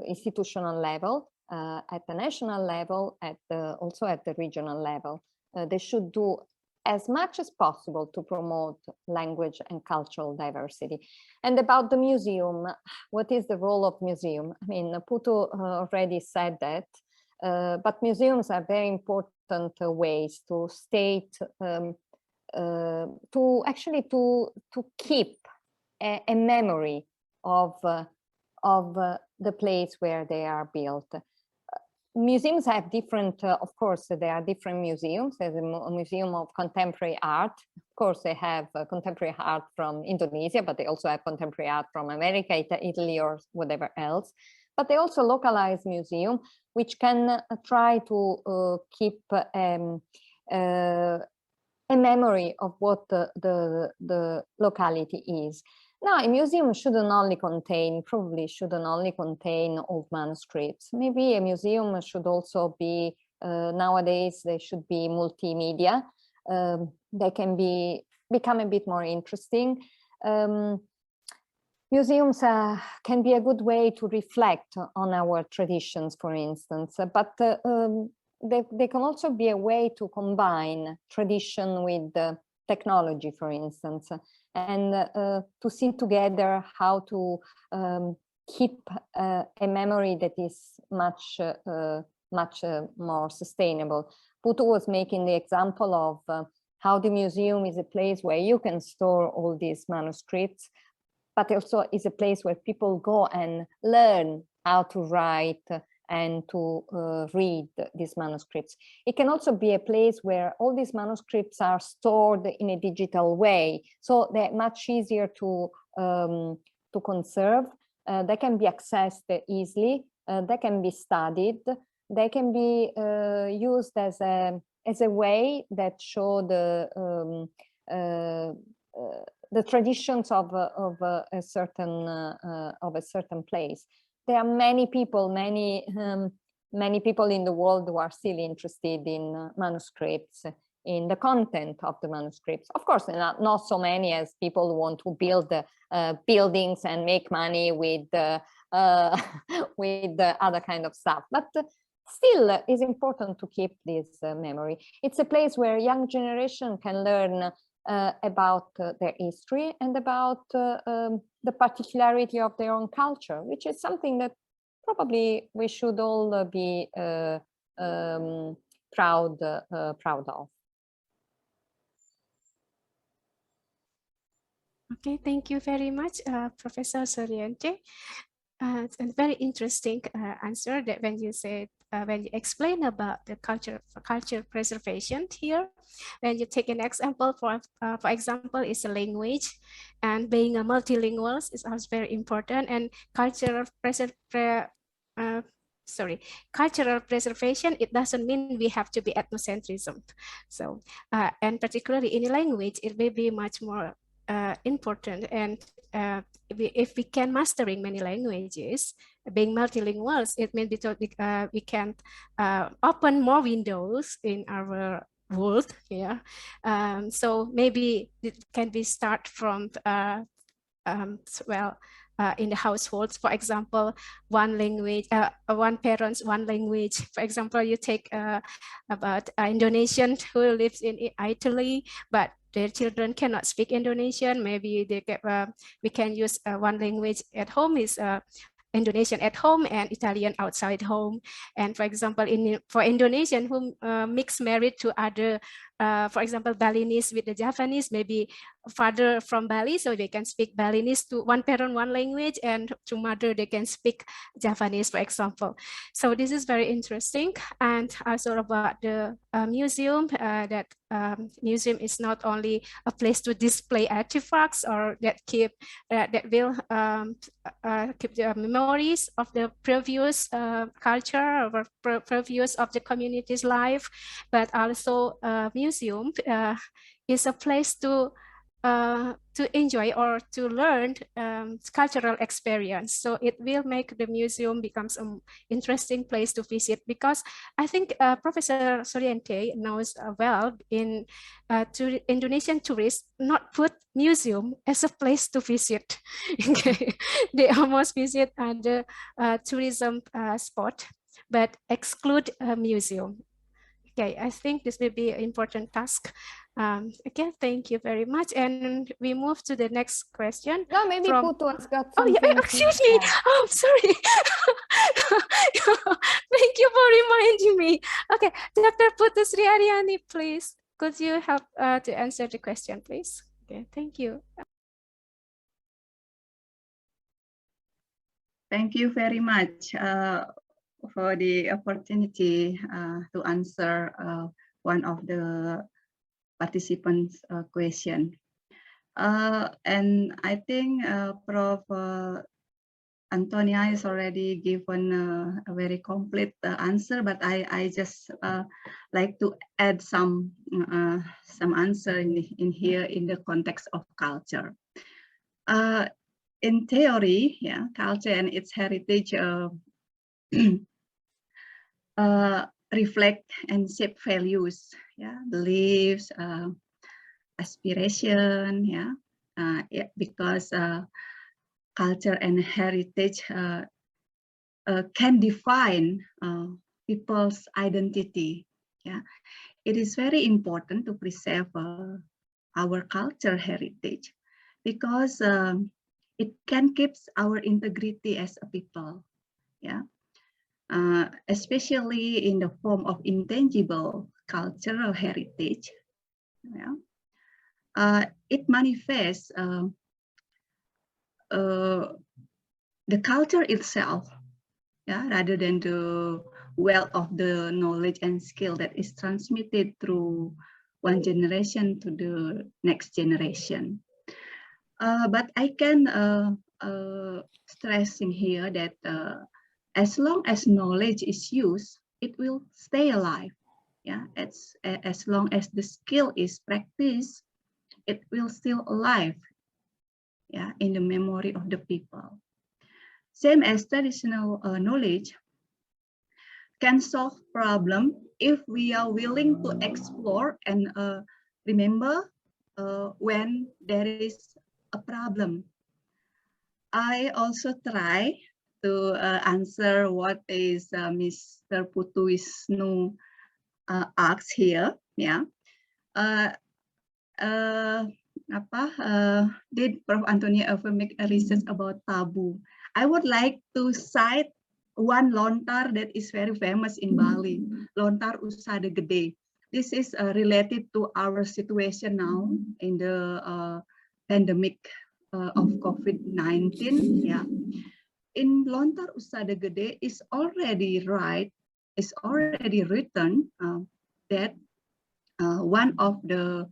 institutional level, at the national level, also at the regional level. They should do as much as possible to promote language and cultural diversity. And about the museum, what is the role of museum? I mean, Putu already said that, but museums are very important ways to state, to actually to keep a memory of the place where they are built. Museums have different, of course, there are different museums. There's a museum of contemporary art. Of course, they have contemporary art from Indonesia, but they also have contemporary art from America, Italy, or whatever else. But they also localize museum, which can try to keep a memory of what the locality is. Now, a museum shouldn't only contain, probably shouldn't only contain old manuscripts. Maybe a museum should also be, nowadays, they should be multimedia. They can become a bit more interesting. Museums can be a good way to reflect on our traditions, for instance, but they can also be a way to combine tradition with technology, for instance, and to see together how to keep a memory that is much more sustainable. Putu was making the example of how the museum is a place where you can store all these manuscripts, but also is a place where people go and learn how to write and to read these manuscripts. It can also be a place where all these manuscripts are stored in a digital way, so they're much easier to conserve. They can be accessed easily. They can be studied. They can be used as a way that show the traditions of a certain place. There are many people, many people in the world who are still interested in manuscripts, in the content of the manuscripts. Of course, not so many as people who want to build buildings and make money with other kind of stuff. But still, it's important to keep this memory. It's a place where young generation can learn about their history and about the particularity of their own culture, which is something that probably we should all be proud of. Okay, thank you very much, Professor Soriente. It's a very interesting answer that when you said, when you explain about the culture preservation here, when you take an example, for example, is a language, and being a multilingual is also very important, and cultural preservation, it doesn't mean we have to be ethnocentrism. So, and particularly in a language, it may be much more important, and if we can mastering many languages, being multilinguals, it means we can open more windows in our world. Yeah, so maybe it can be start from in the households, for example, one language, one parents, one language. For example, you take about Indonesian who lives in Italy, but their children cannot speak Indonesian. Maybe they get, we can use one language at home is Indonesian at home and Italian outside home. And for example, for Indonesian who mix married to other for example, Balinese with the Japanese, maybe father from Bali, so they can speak Balinese to one parent, one language, and to mother, they can speak Japanese, for example. So this is very interesting. And also about the museum, that museum is not only a place to display artifacts or that will keep the memories of the previous culture or previous of the community's life, but also museum is a place to enjoy or to learn cultural experience. So it will make the museum becomes an interesting place to visit, because I think Professor Soriente knows well in Indonesian tourists not put museum as a place to visit. Okay. They almost visit the tourism spot, but exclude a museum. Okay, I think this will be an important task. Okay, thank you very much. And we move to the next question. No, maybe from... Putu has got Oh, something. yeah, excuse me. Oh, sorry. Thank you for reminding me. Okay, Dr. Putu Sri Ariyani, please. Could you help to answer the question, please? Okay, thank you. Thank you very much for the opportunity to answer one of the participants' question. And I think Prof. Antonia has already given a very complete answer, but I just like to add some answer in here in the context of culture. In theory, yeah, culture and its heritage reflect and shape values, yeah, beliefs, aspiration, yeah, because culture and heritage can define people's identity. Yeah, it is very important to preserve our culture heritage, because it can keep our integrity as a people. Yeah. Especially in the form of intangible cultural heritage, yeah, it manifests the culture itself, yeah, rather than the wealth of the knowledge and skill that is transmitted through one generation to the next generation. But I can stress in here that as long as knowledge is used, it will stay alive. Yeah, as long as the skill is practiced, it will still alive. Yeah, in the memory of the people. Same as traditional knowledge can solve problem if we are willing to explore and remember when there is a problem. I also try to answer what is Mr. Putu Wisnu asks here. Yeah. Did Prof. Antonia ever make a research about taboo? I would like to cite one lontar that is very famous in Bali, lontar usada gede. This is related to our situation now in the pandemic of COVID-19. Yeah. In lontar usada gede is already written that one of the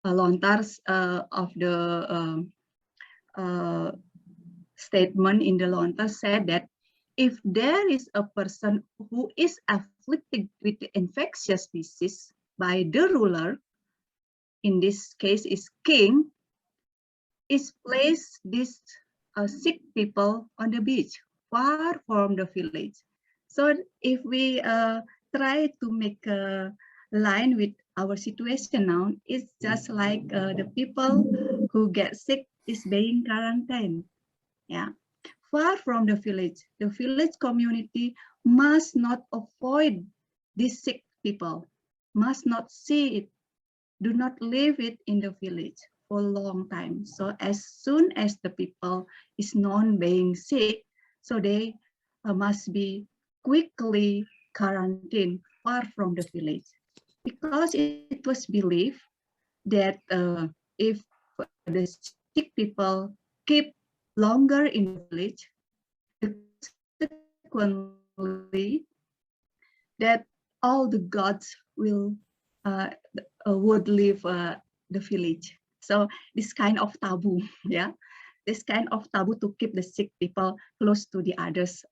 lontars of the statement in the lontar said that if there is a person who is afflicted with the infectious disease by the ruler, in this case is king, is place these sick people on the beach, far from the village. So if we try to make a line with our situation now, it's just like the people who get sick is being quarantined. Yeah, far from the village. The village community must not avoid these sick people, must not see it, do not leave it in the village for a long time. So as soon as the people is known being sick, so they must be quickly quarantined far from the village, because it was believed that if the sick people keep longer in the village, consequently that all the gods would leave the village. So this kind of taboo, yeah, this kind of taboo to keep the sick people close to the others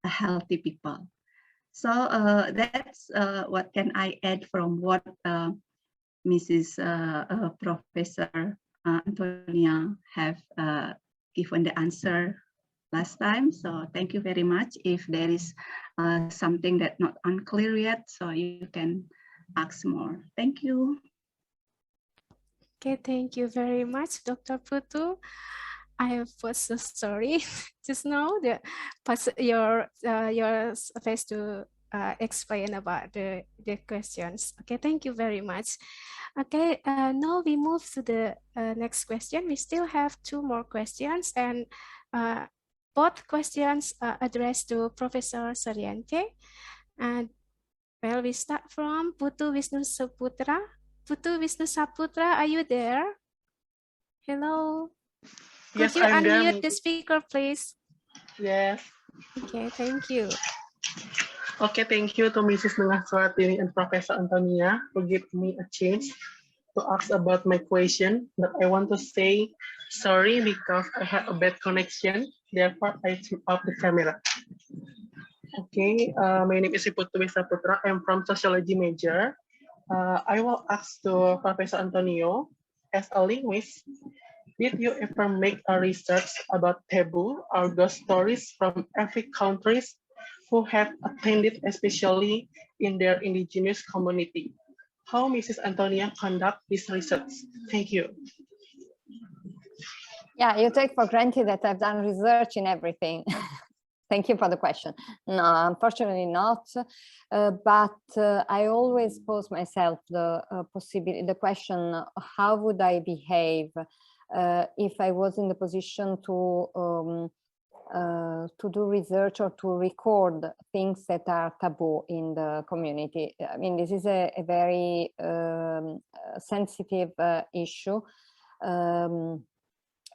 healthy people. So that's what can I add from what Mrs. Professor Antonia have given the answer last time. So thank you very much. If there is something that not unclear yet, so you can ask more. Thank you. Okay, thank you very much, Dr. Putu. I was so sorry just now that your face to explain about the questions. Okay, thank you very much. Okay, now we move to the next question. We still have 2 more questions, and both questions are addressed to Professor Soriente. And well, we start from Putu Wisnu Saputra. Putu Wisnu Saputra, are you there? Hello. Could Yes, you I'm unmute there. the speaker, please? Yes. Okay, thank you. Okay, thank you to Mrs. Nengah and Professor Antonia for giving me a chance to ask about my question. But I want to say sorry because I had a bad connection. Therefore, I turned off the camera. Okay, my name is Putu Saputra. I'm from Sociology major. I will ask to Professor Antonio, as a linguist, did you ever make a research about taboo or ghost stories from every countries who have attended, especially in their indigenous community? How Mrs. Antonia conduct this research? Thank you. Yeah, you take for granted that I've done research in everything. Thank you for the question. No, unfortunately not. But I always pose myself the possibility, the question: how would I behave if I was in the position to do research or to record things that are taboo in the community? I mean, this is a very sensitive issue.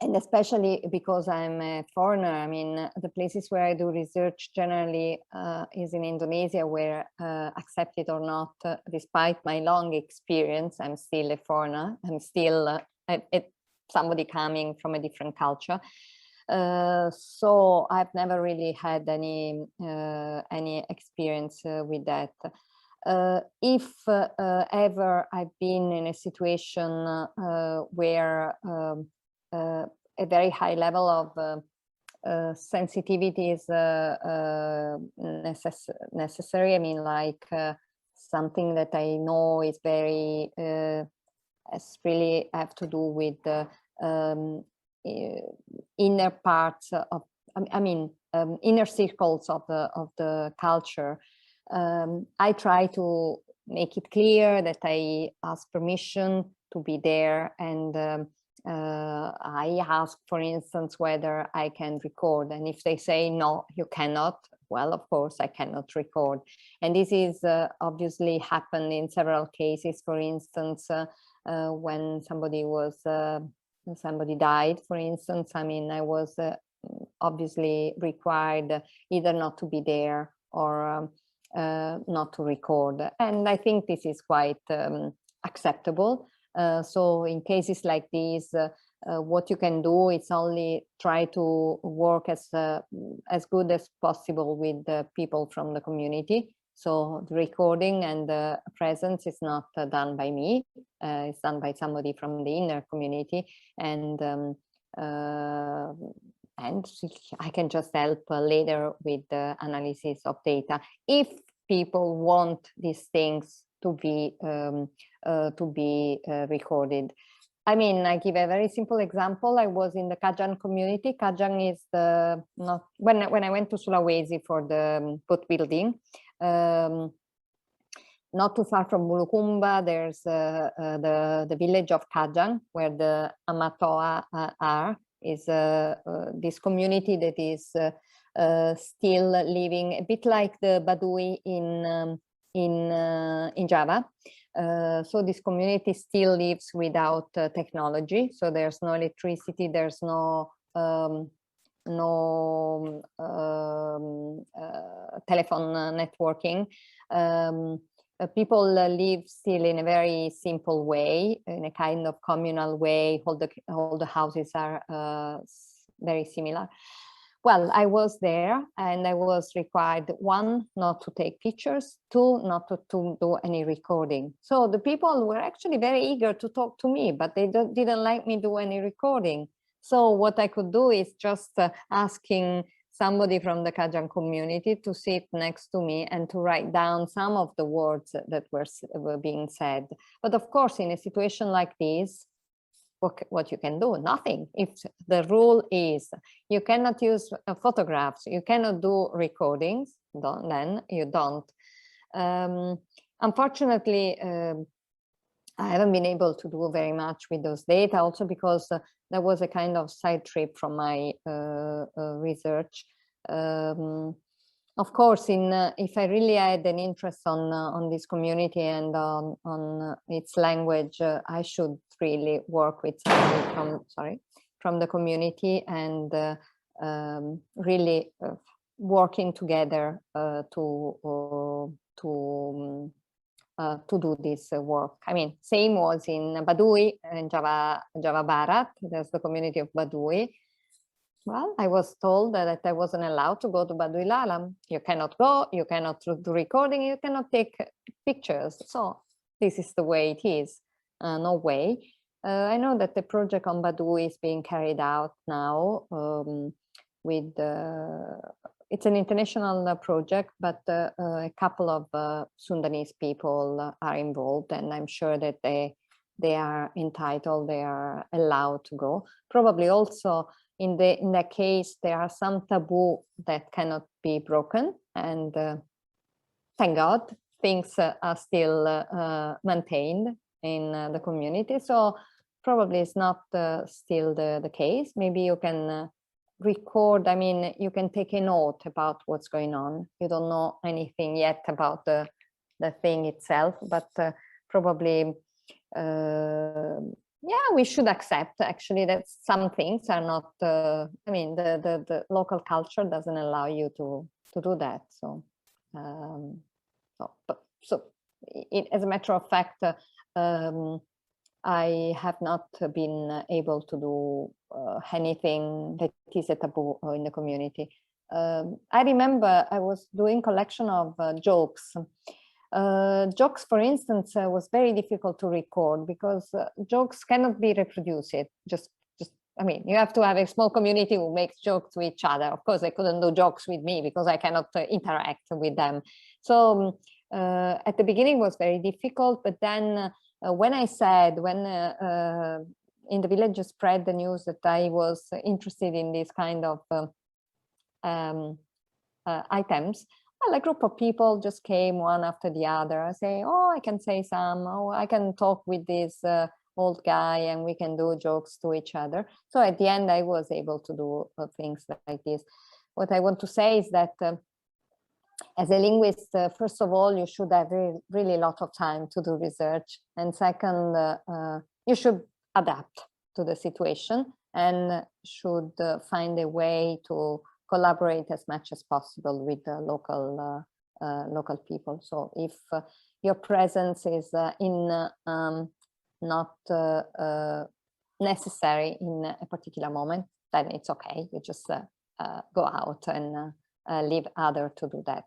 And especially because I'm a foreigner, I mean, the places where I do research generally is in Indonesia, where, accept it or not, despite my long experience, I'm still a foreigner. I'm still somebody coming from a different culture. So I've never really had any experience with that. If ever I've been in a situation where a very high level of sensitivity is necessary. I mean, like something that I know is very, really have to do with the inner parts of, inner circles of the culture. I try to make it clear that I ask permission to be there, and I ask, for instance, whether I can record, and if they say no, you cannot, well, of course I cannot record. And this is obviously happened in several cases. For instance, when somebody died, for instance, I mean, I was obviously required either not to be there or not to record, and I think this is quite acceptable. So in cases like these, what you can do is only try to work as good as possible with the people from the community. So the recording and the presence is not done by me, it's done by somebody from the inner community, and I can just help later with the analysis of data if people want these things to be recorded. I mean, I give a very simple example. I was in the Kajang community. Kajang is when I went to Sulawesi for the boat building, not too far from Bulukumba, there's the village of Kajang, where the Amatoa are, is this community that is still living a bit like the Badui in Java. So this community still lives without technology. So there's no electricity, there's no telephone networking. People live still in a very simple way, in a kind of communal way. All the houses are very similar. Well, I was there and I was required, one, not to take pictures, two, not to do any recording. So the people were actually very eager to talk to me, but they didn't let me do any recording. So what I could do is just asking somebody from the Kajang community to sit next to me and to write down some of the words that were being said. But of course, in a situation like this, what you can do? Nothing. If the rule is you cannot use photographs, you cannot do recordings, then you don't. Unfortunately, I haven't been able to do very much with those data, also because there was a kind of side trip from my research. Of course, if I really had an interest on this community and on its language, I should really work with somebody from the community and really working together to do this work. I mean, same was in Baduy in Java Barat. There's the community of Baduy. Well, I was told that I wasn't allowed to go to Baduy Lalam. You cannot go, you cannot do recording, you cannot take pictures. So this is the way it is. No way. I know that the project on Baduy is being carried out now with, it's an international project, but a couple of Sundanese people are involved, and I'm sure that they are entitled, they are allowed to go. Probably also in that case, there are some taboo that cannot be broken, and thank God, things are still maintained in the community. So probably it's not still the case. Maybe you can record, I mean, you can take a note about what's going on. You don't know anything yet about the thing itself, but probably, yeah, we should accept actually that some things are not, I mean, the local culture doesn't allow you to do that. So, as a matter of fact, I have not been able to do anything that is a taboo in the community. I remember I was doing collection of jokes. Jokes, for instance, was very difficult to record because jokes cannot be reproduced. Just, I mean, you have to have a small community who makes jokes with each other. Of course, they couldn't do jokes with me because I cannot interact with them. So at the beginning it was very difficult, but then when I said, in the village spread the news that I was interested in this kind of items, well, a group of people just came one after the other. I say, oh, I can say some, oh, I can talk with this old guy and we can do jokes to each other. So at the end, I was able to do things like this. What I want to say is that as a linguist, first of all, you should have really a lot of time to do research. And second, you should adapt to the situation and should find a way to collaborate as much as possible with the local people. So if your presence is not necessary in a particular moment, then it's okay. You just go out and leave others to do that.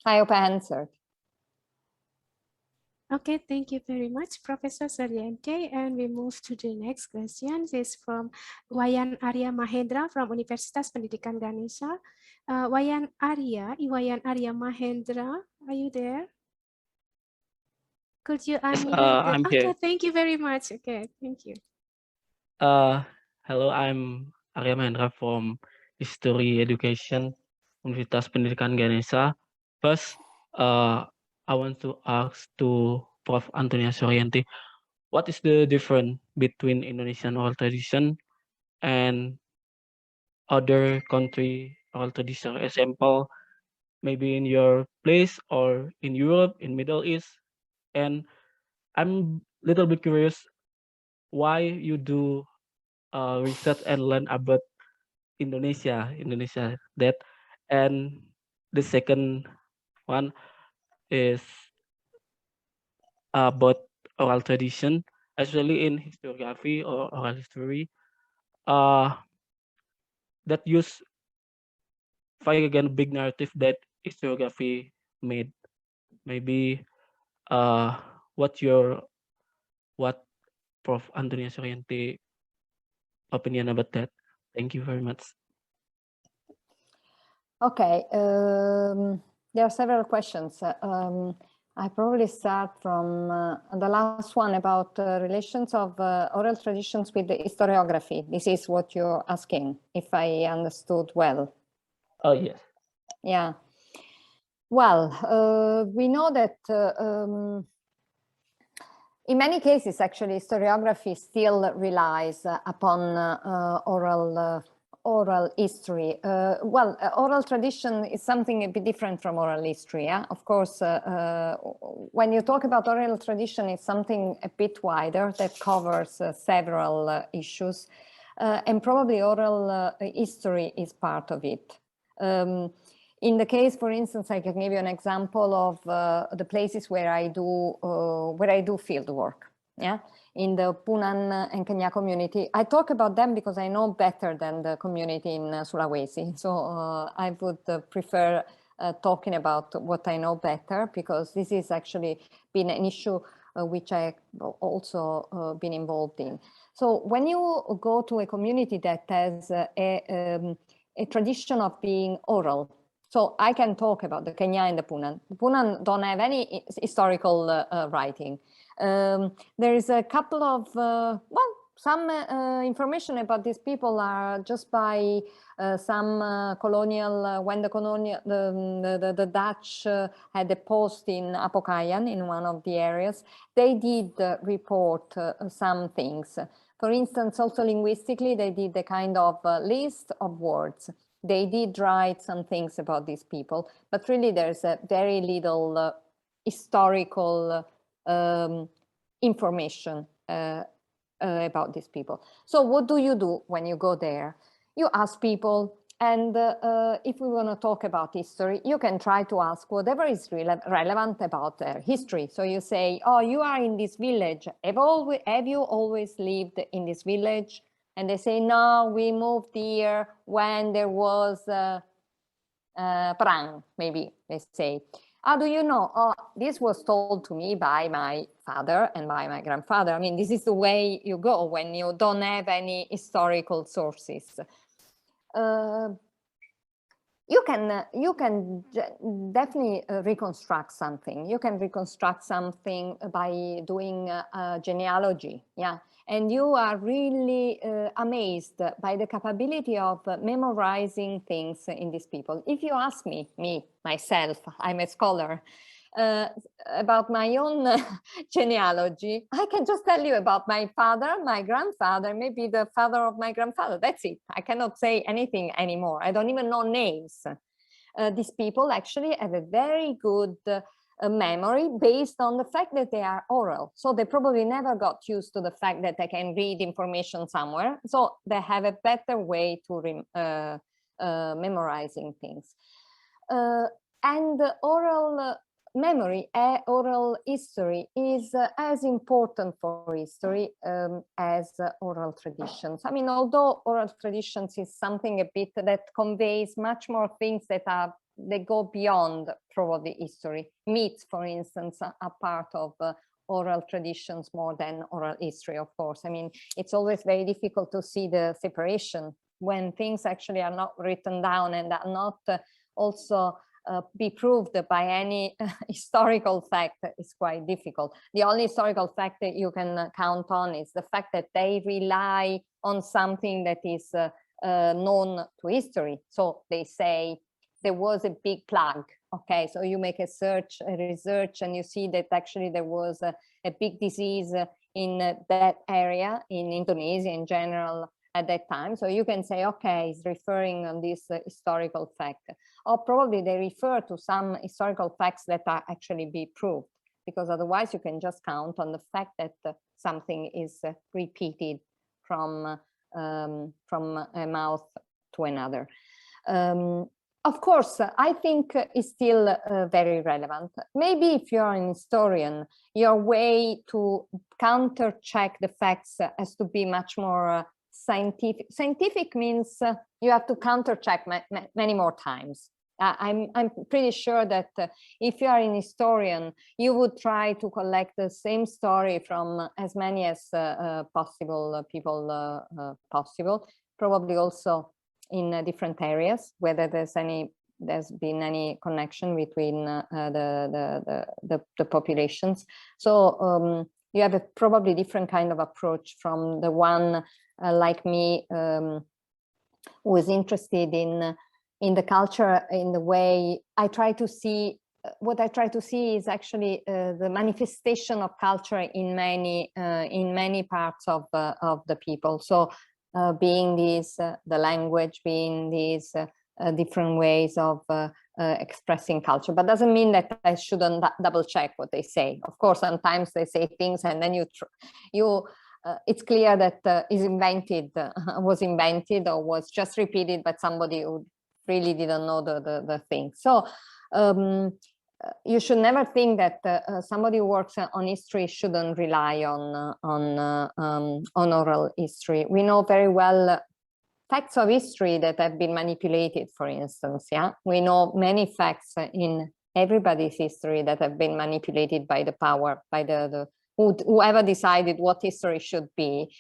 I hope I answered. Okay, thank you very much, Professor Soriente. And we move to the next question. This is from Wayan Arya Mahendra from Universitas Pendidikan Ganesha. Wayan Arya Mahendra, are you there? Could you unmute? I'm okay, here. Thank you very much. Okay, thank you. Hello, I'm Arya Mahendra from History Education, Universitas Pendidikan Ganesha. First, I want to ask to Prof. Antonia Soriente, what is the difference between Indonesian oral tradition and other country oral tradition? Example, maybe in your place or in Europe, in Middle East. And I'm a little bit curious why you do research and learn about Indonesia that. And the second one is about oral tradition, especially in historiography or oral history, uh, that use fight against big narrative that historiography made. Maybe what Prof. Antonia Soriente opinion about that? Thank you very much. Okay, there are several questions. I probably start from the last one about relations of oral traditions with the historiography. This is what you're asking, if I understood well. Oh, yes. Yeah. Well, we know that in many cases, actually, historiography still relies upon oral history. Oral tradition is something a bit different from oral history. Yeah? Of course, when you talk about oral tradition, it's something a bit wider that covers several issues. And probably oral history is part of it. In the case, for instance, I can give you an example of the places where I do field work. Yeah, in the Punan and Kenya community. I talk about them because I know better than the community in Sulawesi. So I would prefer talking about what I know better, because this has actually been an issue which I also been involved in. So when you go to a community that has a tradition of being oral, so I can talk about the Kenya and the Punan. The Punan don't have any historical writing. There is a couple of, some information about these people are just by some colonial, when the Dutch had a post in Apokayan, in one of the areas, they did report some things. For instance, also linguistically, they did a kind of list of words. They did write some things about these people, but really there's a very little historical information about these people. So what do you do when you go there? You ask people, and if we want to talk about history, you can try to ask whatever is relevant about their history. So you say, oh, you are in this village. Have you always lived in this village? And they say, no, we moved here when there was Perang, maybe they say. How do you know? Oh, this was told to me by my father and by my grandfather. I mean, this is the way you go when you don't have any historical sources. You can definitely reconstruct something. You can reconstruct something by doing genealogy, yeah. And you are really amazed by the capability of memorizing things in these people. If you ask me, myself, I'm a scholar, about my own genealogy, I can just tell you about my father, my grandfather, maybe the father of my grandfather. That's it. I cannot say anything anymore. I don't even know names. These people actually have a very good memory based on the fact that they are oral. So they probably never got used to the fact that they can read information somewhere. So they have a better way to memorizing things. And oral memory, oral history is as important for history as oral traditions. I mean, although oral traditions is something a bit that conveys much more things that go beyond probably history. Myths, for instance, are part of oral traditions more than oral history, of course. I mean, it's always very difficult to see the separation when things actually are not written down and are not also be proved by any historical fact. Is quite difficult. The only historical fact that you can count on is the fact that they rely on something that is known to history. So they say there was a big plague. Okay, so you make a research, and you see that actually there was a big disease in that area, in Indonesia in general, at that time. So you can say, okay, it's referring on this historical fact, or probably they refer to some historical facts that are actually be proved, because otherwise you can just count on the fact that something is repeated from a mouth to another. Of course, I think it's still very relevant. Maybe if you're an historian, your way to counter check the facts has to be much more scientific. Scientific means you have to counter check many more times. I'm pretty sure that if you are an historian, you would try to collect the same story from as many as possible people possible, probably also in different areas, whether there's been any connection between the populations. So you have a probably different kind of approach from the one like me, who is interested in the culture, in the way I try to see. What I try to see is actually the manifestation of culture in many parts of the people. So being these the language, being these different ways of expressing culture, but doesn't mean that I shouldn't double check what they say. Of course, sometimes they say things and then it's clear that is invented, was invented, or was just repeated by somebody who really didn't know the thing. So you should never think that somebody who works on history shouldn't rely on oral history. We know very well facts of history that have been manipulated, for instance. Yeah, we know many facts in everybody's history that have been manipulated by the power, by whoever decided what history should be.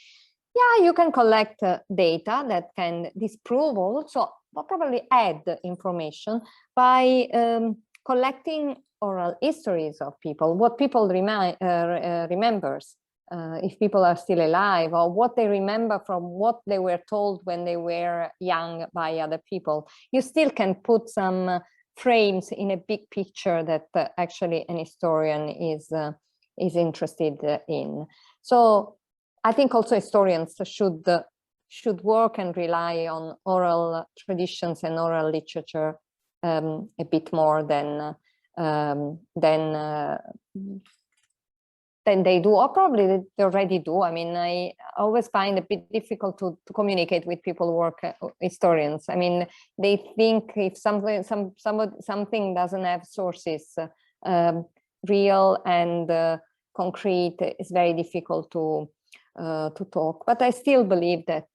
Yeah, you can collect data that can disprove also, but probably add information by collecting oral histories of people, what people remembers, if people are still alive, or what they remember from what they were told when they were young by other people. You still can put some frames in a big picture that actually an historian is interested in. So I think also historians should work and rely on oral traditions and oral literature a bit more than they do, or probably they already do. I mean, I always find it a bit difficult to communicate with people who work historians. I mean, they think if something doesn't have sources, real and concrete, it's very difficult to talk. But I still believe that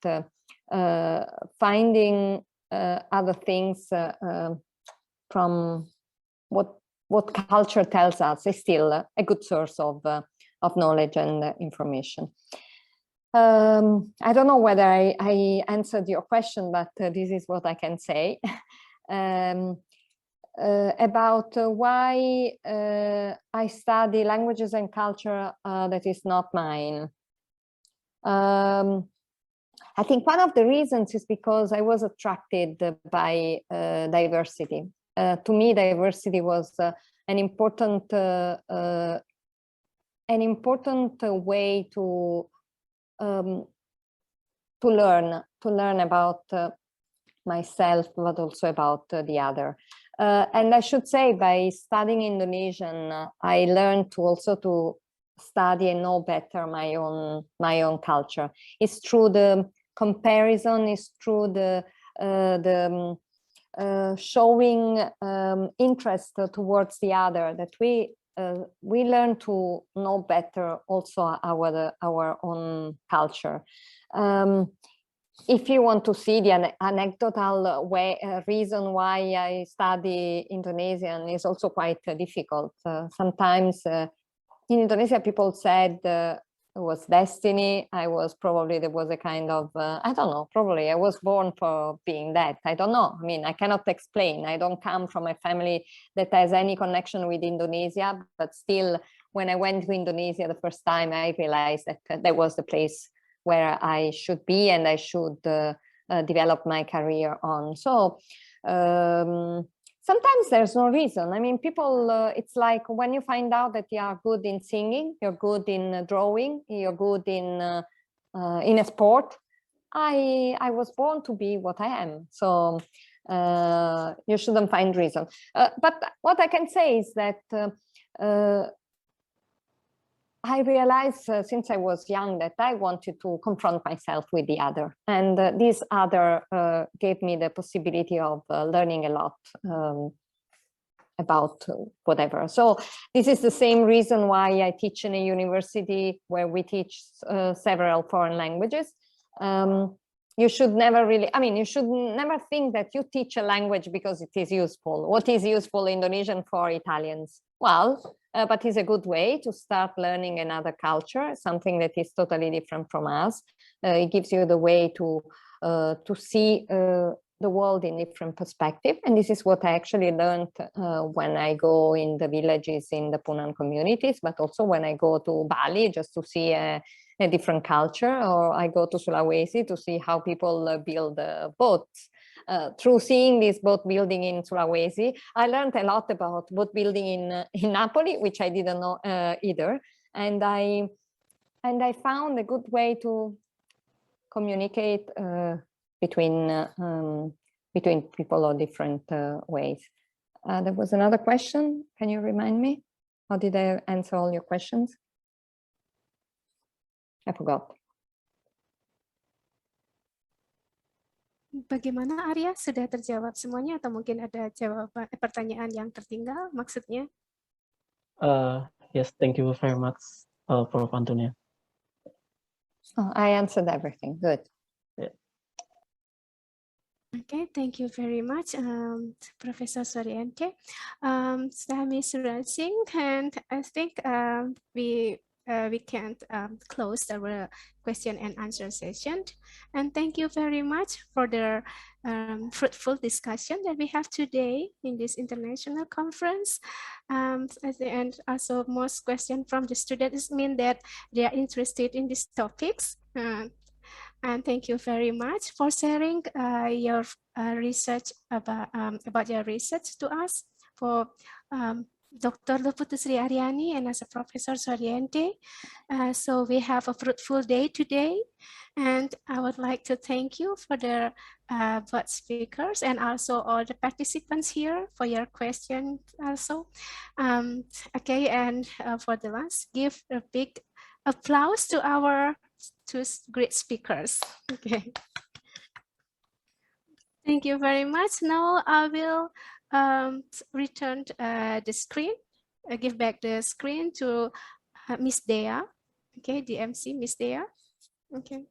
finding other things from what culture tells us is still a good source of knowledge and information. I don't know whether I answered your question, but this is what I can say about why I study languages and culture that is not mine. I think one of the reasons is because I was attracted by diversity. To me, diversity was an important way to learn about myself, but also about the other. And I should say, by studying Indonesian, I learned to also to study and know better my own culture. It's through the comparison, it's through the showing interest towards the other that we learn to know better also our own culture. If you want to see the anecdotal reason why I study Indonesian is also quite difficult. Sometimes in Indonesia, people said it was destiny. There was a kind of, I don't know, probably I was born for being that. I don't know. I mean, I cannot explain. I don't come from a family that has any connection with Indonesia, but still, when I went to Indonesia the first time, I realized that that was the place where I should be and I should develop my career on. So sometimes there's no reason. I mean, people, it's like when you find out that you are good in singing, you're good in drawing, you're good in a sport. I was born to be what I am. So you shouldn't find reason. But what I can say is that I realized since I was young that I wanted to confront myself with the other. And this other gave me the possibility of learning a lot about whatever. So this is the same reason why I teach in a university where we teach several foreign languages. You should never really, I mean, you should never think that you teach a language because it is useful. What is useful Indonesian for Italians? Well, but it's a good way to start learning another culture, something that is totally different from us. It gives you the way to see the world in different perspective. And this is what I actually learned when I go in the villages in the Punan communities, but also when I go to Bali just to see a different culture, or I go to Sulawesi to see how people build boats. Through seeing this boat building in Sulawesi, I learned a lot about boat building in Naples, which I didn't know either. And I found a good way to communicate between people of different ways. There was another question. Can you remind me? How did I answer all your questions? I forgot. Bagaimana Arya? Sudah terjawab semuanya atau mungkin ada jawaban pertanyaan yang tertinggal maksudnya? Yes, thank you very much, Prof. Antonia. Oh, I answered everything. Good. Yeah. Okay, thank you very much, Professor Soriente. Time is rushing, and I think we can close our question and answer session. And thank you very much for the fruitful discussion that we have today in this international conference. At the end, also most questions from the students mean that they are interested in these topics. And thank you very much for sharing your research about your research to us, for Dr. Putu Sri Ariyani and as a Professor Soriente. So we have a fruitful day today, and I would like to thank you for the both speakers and also all the participants here for your questions also. Okay, and for the last, give a big applause to our two great speakers. Okay. Thank you very much. Now I will return the screen, give back the screen to Miss Dea. Okay, the MC, Miss Dea. Okay.